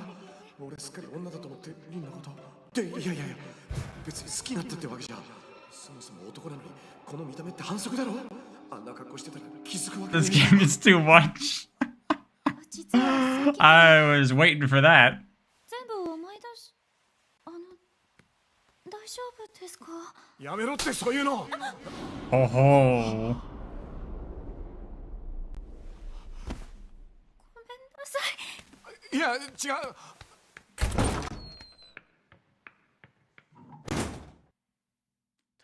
俺すっかり女だと思ってリンのこと。いや別に好きになったってわけじゃ。そもそも男なのにこの見た目って反則だろ。あんな格好してたら気づくわけ。 This game is too much. I was waiting for that. 全部思い出し、大丈夫ですか？やめろってそういうの。 Oh ho. いや、違う。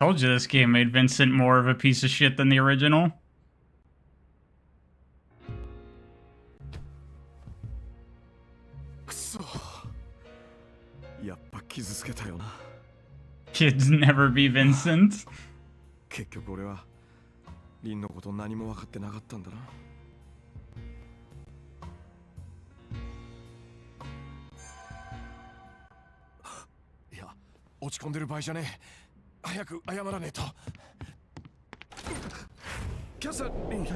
Told you this game made Vincent more of a piece of shit than the original. くそ。やっぱ傷つけたよな。 Kids never be Vincent. 結局俺はリンのこと何も分かってなかったんだな。いや、落ち込んでる場合じゃねえ。早く謝らねえと。キャサリン。ヴ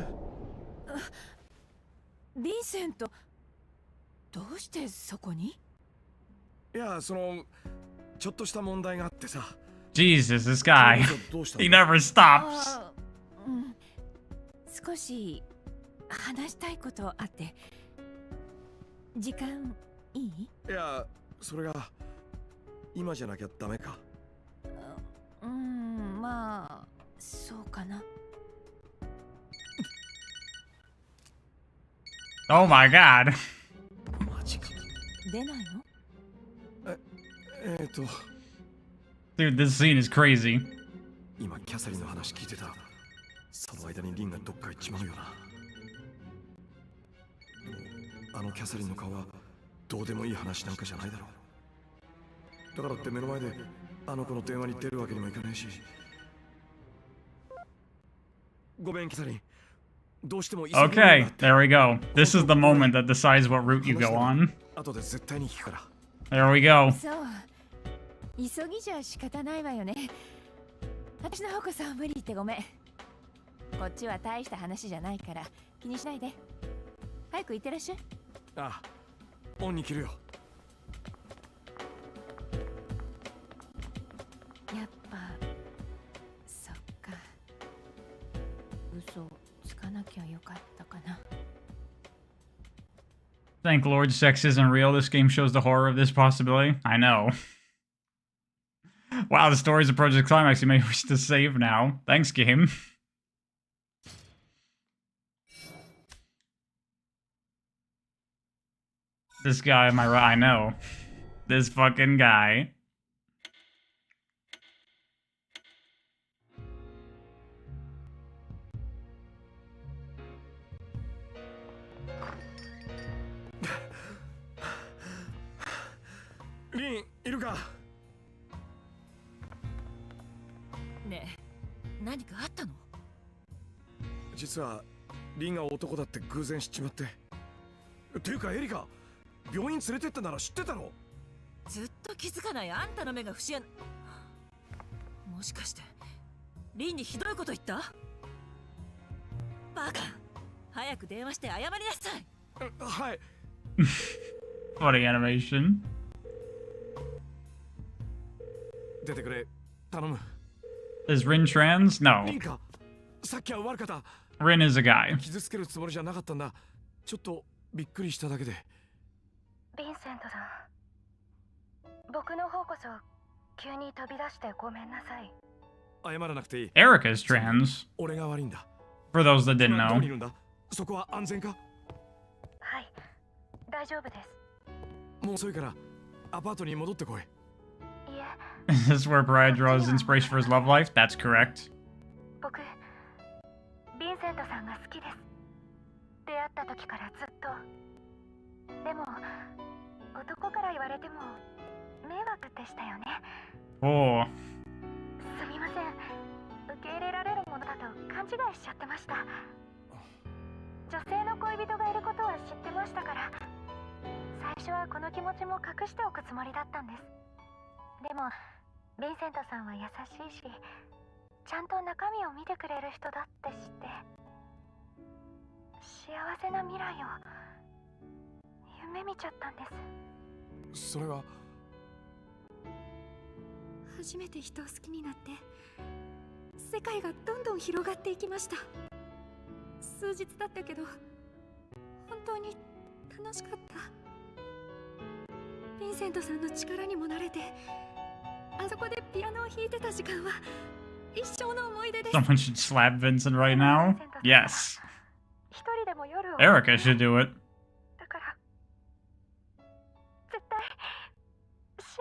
ィンセント、どうしてそこに？いや、ちょっとした問題があってさ、Jesus, this guy. He never stops. 少し話したいことあって。時間いい？いや、それが今じゃなきゃダメか。まあそうかな。Oh my god. 出ないの？Dude, this scene is crazy. 今キャサリンの話聞いてた。その間にリンがどっか行っちまうよな。あのキャサリンの顔はどうでもいい話なんかじゃないだろう。だからって目の前であの子の電話に出るわけにもいかないし。ごめんキャサリン。どうしても Okay, there we go. This is the moment that decides what route you go on. 後で絶対に聞くから。There we go. そう。急ぎじゃ仕方ないわよね。私の方こそ無理言ってごめん。こっちは大した話じゃないから気にしないで。早く行ってらっしゃい。ああ、オンに切るよ。やっぱそっか。嘘つかなきゃよかったかな。Thank Lord sex isn't real. This game shows the horror of this possibility. I know. Wow, the story's approaching the climax. You may wish to save now. Thanks, game. This guy, am I right? I know. This fucking guy. Lin, いるか？ねえ、何かあったの？実はリンが男だって偶然知っちまって。っていうかエリカ、病院連れてったなら知ってたろ？ずっと気づかないあんたの目が節穴。もしかしてリンにひどいこと言った？バカ。早く電話して謝りなさい。はい。Funny animation. 出てくれ、頼む。Is Rin trans? No. リンか、さっきは悪かった。Rin is a guy. 傷つけるつもりじゃなかったんだ。ちょっとびっくりしただけで。ヴィンセントさん、僕の方こそ急に飛び出してごめんなさい。謝らなくていい。Erica is trans. 俺が悪いんだ。 For those that didn't どこにい know. るんだ？そこは安全か？はい、大丈夫です。もう遅いからアパートに戻ってこい。いえ、Is this where Brian draws inspiration for his love life? That's correct. 僕、ヴィンセントさんが好きです。出会った時からずっと。でも、男から言われても迷惑でしたよね。Oh. すみません。受け入れられるものだと勘違いしちゃってました。女性の恋人がいることは知ってましたから、最初はこの気持ちも隠しておくつもりだったんです。でも、ヴィンセントさんは優しいし、ちゃんと中身を見てくれる人だって知って、幸せな未来を夢見ちゃったんです。それは初めて人を好きになって、世界がどんどん広がっていきました。数日だったけど本当に楽しかった。ヴィンセントさんの力にも慣れて、あそこでピアノを弾いてた時間は一生の思い出です。 Someone should slap Vincent right now. Yes. 一人でも夜を Erica should do it. だから絶対幸せに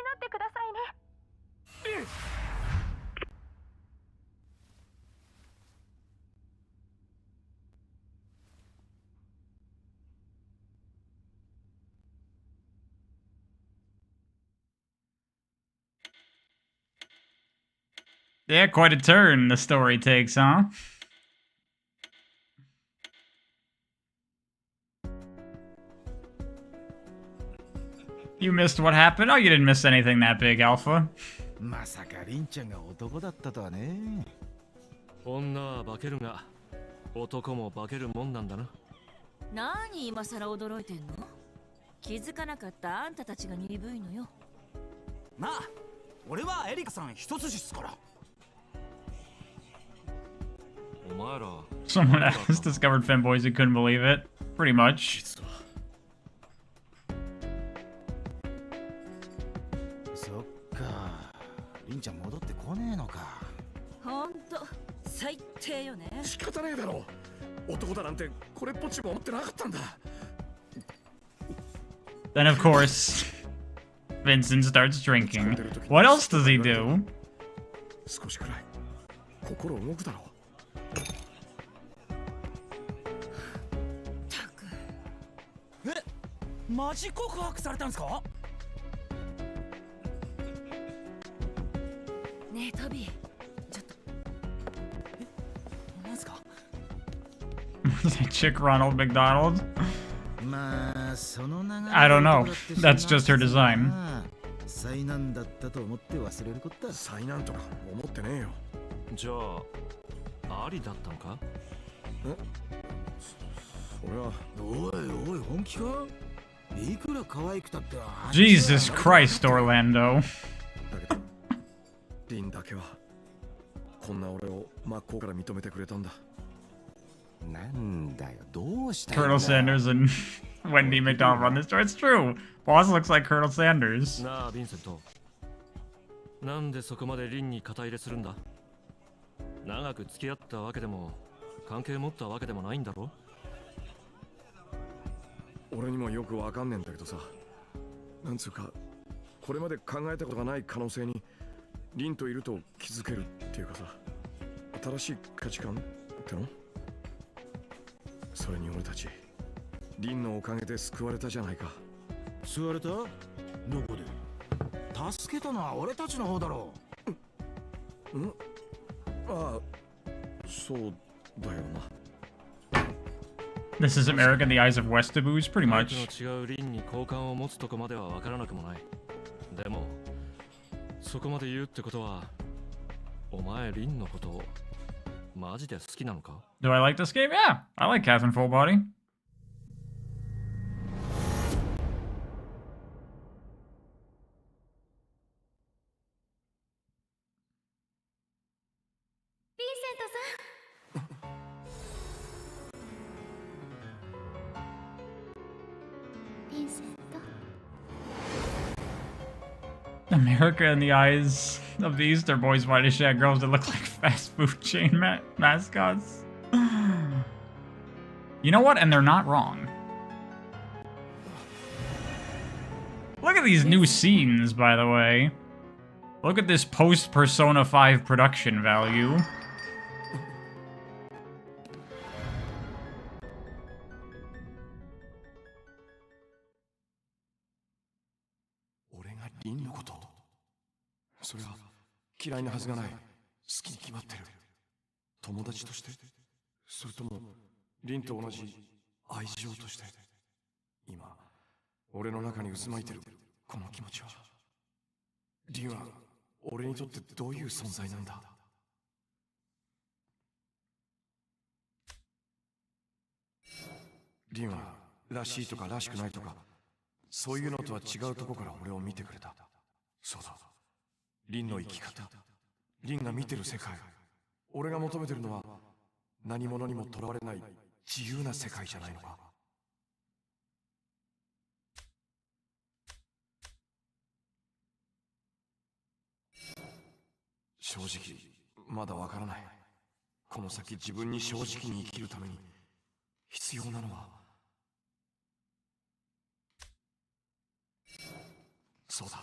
なってくださいね。Yeah, quite a turn the story takes, huh? You missed what happened? Oh, you didn't miss anything that big, Alpha. まさかリンちゃんが男だったとはね。女は化けるが、男も化けるもんなんだな。何今さら驚いてんの？気づかなかったあんたたちが鈍いのよ。まあ俺はエリカさん一筋っすから。お前ら Someone else discovered femboys who couldn't believe it. Pretty much. そっか。リンちゃん戻ってこねえのか。ほんと最低よね。仕方ねえだろ。男だなんてこれっぽっちも思ってなかったんだ。Then of course, Vincent starts drinking. What else does he do? 少しくらい心動くだろう。え、マジ告白されたんすか？ねえトビー、ちょっと。なんすか？Chick Ronald McDonald? まあその流れ I don't know. That's just her design. 災難だったと思って忘れることだ。災難とか思ってねえよ。じゃあありだったのか？それは。おいおい本気か？いくら可愛くたって。 Jesus Christ, Orlando. リンだけはこんな俺を真っ向から認めてくれたんだ。なんだよ、どうしたんだ。 Colonel Sanders and Wendy McDonald run this store. It's true. Boss looks like Colonel Sanders. なあヴィンセント、なんでそこまでリンに肩入れするんだ？長く付き合ったわけでも関係持ったわけでもないんだろ？俺にもよくわかんねえんだけどさ、なんつうかこれまで考えたことがない可能性にリンといると気づけるっていうかさ、新しい価値観っての？それに俺たちリンのおかげで救われたじゃないか。救われた？どこで？助けたのは俺たちの方だろう。ん？ああ、そうだよな。This is America in the eyes of Westaboos, pretty much. 違うリンに好感を持つとこまでは分からなくもない。でもそこまで言うってことは、お前リンのことをマジで好きなのか？ Do I like this game? Yeah, I like Catherine Full Body. ヴィンセント。 America in the eyes of the Easter boys. Why does she have girls that look like fast food chain mascots? You know what? And they're not wrong. Look at these new scenes, by the way. Look at this post-Persona 5 production value. リンのこと、それは嫌いなはずがない。好きに決まってる。友達として、それともリンと同じ愛情として。今俺の中に渦巻いてるこの気持ちは、リンは俺にとってどういう存在なんだ？リンはらしいとからしくないとか、そういうのとは違うとこから俺を見てくれた。そうだ、リンの生き方、リンが見てる世界。俺が求めてるのは何者にもとらわれない自由な世界じゃないのか。正直まだわからない。この先自分に正直に生きるために必要なのは、そうだ、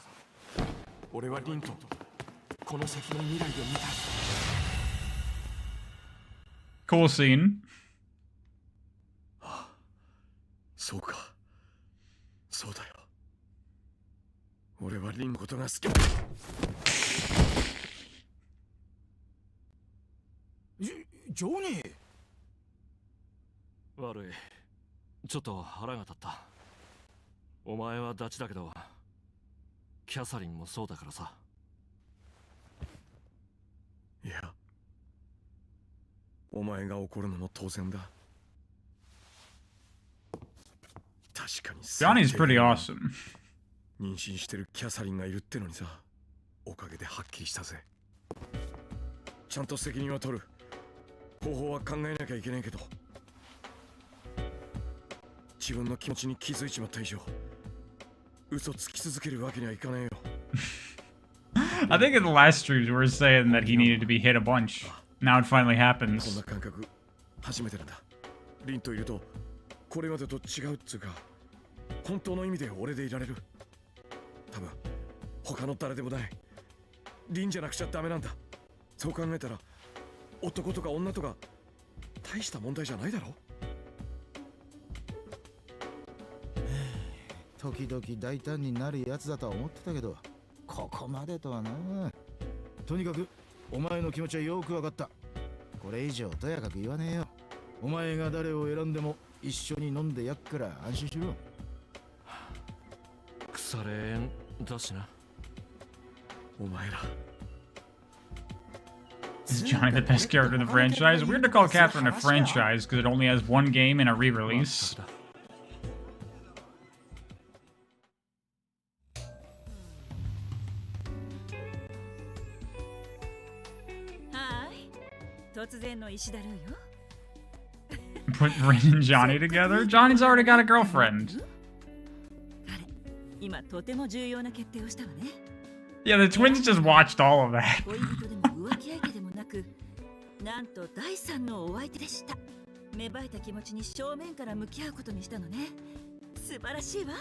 俺はリンとこの先の未来を見たい。Cool scene. そうか、そうだよ。俺はリンのことが好きだ。ジョニー。悪い、ちょっと腹が立った。お前はダチだけどキャサリンもそうだからさ。いや、お前が怒るのも当然だ。確かに Johnny's pretty awesome. 妊娠してるキャサリンがいるってのにさ。おかげではっきりしたぜ。ちゃんと責任は取る。方法は考えなきゃいけないけど、自分の気持ちに気づいちまった以上、嘘つき続けるわけにはいかないよ。I think in the last streams we were saying that he needed to be hit a bunch. Now it finally こん happens. な感覚初めてなんだ。リンといるとこれまでと違うっつうか、本当の意味で俺でいられる。多分他の誰でもない。リンじゃなくちゃダメなんだ。そう考えたら男とか女とか大した問題じゃないだろ。時々大胆になるやつだとは思ってたけど、ここまでとはな。とにかくお前の気持ちはよく分かった。これ以上とやかく言わねえよ。お前が誰を選んでも一緒に飲んでやっから安心しろ。腐れ縁だしな。お前ら。 Is Johnny the best character in the franchise? Weird to call Catherine a franchise because it only has one game and a re-release. Put Rin and Johnny together? Johnny's already got a girlfriend. Yeah, the twins just watched all of that. なんと第三のお相手でした。芽生えた気持ちに正面から向き合うことにしたのね。素晴らしいわ。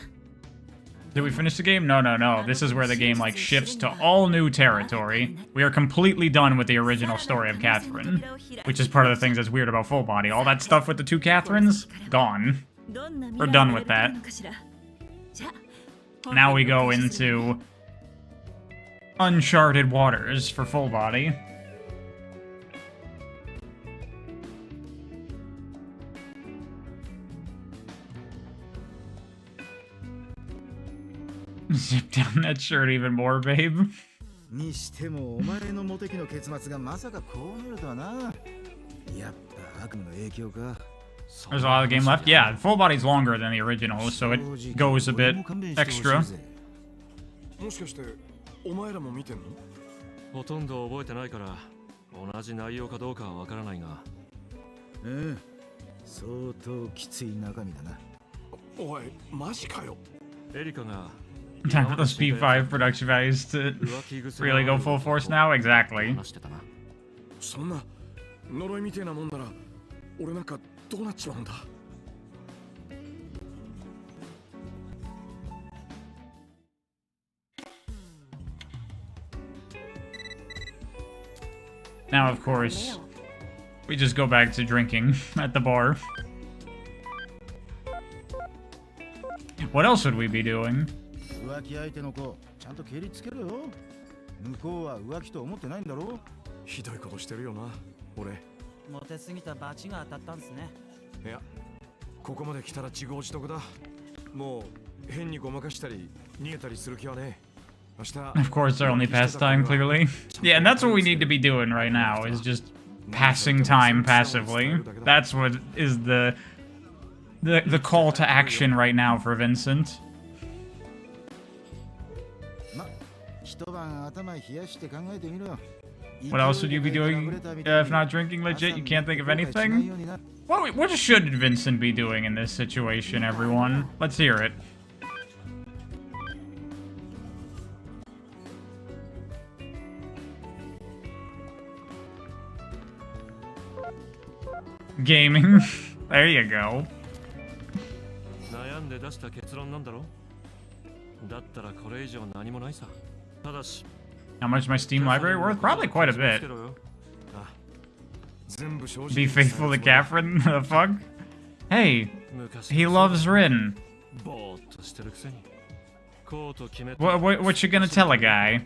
Did we finish the game? No, no, no. This is where the game like shifts to all new territory. We are completely done with the original story of Catherine, which is part of the things that's weird about Full Body. All that stuff with the two Catherines, gone. We're done with that. Now we go into uncharted waters for Full Body. Zip down that shirt even more, babe. にしてもお前のモテ期の結末がまさかこうなるとはな。やっぱ悪夢の影響か。 There's a lot of the game left. Yeah, Full Body's longer than the original, so it goes a bit extra. もしかしてお前らも見てんの？ほとんど覚えてないから同じ内容かどうかはわからないが。相当きつい中身だな。おい、マジかよ。エリカが Time for those P5 production values to really go full force now? Exactly. そんな呪いみてえなもんなら俺なんかどうなっちまうんだ。Now, of course, we just go back to drinking at the bar. What else would we be doing? 浮気相手の子、ちゃんと蹴りつけろよ。向こうは浮気と思ってないんだろ。ひどいことしてるよな、俺。モテすぎたバチが当たったんですね。いや、ここまで来たら自業自得だ。もう変にごまかしたり逃げたりする気はね。Of course, our only pastime, clearly. Yeah, and that's what we need to be doing right now, is just passing time passively. That's what is the call to action right now for Vincent. What else would you be doing if not drinking legit? You can't think of anything? What should Vincent be doing in this situation, everyone? Let's hear it. Gaming. There you go. How much is my Steam library worth? Probably quite a bit. Be faithful to Catherine? The fuck? Hey, he loves Rin. What you gonna tell a guy?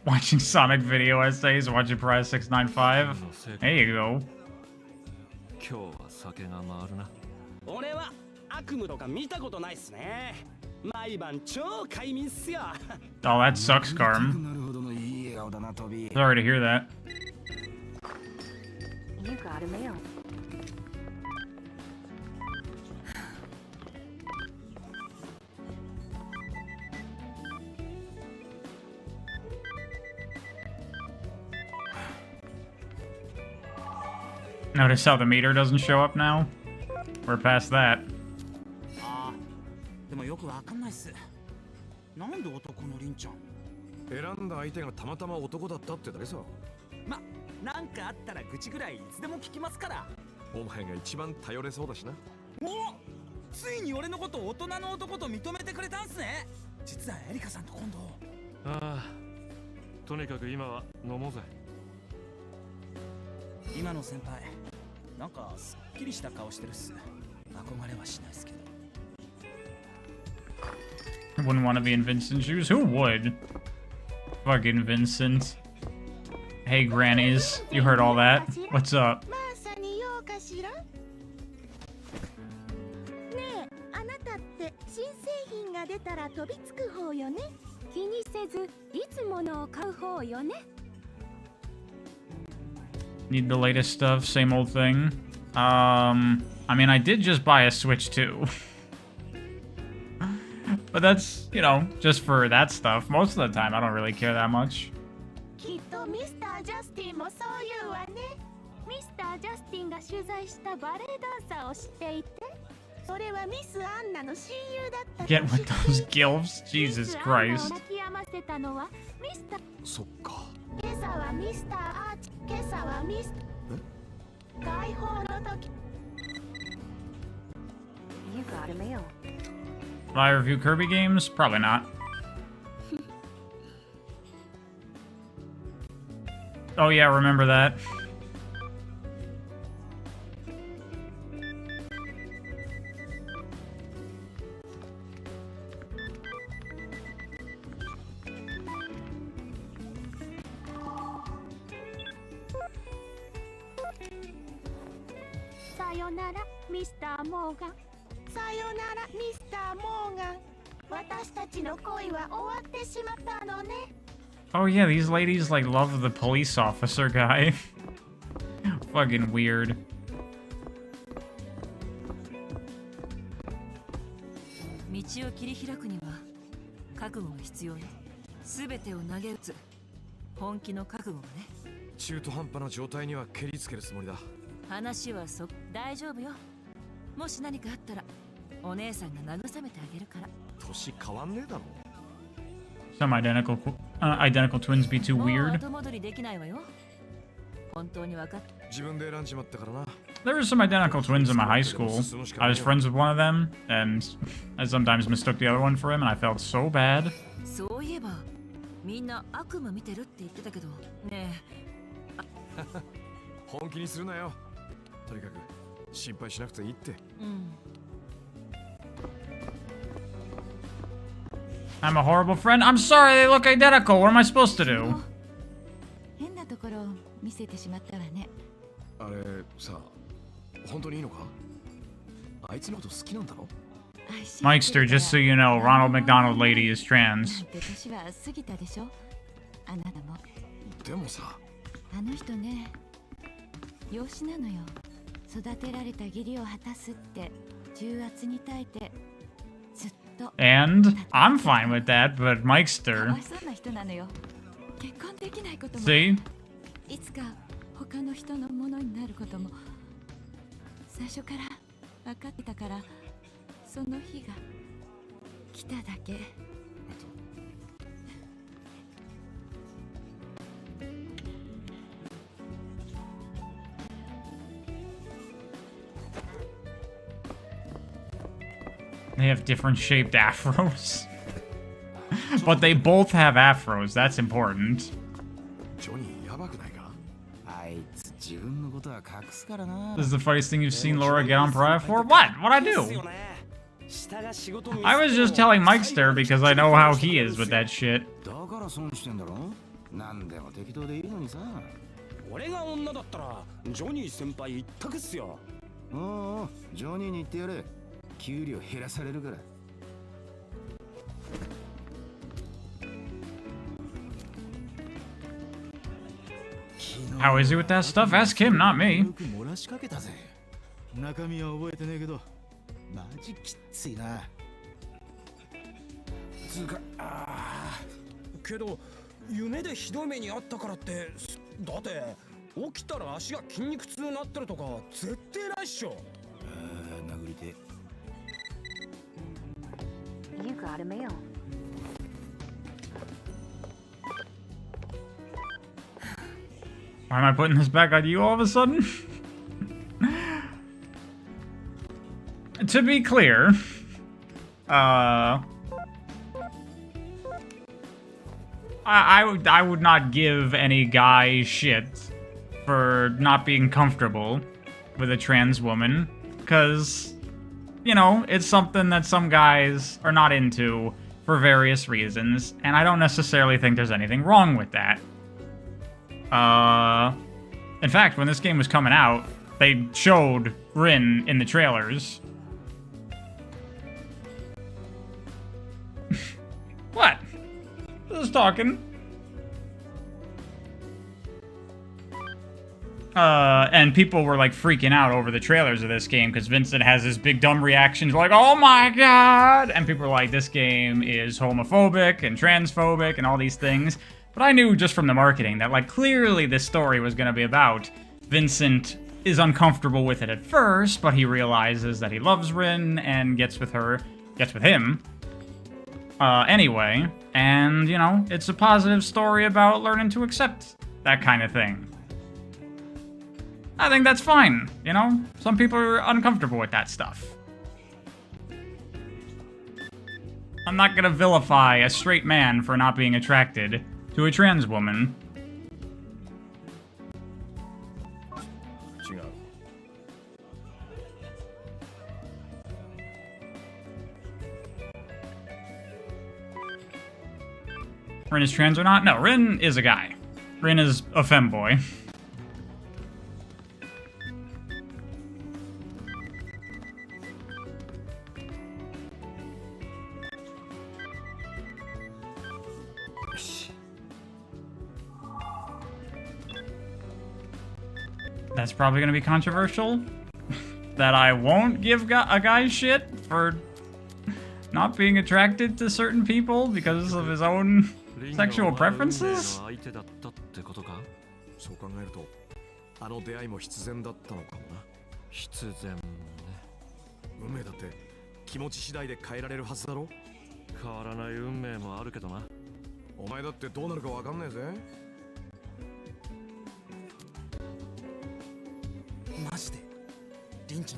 Watching Sonic video essays, watching Prize 695. There you go. Oh, that sucks, Carm. Sorry to hear that. You got a mail. Notice how the meter doesn't show up now? We're past that. ああ、でもよくわかんないっす。なんで男のリンちゃん？選んだ相手がたまたま男だったってだけさ。なんかあったら愚痴ぐらいいつでも聞きますから。お前が一番頼れそうだしな。お、ついに俺のことを大人の男と認めてくれたんすね。実はエリカさんと今度。ああ、とにかく今は飲もうぜ。今の先輩、なんかすっきりした顔してるっす。憧れはしないっすけど。I wouldn't want to be in Vincent's shoes. Who would? Fucking Vincent. Hey, grannies. You heard all that? What's up? マーサに用かしら？ねえ、あなたって新製品が出たら飛びつく方よね。気にせずいつものを買う方よね。Need the latest stuff, same old thing. I mean, I did just buy a Switch too. But that's, you know, just for that stuff. Most of the time, I don't really care that much. きっとミスター・ジャスティンもそういうわね。ミスター・ジャスティンが取材したバレエダンサーを知っていて、それはミス・アンナの親友だった。 Get with those gilfs? Jesus Christ. 泣き止ませたのはミスター。そっか。今朝はミスター・アーチ。今朝はミス。解放の時。You got a mail. Will I review Kirby games? Probably not. Oh yeah, remember that. Sayonara, Mr. Morgan. Sayonara, Mr. Morgan. 私たちの恋は終わってしまったのね。Oh yeah, these ladies like love the police officer guy. Fucking weird. 道を切り開くには覚悟が必要よ。全てを投げ打つ本気の覚悟がね。中途半端な状態には蹴りつけるつもりだ。話は大丈夫よ。もし何かあったらお姉さんが慰めてあげるから。年変わんねえだろ。Some identical twins be too もう weird. 後戻りできないわよ。本当に分かっ。自分で選んじまったからな。There were some identical twins in my high school. I was friends with one of them, and I sometimes mistook the other one for him, and I felt so bad. そういえばみんな悪夢見てるって言ってたけどねえ。本気にするなよ。とにかく心配しなくていいって。うん。I'm a horrible friend. I'm sorry, they look identical. What am I supposed to do? 変なところを見せてしまったわね。あれさ、本当にいいのか？あいつのこと好きなんだろ？ Mikester, just so you know, Ronald McDonald Lady is trans. 年は過ぎたでしょ。あなたも。でもさ、あの人ね、養子なのよ。育てられた義理を果たすって重圧に耐えてずっと。And I'm fine with that, but か Mikester. わいそうな人なのよ。結婚できないことも。 See? いつか他の人のものになることも最初から分かってたから、その日が来ただけ。They have different shaped afros. But they both have afros. That's important. ジョニーやばくないか？あいつ自分のことは隠すからな。 This is the funniest thing you've seen Laura get on Pariah for? What? What'd I do? I was just telling Mikester because I know how he is with that shit. だから損してんだろ。なんでも適当でいいのにさ。俺が女だったらジョニー先輩一択っすよ。おう、ジョニーに言ってやれ。給料減らされるから。How is he with that stuff? Ask him, not me. 漏らしかけたぜ。中身は覚えてねえけど、マジきついな。つうか、けど夢でひどい目にあったからって、だって起きたら足が筋肉痛になってるとか絶対ないっしょ。殴りて。You got a mail. Why am I putting this back on you all of a sudden? To be clear, I would not give any guy shit for not being comfortable with a trans woman, because, you know, it's something that some guys are not into for various reasons, and I don't necessarily think there's anything wrong with that. In fact, when this game was coming out, they showed Rin in the trailers. What? Who's talking? And people were like freaking out over the trailers of this game because Vincent has this big dumb reactions like, oh my god! And people were like, this game is homophobic and transphobic and all these things. But I knew just from the marketing that, like, clearly this story was going to be about Vincent is uncomfortable with it at first, but he realizes that he loves Rin and gets with him. Anyway, and, you know, it's a positive story about learning to accept that kind of thing. I think that's fine, you know? Some people are uncomfortable with that stuff. I'm not gonna vilify a straight man for not being attracted to a trans woman. Rin is trans or not? No, Rin is a guy. Rin is a femboy. That's probably gonna be controversial. That I won't give a guy shit for not being attracted to certain people because of his own sexual preferences? そう考えると、あの出会いも必然だったのかもな。必然ね。運命だって気持ち次第で変えられるはずだろ。変わらない運命もあるけどな。お前だってどうなるかわかんねえぜ。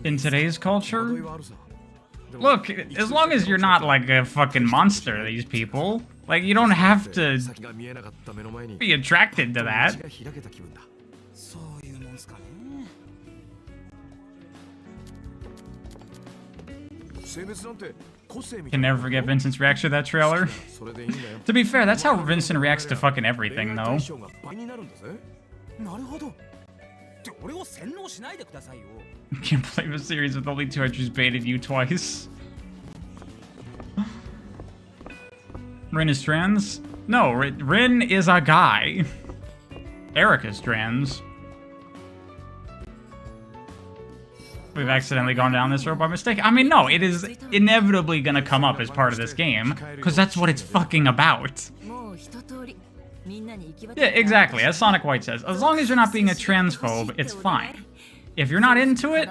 In today's culture? Look, as long as you're not like a fucking monster, these people, like, you don't have to be attracted to that. Can never forget Vincent's reaction to that trailer. To be fair, that's how Vincent reacts to fucking everything, though. Can't believe a series with only 2 entries baited you twice. Rin is trans? No, Rin is a guy. Erica's trans. We've accidentally gone down this road by mistake. I mean, no, it is inevitably gonna come up as part of this game, because that's what it's fucking about. Yeah, exactly, as Sonic White says. As long as you're not being a transphobe, it's fine. If you're not into it,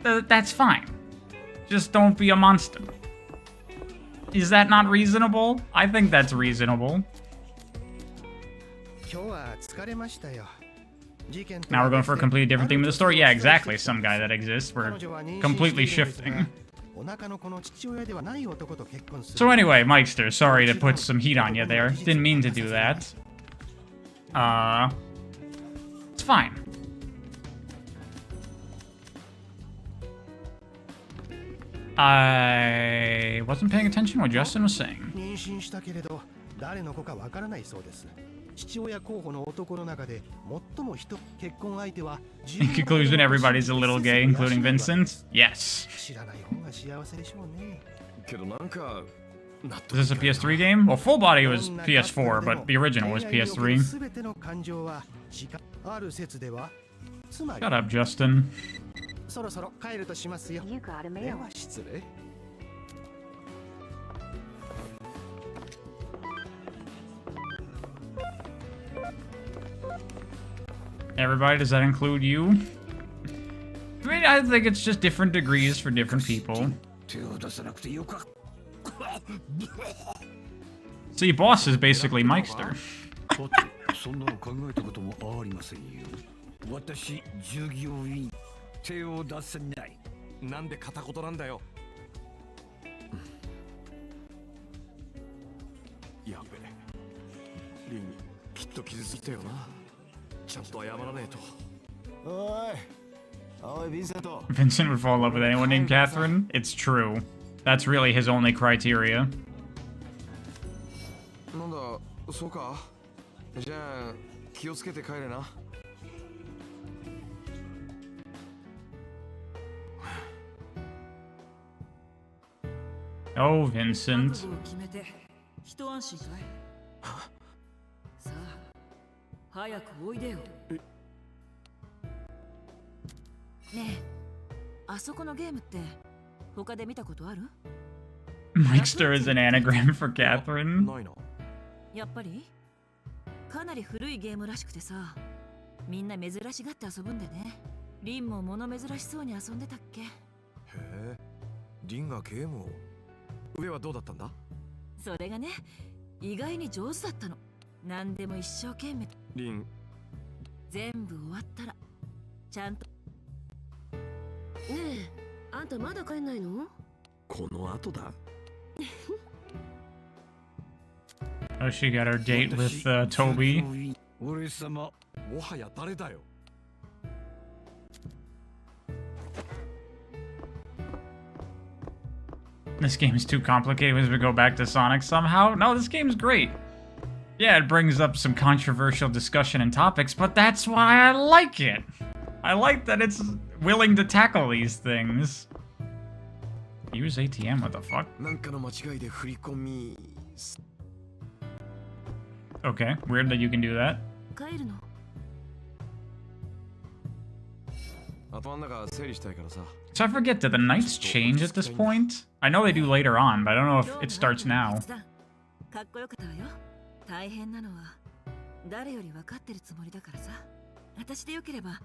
that's fine. Just don't be a monster. Is that not reasonable? I think that's reasonable. Now we're going for a completely different theme of the story. Yeah, exactly. Some guy that exists. We're completely shifting. So anyway, Mikester, sorry to put some heat on you there. Didn't mean to do that. It's fine. I wasn't paying attention to what Justin was saying. In conclusion, everybody's a little gay, including Vincent? Yes. Is this a PS3 game? Well, Full Body was PS4, but the original was PS3. Shut up, Justin. You got a mail. Everybody, does that include you? I mean, I think it's just different degrees for different people. See, boss is basically Meister. そんなの考えたこともありませんよ。私、従業員、手を出せない。なんで片言なんだよ。やべえ。リン、きっと傷ついたよな。ちゃんと謝らねえと。おい。おい、ヴィンセント。Vincent would fall in love with anyone named Catherine? It's true. That's really his only criteria. なんだ、そうか。じゃあ、気をつけて帰れな。Oh, Vincent. 覚悟を決めて一安心かい。さあ、早くおいでよ。ねえ、あそこのゲームって他で見たことある？ Meister is an anagram for Catherine. やっぱりかなり古いゲームらしくてさ、みんな珍しがって遊ぶんでね。リンも物珍しそうに遊んでたっけ？へえ、リンがゲームを。上はどうだったんだ？それがね、意外に上手だったの。何でも一生懸命。リン、全部終わったらちゃんと。ねえ、あんたまだ帰んないの？この後だ。Oh, she got her date with Toby. 俺様、もはや誰だよ。This game is too complicated as we go back to Sonic somehow. No, this game's great. Yeah, it brings up some controversial discussion and topics, but that's why I like it. I like that it's willing to tackle these things. Use ATM, what the fuck? なんかの間違いで振り込み。Okay, weird that you can do that. 帰るの？頭の中整理したいからさ。So I forget, did the nights change at this point? I know they do later on, but I don't know if it starts now. かっこよかったわよ。大変なのは誰より分かってるつもりだからさ。私でよければ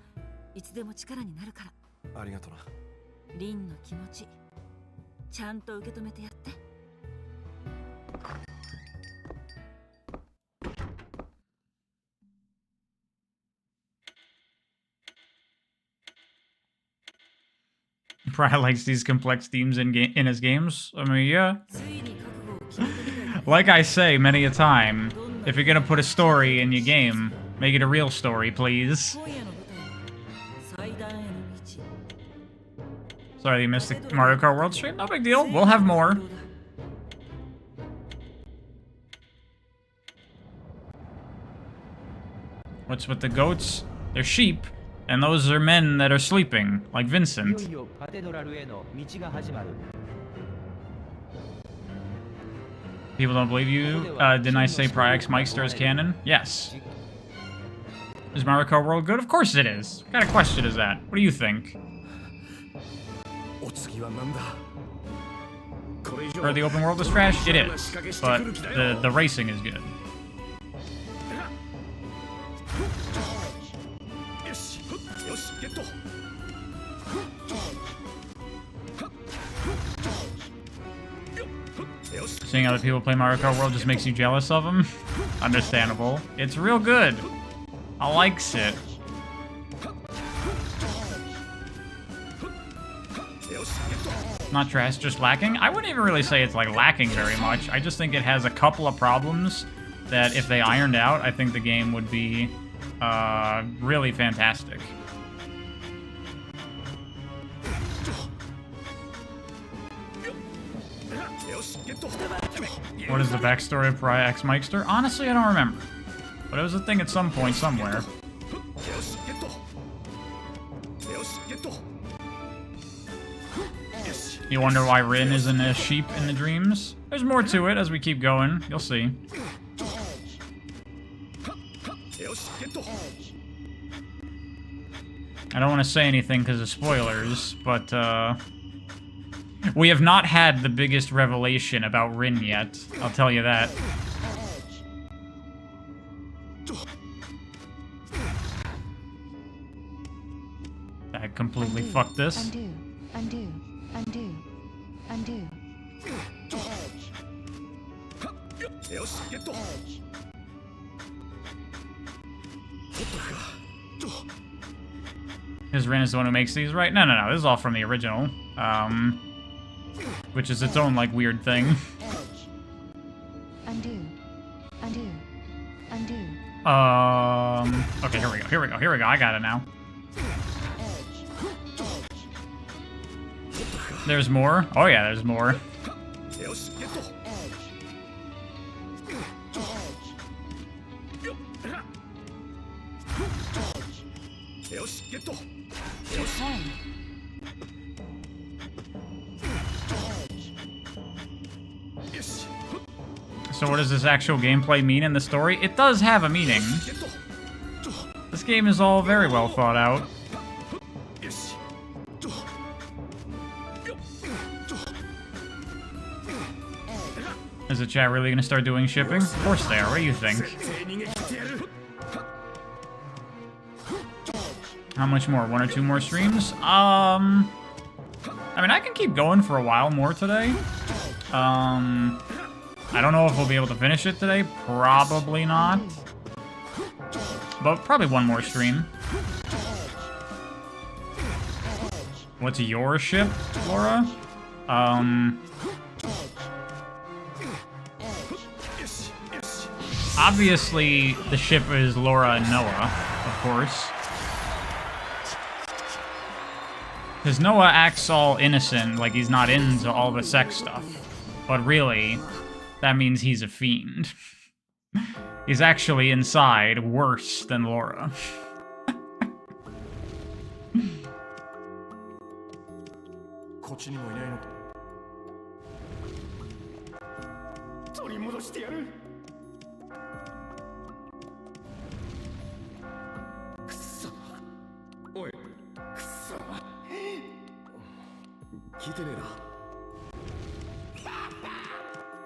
いつでも力になるから。ありがとな。リンの気持ちちゃんと受け止めてやって。Probably likes these complex themes in his games. I mean, yeah. Like I say many a time, if you're gonna put a story in your game, make it a real story, please. Sorry you missed the Mario Kart World stream. No big deal. We'll have more. What's with the goats? They're sheep. And those are men that are sleeping, like Vincent. People don't believe you? Didn't I say Pryax Meister is canon? Yes. Is Mario Kart World good? Of course it is. What kind of question is that? What do you think? Or the open world is trash? It is. But the racing is good. Seeing other people play Mario Kart World just makes you jealous of them? Understandable. It's real good. I likes it. Not trash, just lacking? I wouldn't even really say it's like lacking very much. I just think it has a couple of problems that if they ironed out, I think the game would be really fantastic. What is the backstory of Pryax Meister? Honestly, I don't remember. But it was a thing at some point somewhere. You wonder why Rin isn't a sheep in the dreams? There's more to it as we keep going. You'll see. I don't want to say anything because of spoilers, but we have not had the biggest revelation about Rin yet. I'll tell you that. completely fuck this. Undo, undo, undo, undo. Because Rin is the one who makes these, right? No, no, no. This is all from the original. Which is its own, like, weird thing. Undo, undo, undo. Okay, here we go, here we go, here we go. I got it now. There's more? Oh yeah, there's more. So what does this actual gameplay mean in the story? It does have a meaning. This game is all very well thought out. Is the chat really gonna start doing shipping? Of course they are. What do you think? How much more? 1 or 2 more streams? I mean, I can keep going for a while more today. I don't know if we'll be able to finish it today. Probably not. But probably one more stream. What's your ship, Laura? Obviously, the ship is Laura and Noah, of course. Because Noah acts all innocent, like he's not into all the sex stuff. But really, that means he's a fiend. He's actually inside worse than Laura.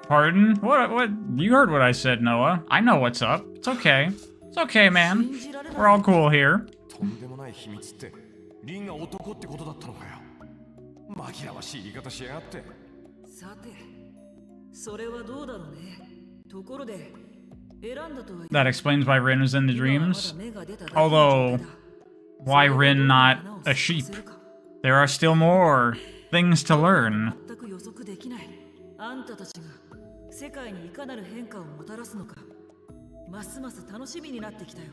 Pardon? What? You heard what I said, Noah. I know what's up. It's okay. It's okay, man. We're all cool here. That explains why Rin was in the dreams. Although, why Rin not a sheep? There are still more things to learn. あんたたちが世界にいかなる変化をもたらすのかますます楽しみになってきたよ。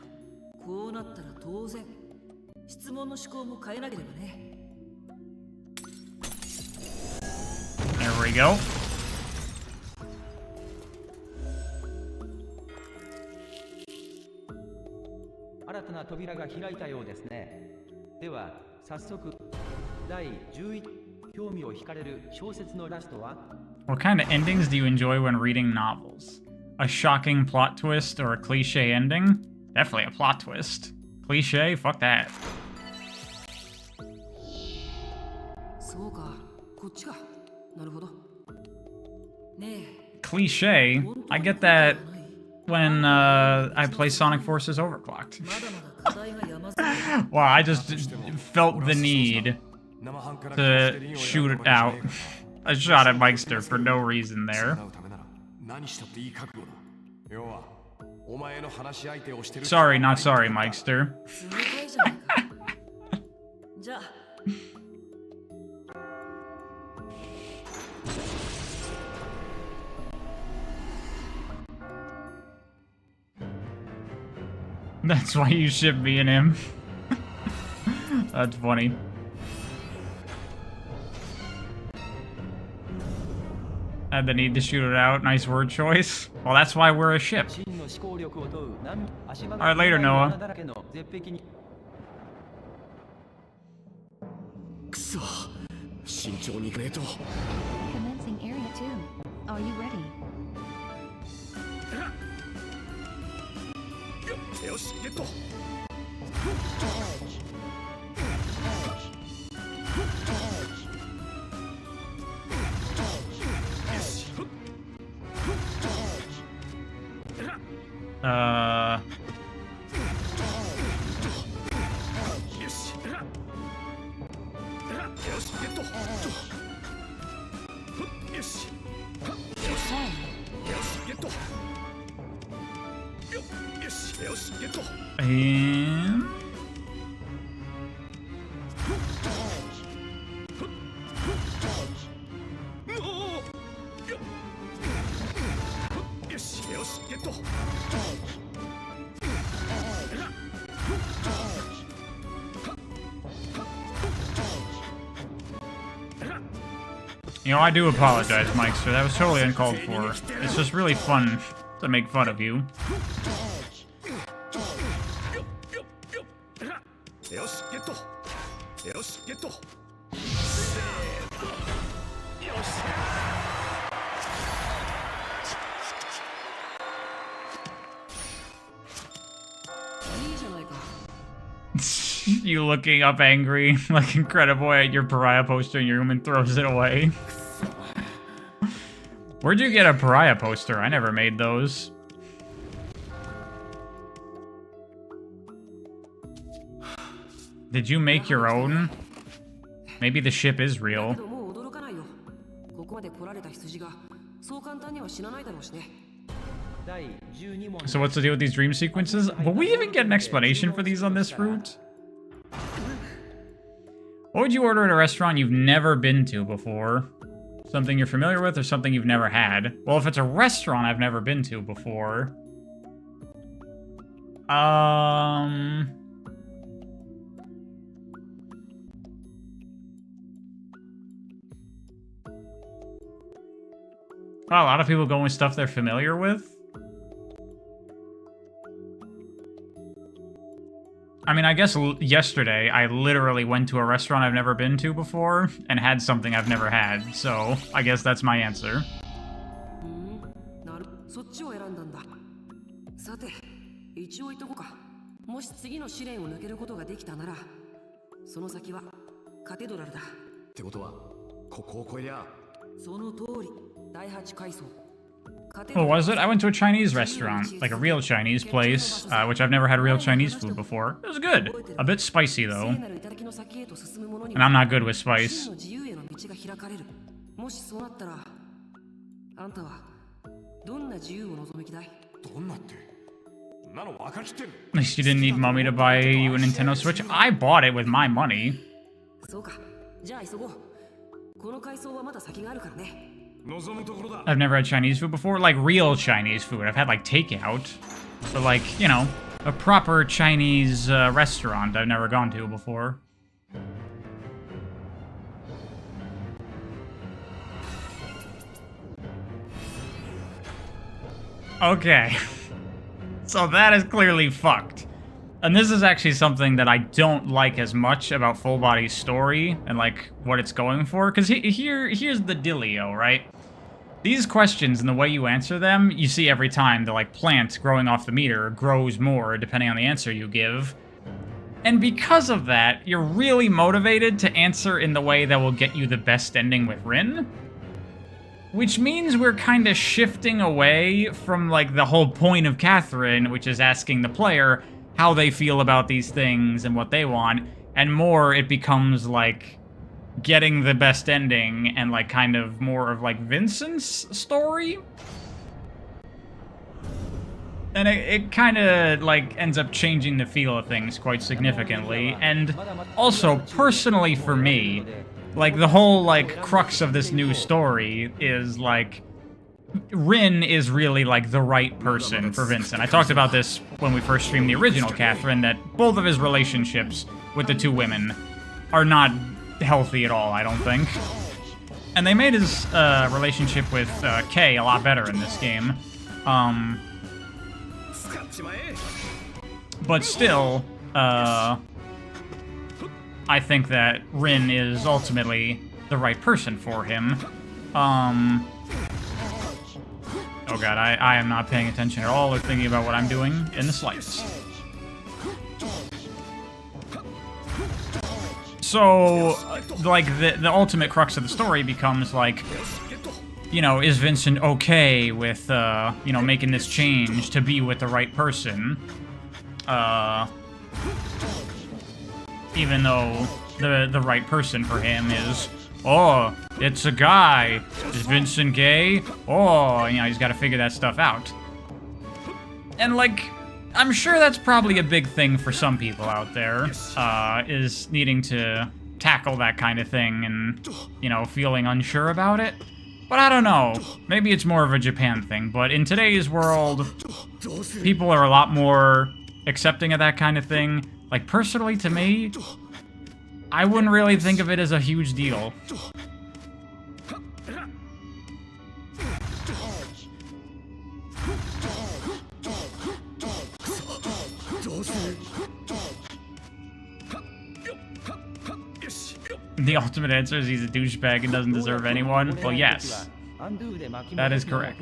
こうなったら当然質問の思考も変えなければね。 There we go. What kind of endings do you enjoy when reading novels? A shocking plot twist or a cliche ending? Definitely a plot twist. Cliche? Fuck that. Cliche? I get that when I play Sonic Forces Overclocked. Wow, I just felt the need to shoot it out. I shot at Mikester for no reason there. Sorry, not sorry, Mikester. That's why you ship me and him. That's funny. Had the need to shoot it out. Nice word choice. Well, that's why we're a ship. Alright, later, Noah. Commencing area 2. Are you ready? And... You know, I do apologize, Mikester. That was totally uncalled for. It's just really fun to make fun of you. You looking up angry, like Incrediboy at your pariah poster in your room and throws it away. Where'd you get a pariah poster? I never made those. Did you make your own? Maybe the ship is real. So what's the deal with these dream sequences? Will we even get an explanation for these on this route? What would you order at a restaurant you've never been to before? Something you're familiar with or something you've never had? Well, if it's a restaurant I've never been to before... Wow, a lot of people go with stuff they're familiar with. I mean, I guess yesterday I literally went to a restaurant I've never been to before and had something I've never had, so I guess that's my answer. What was it? I went to a Chinese restaurant, like a real Chinese place, which I've never had real Chinese food before. It was good. A bit spicy, though. And I'm not good with spice. At least you didn't need Mummy to buy you a Nintendo Switch. I bought it with my money. I've never had Chinese food before, like real Chinese food. I've had like takeout, but like, you know, a proper Chinese restaurant I've never gone to before. Okay, so that is clearly fucked. And this is actually something that I don't like as much about Full Body's story and like what it's going for, because here's the dealio, right? These questions and the way you answer them, you see every time the like plant growing off the meter grows more depending on the answer you give. And because of that, you're really motivated to answer in the way that will get you the best ending with Rin. Which means we're kind of shifting away from like the whole point of Catherine, which is asking the player how they feel about these things and what they want, and more it becomes like getting the best ending and like kind of more of like Vincent's story. And it kind of like ends up changing the feel of things quite significantly. And also, personally for me, like the whole like crux of this new story is like Rin is really like the right person for Vincent. I talked about this when we first streamed the original Catherine, that both of his relationships with the two women are not healthy at all, I don't think. And they made his relationship with Kay a lot better in this game. But still, I think that Rin is ultimately the right person for him. Oh god, I am not paying attention at all or thinking about what I'm doing in the slightest. So, like, the ultimate crux of the story becomes, like, you know, is Vincent okay with, you know, making this change to be with the right person? Even though the right person for him is, oh, it's a guy. Is Vincent gay? Oh, you know, he's got to figure that stuff out. And, like, I'm sure that's probably a big thing for some people out there, is needing to tackle that kind of thing and, you know, feeling unsure about it. But I don't know. Maybe it's more of a Japan thing, but in today's world, people are a lot more accepting of that kind of thing. Like, personally, to me, I wouldn't really think of it as a huge deal. The ultimate answer is he's a douchebag and doesn't deserve anyone? Well, yes. That is correct.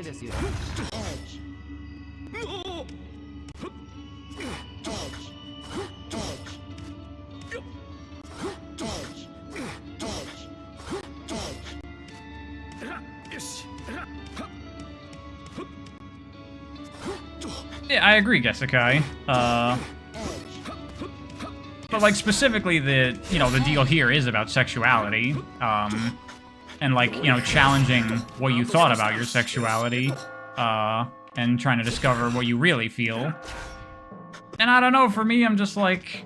Yeah, I agree, Gesekai. But, like, specifically, the deal here is about sexuality, and, like, you know, challenging what you thought about your sexuality, and trying to discover what you really feel. And I don't know, for me, I'm just like,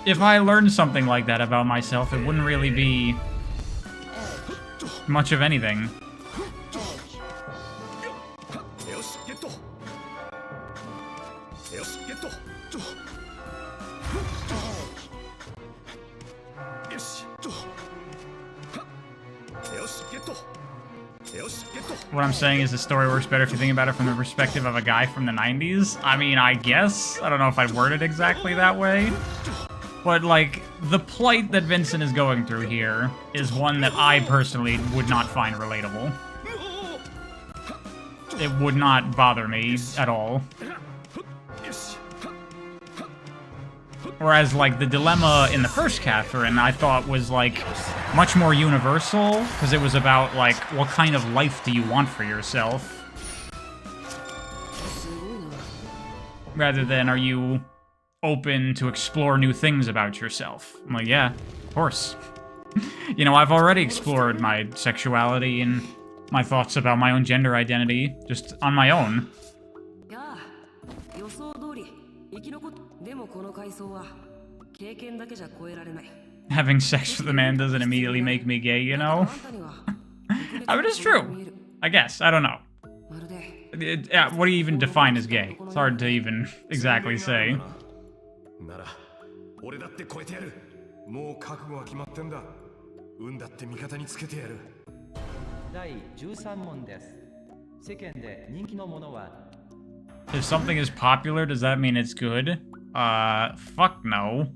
if I learned something like that about myself, it wouldn't really be much of anything. What I'm saying is the story works better if you think about it from the perspective of a guy from the 90s. I mean, I guess. I don't know if I'd word it exactly that way. But, like, the plight that Vincent is going through here is one that I personally would not find relatable. It would not bother me at all. Whereas, like, the dilemma in the first Catherine, I thought was, like, much more universal, because it was about, like, what kind of life do you want for yourself? Rather than, are you open to explore new things about yourself? I'm like, yeah, of course. You know, I've already explored my sexuality and my thoughts about my own gender identity, just on my own. Having sex with a man doesn't immediately make me gay, you know? I mean, it's true. I guess. I don't know. What do you even define as gay? It's hard to even exactly say. If something is popular, does that mean it's good? Fuck no.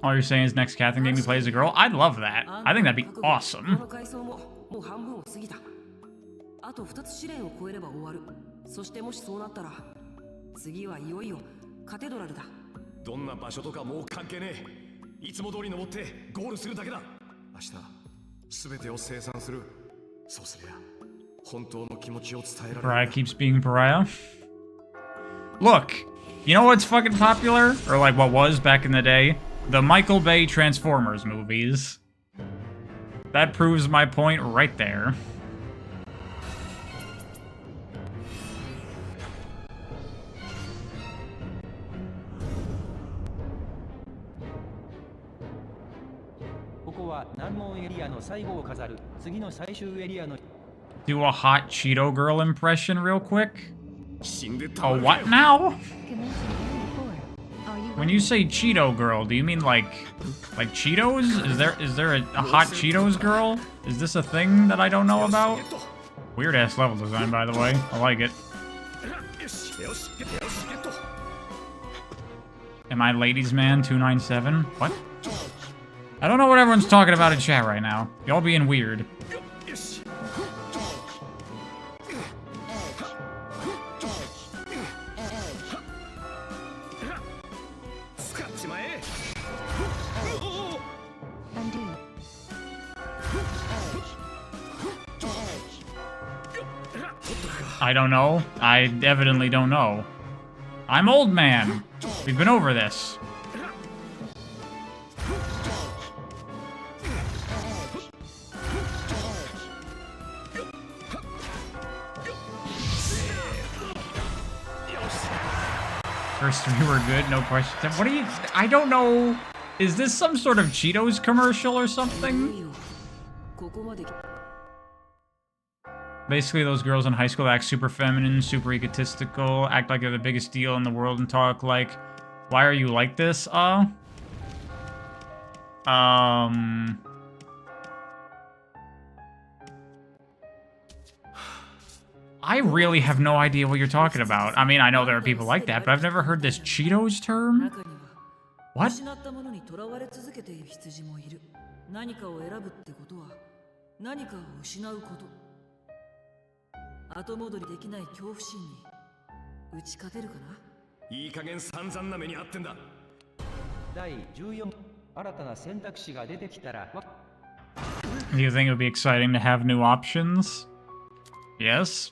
All you're saying is next Catherine game you play as a girl? I'd love that. I think that'd be awesome. Pariah keeps being pariah. Look, you know what's fucking popular? Or like what was back in the day? The Michael Bay Transformers movies. That proves my point right there. Do a hot Cheeto girl impression real quick. Oh, what now? When you say Cheeto girl, do you mean like Cheetos? Is there a hot Cheetos girl? Is this a thing that I don't know about? Weird ass level design, by the way. I like it. Am I ladies man 297? What? I don't know what everyone's talking about in chat right now. Y'all being weird. I don't know. I evidently don't know. I'm old man. We've been over this. First three were good, no question. What are you... I don't know... Is this some sort of Cheetos commercial or something? Basically, those girls in high school act super feminine, super egotistical, act like they're the biggest deal in the world, and talk like, why are you like this? I really have no idea what you're talking about. I mean, I know there are people like that, but I've never heard this Cheetos term. What? Do you think it would be exciting to have new options? Yes.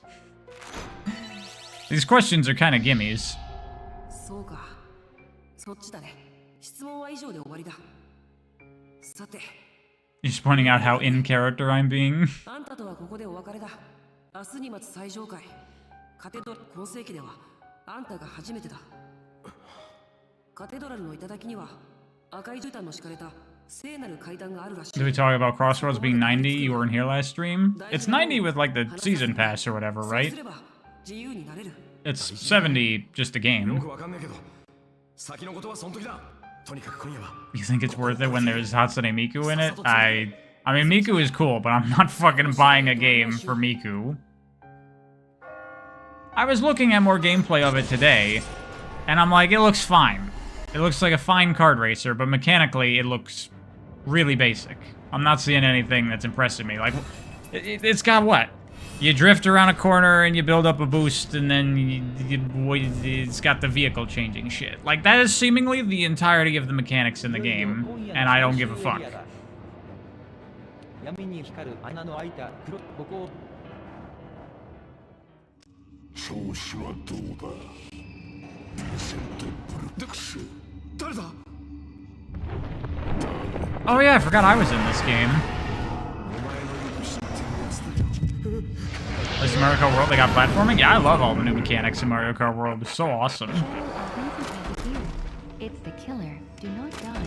These questions are kind of gimmies. Just pointing out how in character I'm being. Did we talk about Crossroads being 90? You were in here last stream? It's 90 with like the season pass or whatever, right? It's 70 just a game. You think it's worth it when there's Hatsune Miku in it? I mean, Miku is cool, but I'm not fucking buying a game for Miku. I was looking at more gameplay of it today, and I'm like, it looks fine. It looks like a fine kart racer, but mechanically it looks really basic. I'm not seeing anything that's impressing me. Like, it's got what? You drift around a corner and you build up a boost, and then it's got the vehicle changing shit. Like, that is seemingly the entirety of the mechanics in the game, and I don't give a fuck. Oh yeah, I forgot I was in this game. This Mario Kart World, they got platforming? Yeah, I love all the new mechanics in Mario Kart World. It's so awesome. It's the killer. Do not die.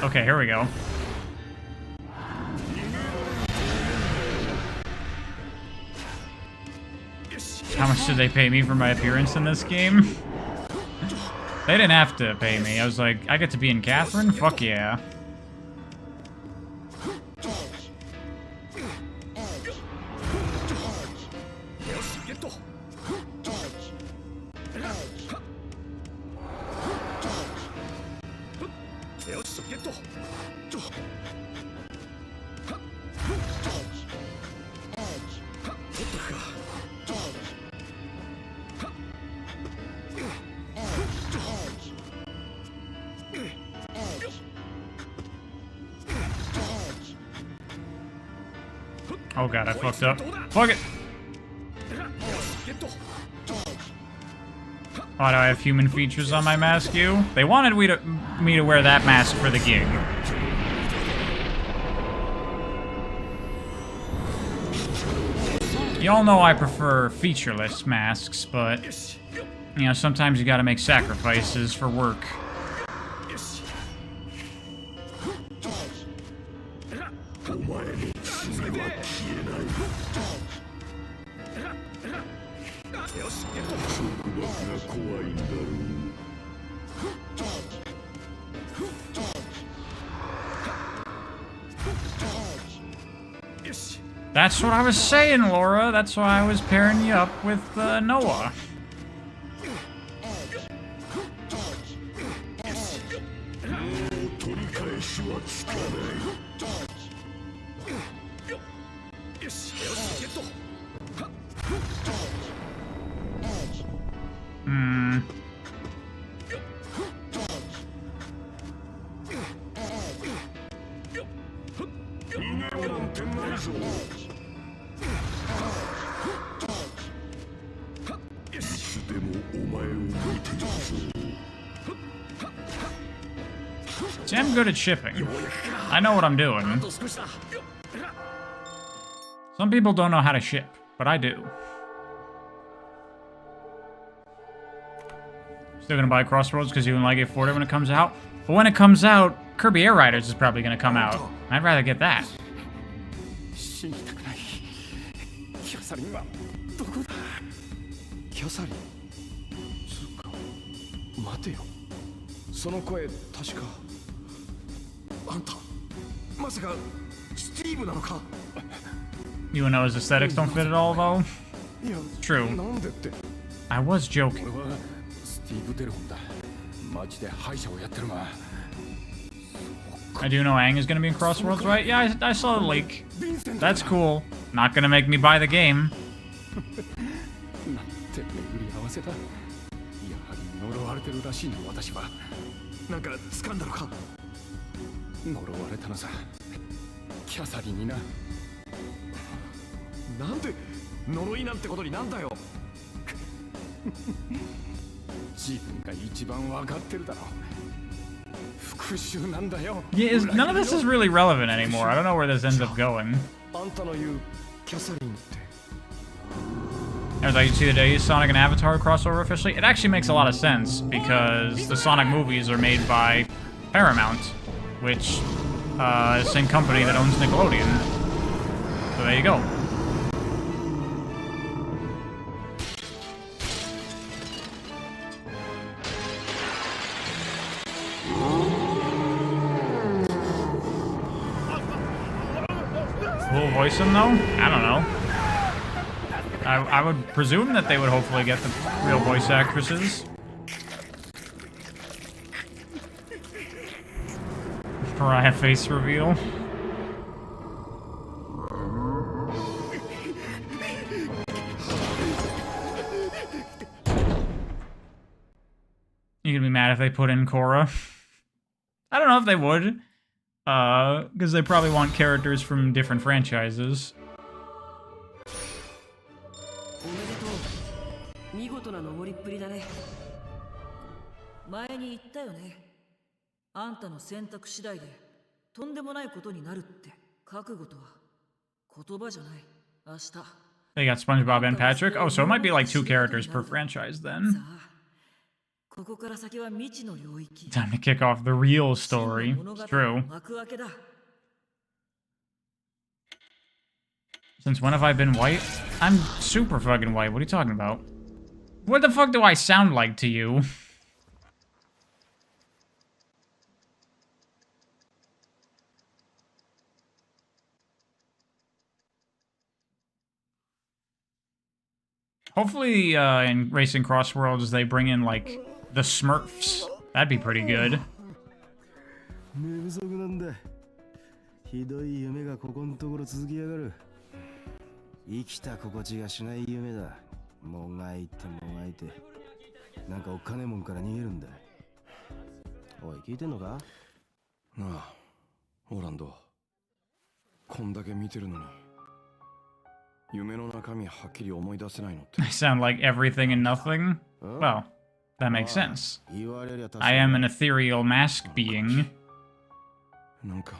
Okay, here we go. How much did they pay me for my appearance in this game? They didn't have to pay me. I was like, I get to be in Catherine? Fuck yeah. Oh god, I fucked up. Fuck it! Why do I have human features on my mask, you? They wanted me to wear that mask for the gig. Y'all know I prefer featureless masks, but, you know, sometimes you gotta make sacrifices for work. That's what I was saying, Laura. That's why I was pairing you up with Noah. Hmm. See, I'm good at shipping. I know what I'm doing. Some people don't know how to ship, but I do. Still gonna buy Crossroads because you and Like afford it when it comes out. But when it comes out, Kirby Air Riders is probably gonna come out. I'd rather get that. 信じたくない。キャサリンはどこだ。キャサリン。つうか、待てよ。その声、確か。あんた、まさかスティーブなのか。You know his aesthetics don't fit at all, though. True. I was joking. スティーブ・デルホンだ。マジで歯医者をやってるが。 I do know Aang is gonna be in Crossroads, right? Yeah, I saw the leak. That's cool. Not gonna make me buy the game. なんて巡り合わせだ。やはり呪われてるらしいな、私は。なんか掴んだのか。呪われたのさ。キャサリンにな。なんで呪いなんてことになんだよ。自分が一番わかってるだろう。 Yeah, none of this is really relevant anymore. I don't know where this ends up going. I was like, you see the day Sonic and Avatar crossover officially? It actually makes a lot of sense because the Sonic movies are made by Paramount, which is the same company that owns Nickelodeon. So there you go. Will voice him though? I don't know. I would presume that they would hopefully get the real voice actresses. Pariah face reveal. You gonna be mad if they put in Korra? I don't know if they would. Because they probably want characters from different franchises. 見事な登りっぷりだね。前に言ったよね。あんたの選択次第でとんでもないことになるって覚悟とは言葉じゃない。明日。They got SpongeBob and Patrick. Oh, so it might be like 2 characters per franchise then. Time to kick off the real story. It's true. Since when have I been white? I'm super fucking white. What are you talking about? What the fuck do I sound like to you? Hopefully, in Racing Cross Worlds, they bring in, like, the Smurfs. That'd be pretty good. 寝不足なんだ。ひどい夢がここのところ続きやがる。生きた心地がしない夢だ。もがいてもがいて。なんかおっかねえもんから逃げるんだ。おい、聞いてんのか？なあ、オランド。こんだけ見てるのに。夢の中身はっきり思い出せないのって。I sound like everything and nothing? Well, that makes sense. I am an ethereal mask being. なんか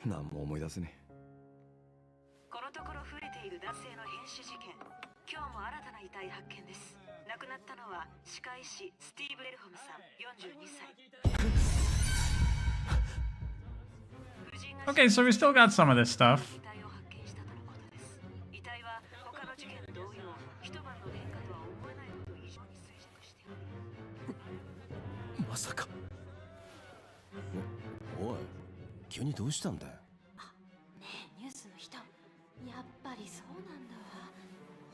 何も思い出せねえ。このところ増えている男性の変死事件。今日も新たな遺体発見です。亡くなったのは歯科医師スティーブ・レルホムさん、42歳。Okay, so we still got some of this stuff. まさか。おい、急にどうしたんだよ。ねえニュースの人、やっぱりそうなんだわ。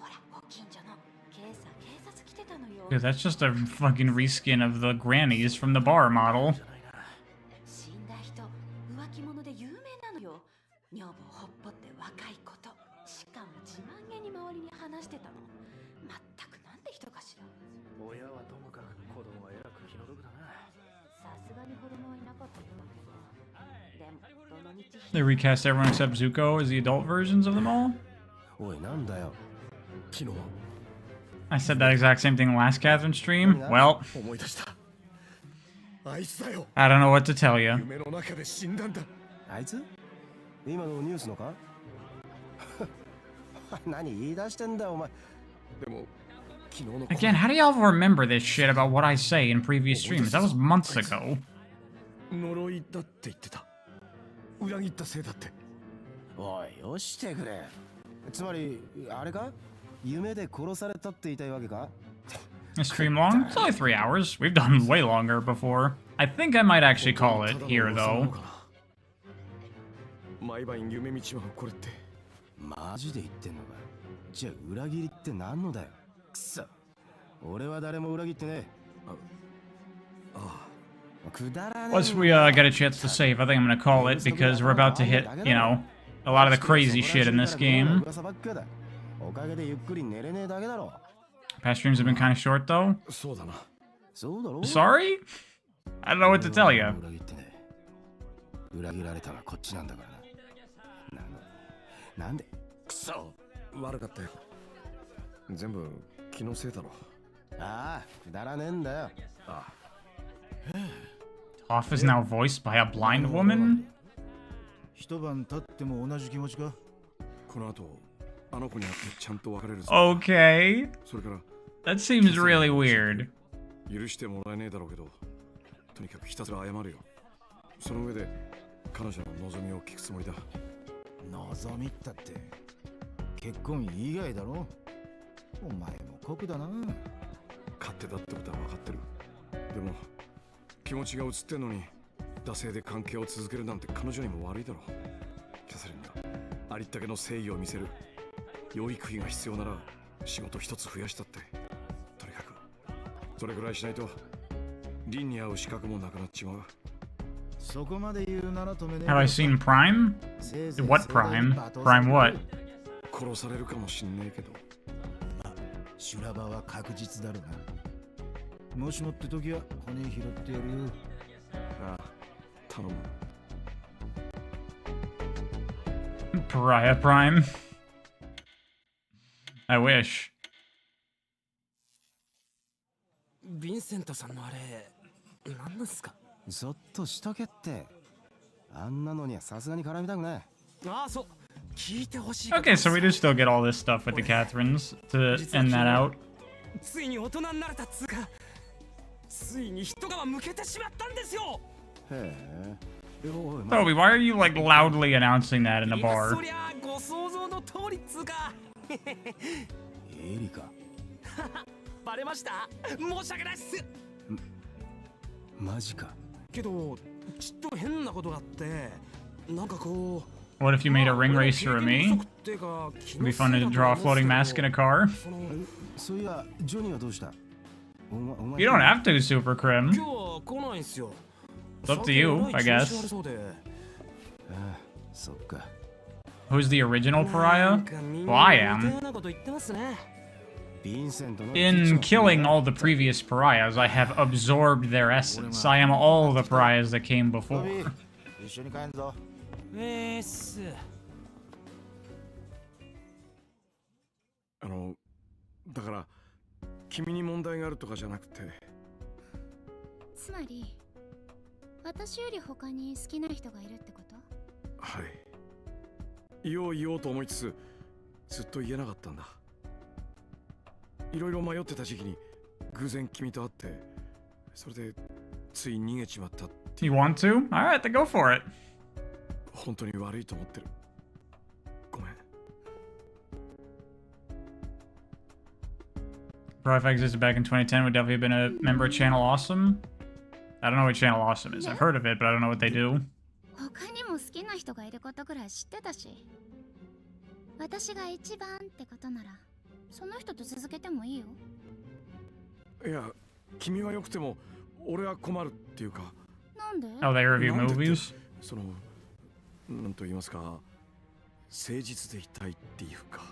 ほらご近所の今朝警察来てたのよ。 Dude, that's just a fucking reskin of the grannies from the bar model. 死んだ人浮気者で有名なのよ。女房ほっぽって若いこと、しかも自慢げに周りに話してたの。まったくなんて人かしら。親はともかく子供はえらく気の毒だな。さすがに子供はいなかったようだけど。でもどの道 They recast everyone except Zuko as the adult versions of them all? おい、なんだよ。昨日 I said that exact same thing last Catherine stream. Well, 思い出した。あいつだよ。 I don't know what to tell you. 夢の中で死んだんだ。あいつ？今のニュースのか？何言い出してんだよお前。でも昨日の Again, how do y'all remember this shit about what I say in previous streams? That was months ago. 呪いだって言ってた。裏切ったせいだって。おい、よしてくれ。つまりあれか？夢で殺されたって言いたいわけか？ This stream long? It's only 3 hours. We've done way longer before. I think I might actually call it here, though. 毎晩夢見ちまうこれって。マジで言ってんのか？じゃあ裏切りって何のだよ。くそ。俺は誰も裏切ってねえ。くだらねえ。 Once we get a chance to save, I think I'm gonna call it because we're about to hit, you know, a lot of the crazy shit in this game. おかげでゆっくり寝れねえだけだろ。 Past streams have been kind of short, though. そうだな。そうだろ。 Sorry? I don't know what to tell you. 裏切られたのはこっちなんだからな。なんで？くそ。悪かったよ。全部気のせいだろ。ああ、くだらねえんだよ。ああ。Toph is now voiced by a blind woman? 一晩経っても同じ気持ちか？この後あの子に会ってちゃんと別れるぞ。 Okay. それから That seems really weird. 許してもらえねえだろうけど、とにかくひたすら謝るよ。その上で彼女の望みを聞くつもりだ。望みったって結婚以外だろ。お前も酷だな。勝手だってことは分かってる。でも気持ちが移ってんのに惰性で関係を続けるなんて彼女にも悪いだろう。キャサリンがありったけの誠意を見せる。養育費が必要なら仕事一つ増やしたって。とにかくそれぐらいしないと凛に会う資格もなくなっちまう。そこまで言うなら止めねえ。 Have I seen Prime? What Prime? Prime what? 殺されるかもしんねえけど。修羅場は確実だろうな。もしもって時は骨拾ってやるよ。ああ、頼む。Pariah Prime. I wish. ヴィンセントさんのあれ、何なんすか？そっとしとけって。あんなのにはさすがに絡みたくない。ああ、そう。聞いてほしい。 Okay, so we do still get all this stuff with the Catherines to end that out. ついに大人になれたっつうか、ついに一皮むけてしまったんですよ。へえ。 Toby, why are you like loudly announcing that in a bar? そりゃご想像の通りっつうか。エリカ。バレました？申し訳ないっす。マジか。けどちっと変なことがあって、なんかこう。 What if you made a ring race for me? It'd be fun to draw a floating mask in a car. You don't have to, Super Crim. It's up to you, I guess. Who's the original pariah? Well, I am. In killing all the previous pariahs, I have absorbed their essence. I am all the pariahs that came before. だから君に問題があるとかじゃなくて。つまり私より他に好きな人がいるってこと？はい。言おうと思いつつずっと言えなかったんだ。いろいろ迷ってた時期に偶然君と会って、それでつい逃げちまったって。 You want to? Alright, then go for it. 本当に悪いと思ってる。ごめん。 Bro, if I existed back in 2010, would definitely have been a member of Channel Awesome. I don't know what Channel Awesome is. I've heard of it, but I don't know what they do. 他にも人がいることぐらい知ってたし、私が一番ってことならその人と続けてもいいよ。いや、君は良くても俺は困るっていうか。なんで？ Oh, they review movies? その、なんと言いますか、誠実でいたいっていうか。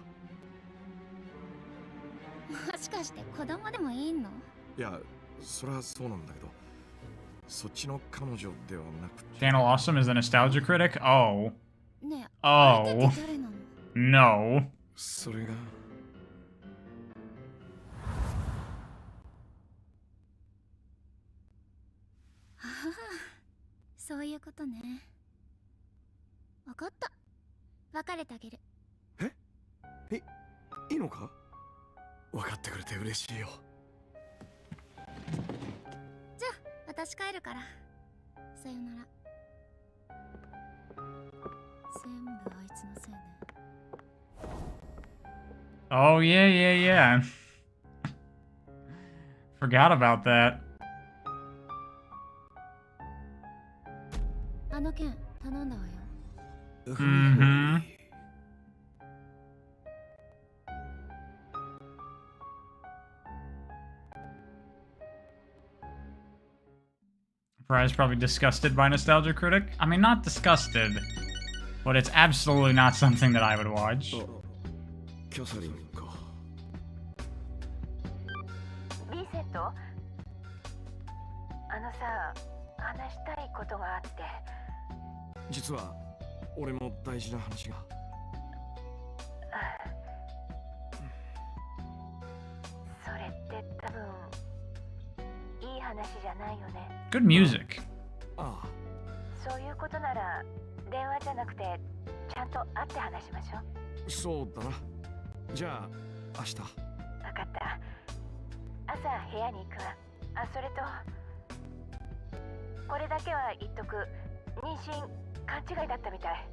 もしかして子供でもいいの？いや、それはそうなんだけど、そっちの彼女ではなくて。Channel Awesome is a nostalgia critic? Oh. ねえ、 Oh. 相手って誰なの？ No. それが。はあ、そういうことね。わかった。別れてあげる。いいのか？分かってくれて嬉しいよ。じゃあ私帰るから。さよなら。全部あいつのせいね。 Oh, yeah, yeah, yeah. Forgot about that. あの件頼んだわよ。Mm-hmm. Fry's probably disgusted by Nostalgia Critic. I mean, not disgusted, but it's absolutely not something that I would watch. キャサリンか。リーセット、あのさ、話したいことがあって。実は俺も大事な話が。それって多分いい話じゃないよね。 Good music. ああ。そういうことなら電話じゃなくてちゃんと会って話しましょう。そうだな。じゃあ明日。わかった。朝部屋に行くわ。あ、それとこれだけは言っとく。妊娠勘違いだったみたい。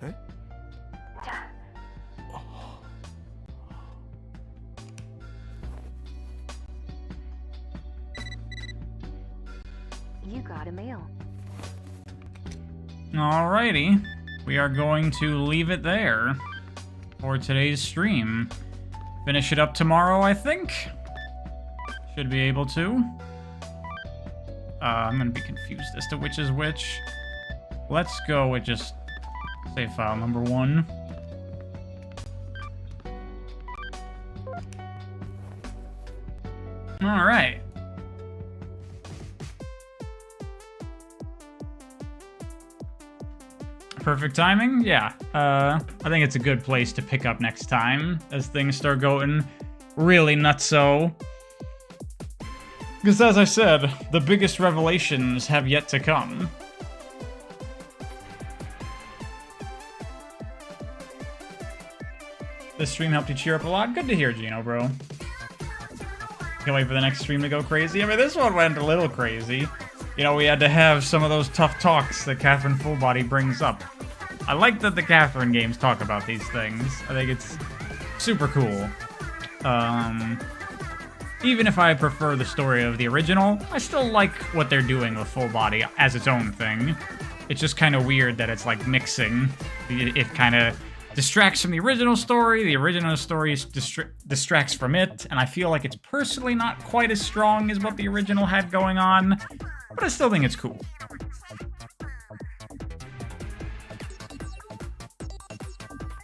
え？じゃあ。You got a mail. Alrighty. We are going to leave it there for today's stream. Finish it up tomorrow, I think. Should be able to. I'm gonna be confused as to which is which. Let's go with just save file number 1. Alright. Perfect timing? Yeah. I think it's a good place to pick up next time as things start going really nutso. Because as I said, the biggest revelations have yet to come. This stream helped you cheer up a lot? Good to hear, Gino, bro. Can't wait for the next stream to go crazy. I mean, this one went a little crazy. You know, we had to have some of those tough talks that Catherine Fullbody brings up. I like that the Catherine games talk about these things. I think it's super cool. Even if I prefer the story of the original, I still like what they're doing with Fullbody as its own thing. It's just kind of weird that it's like mixing. It kind of distracts from the original story distracts from it, and I feel like it's personally not quite as strong as what the original had going on, but I still think it's cool.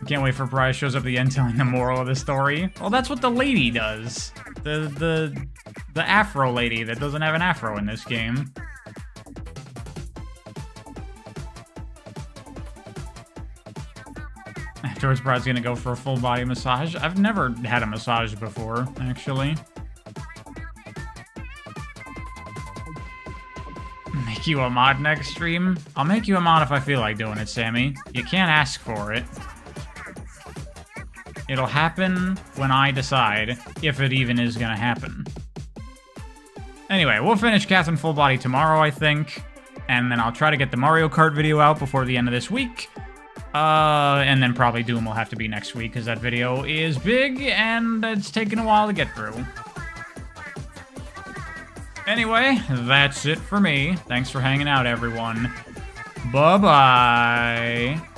Can't wait for Bryce shows up at the end telling the moral of the story. Well, that's what the lady does. The afro lady that doesn't have an afro in this game. Afterwards, Brad's gonna go for a full body massage. I've never had a massage before, actually. Make you a mod next stream? I'll make you a mod if I feel like doing it, Sammy. You can't ask for it. It'll happen when I decide, if it even is gonna happen. Anyway, we'll finish Catherine Full Body tomorrow, I think. And then I'll try to get the Mario Kart video out before the end of this week. And then probably Doom will have to be next week, because that video is big, and it's taken a while to get through. Anyway, that's it for me. Thanks for hanging out, everyone. Bye-bye.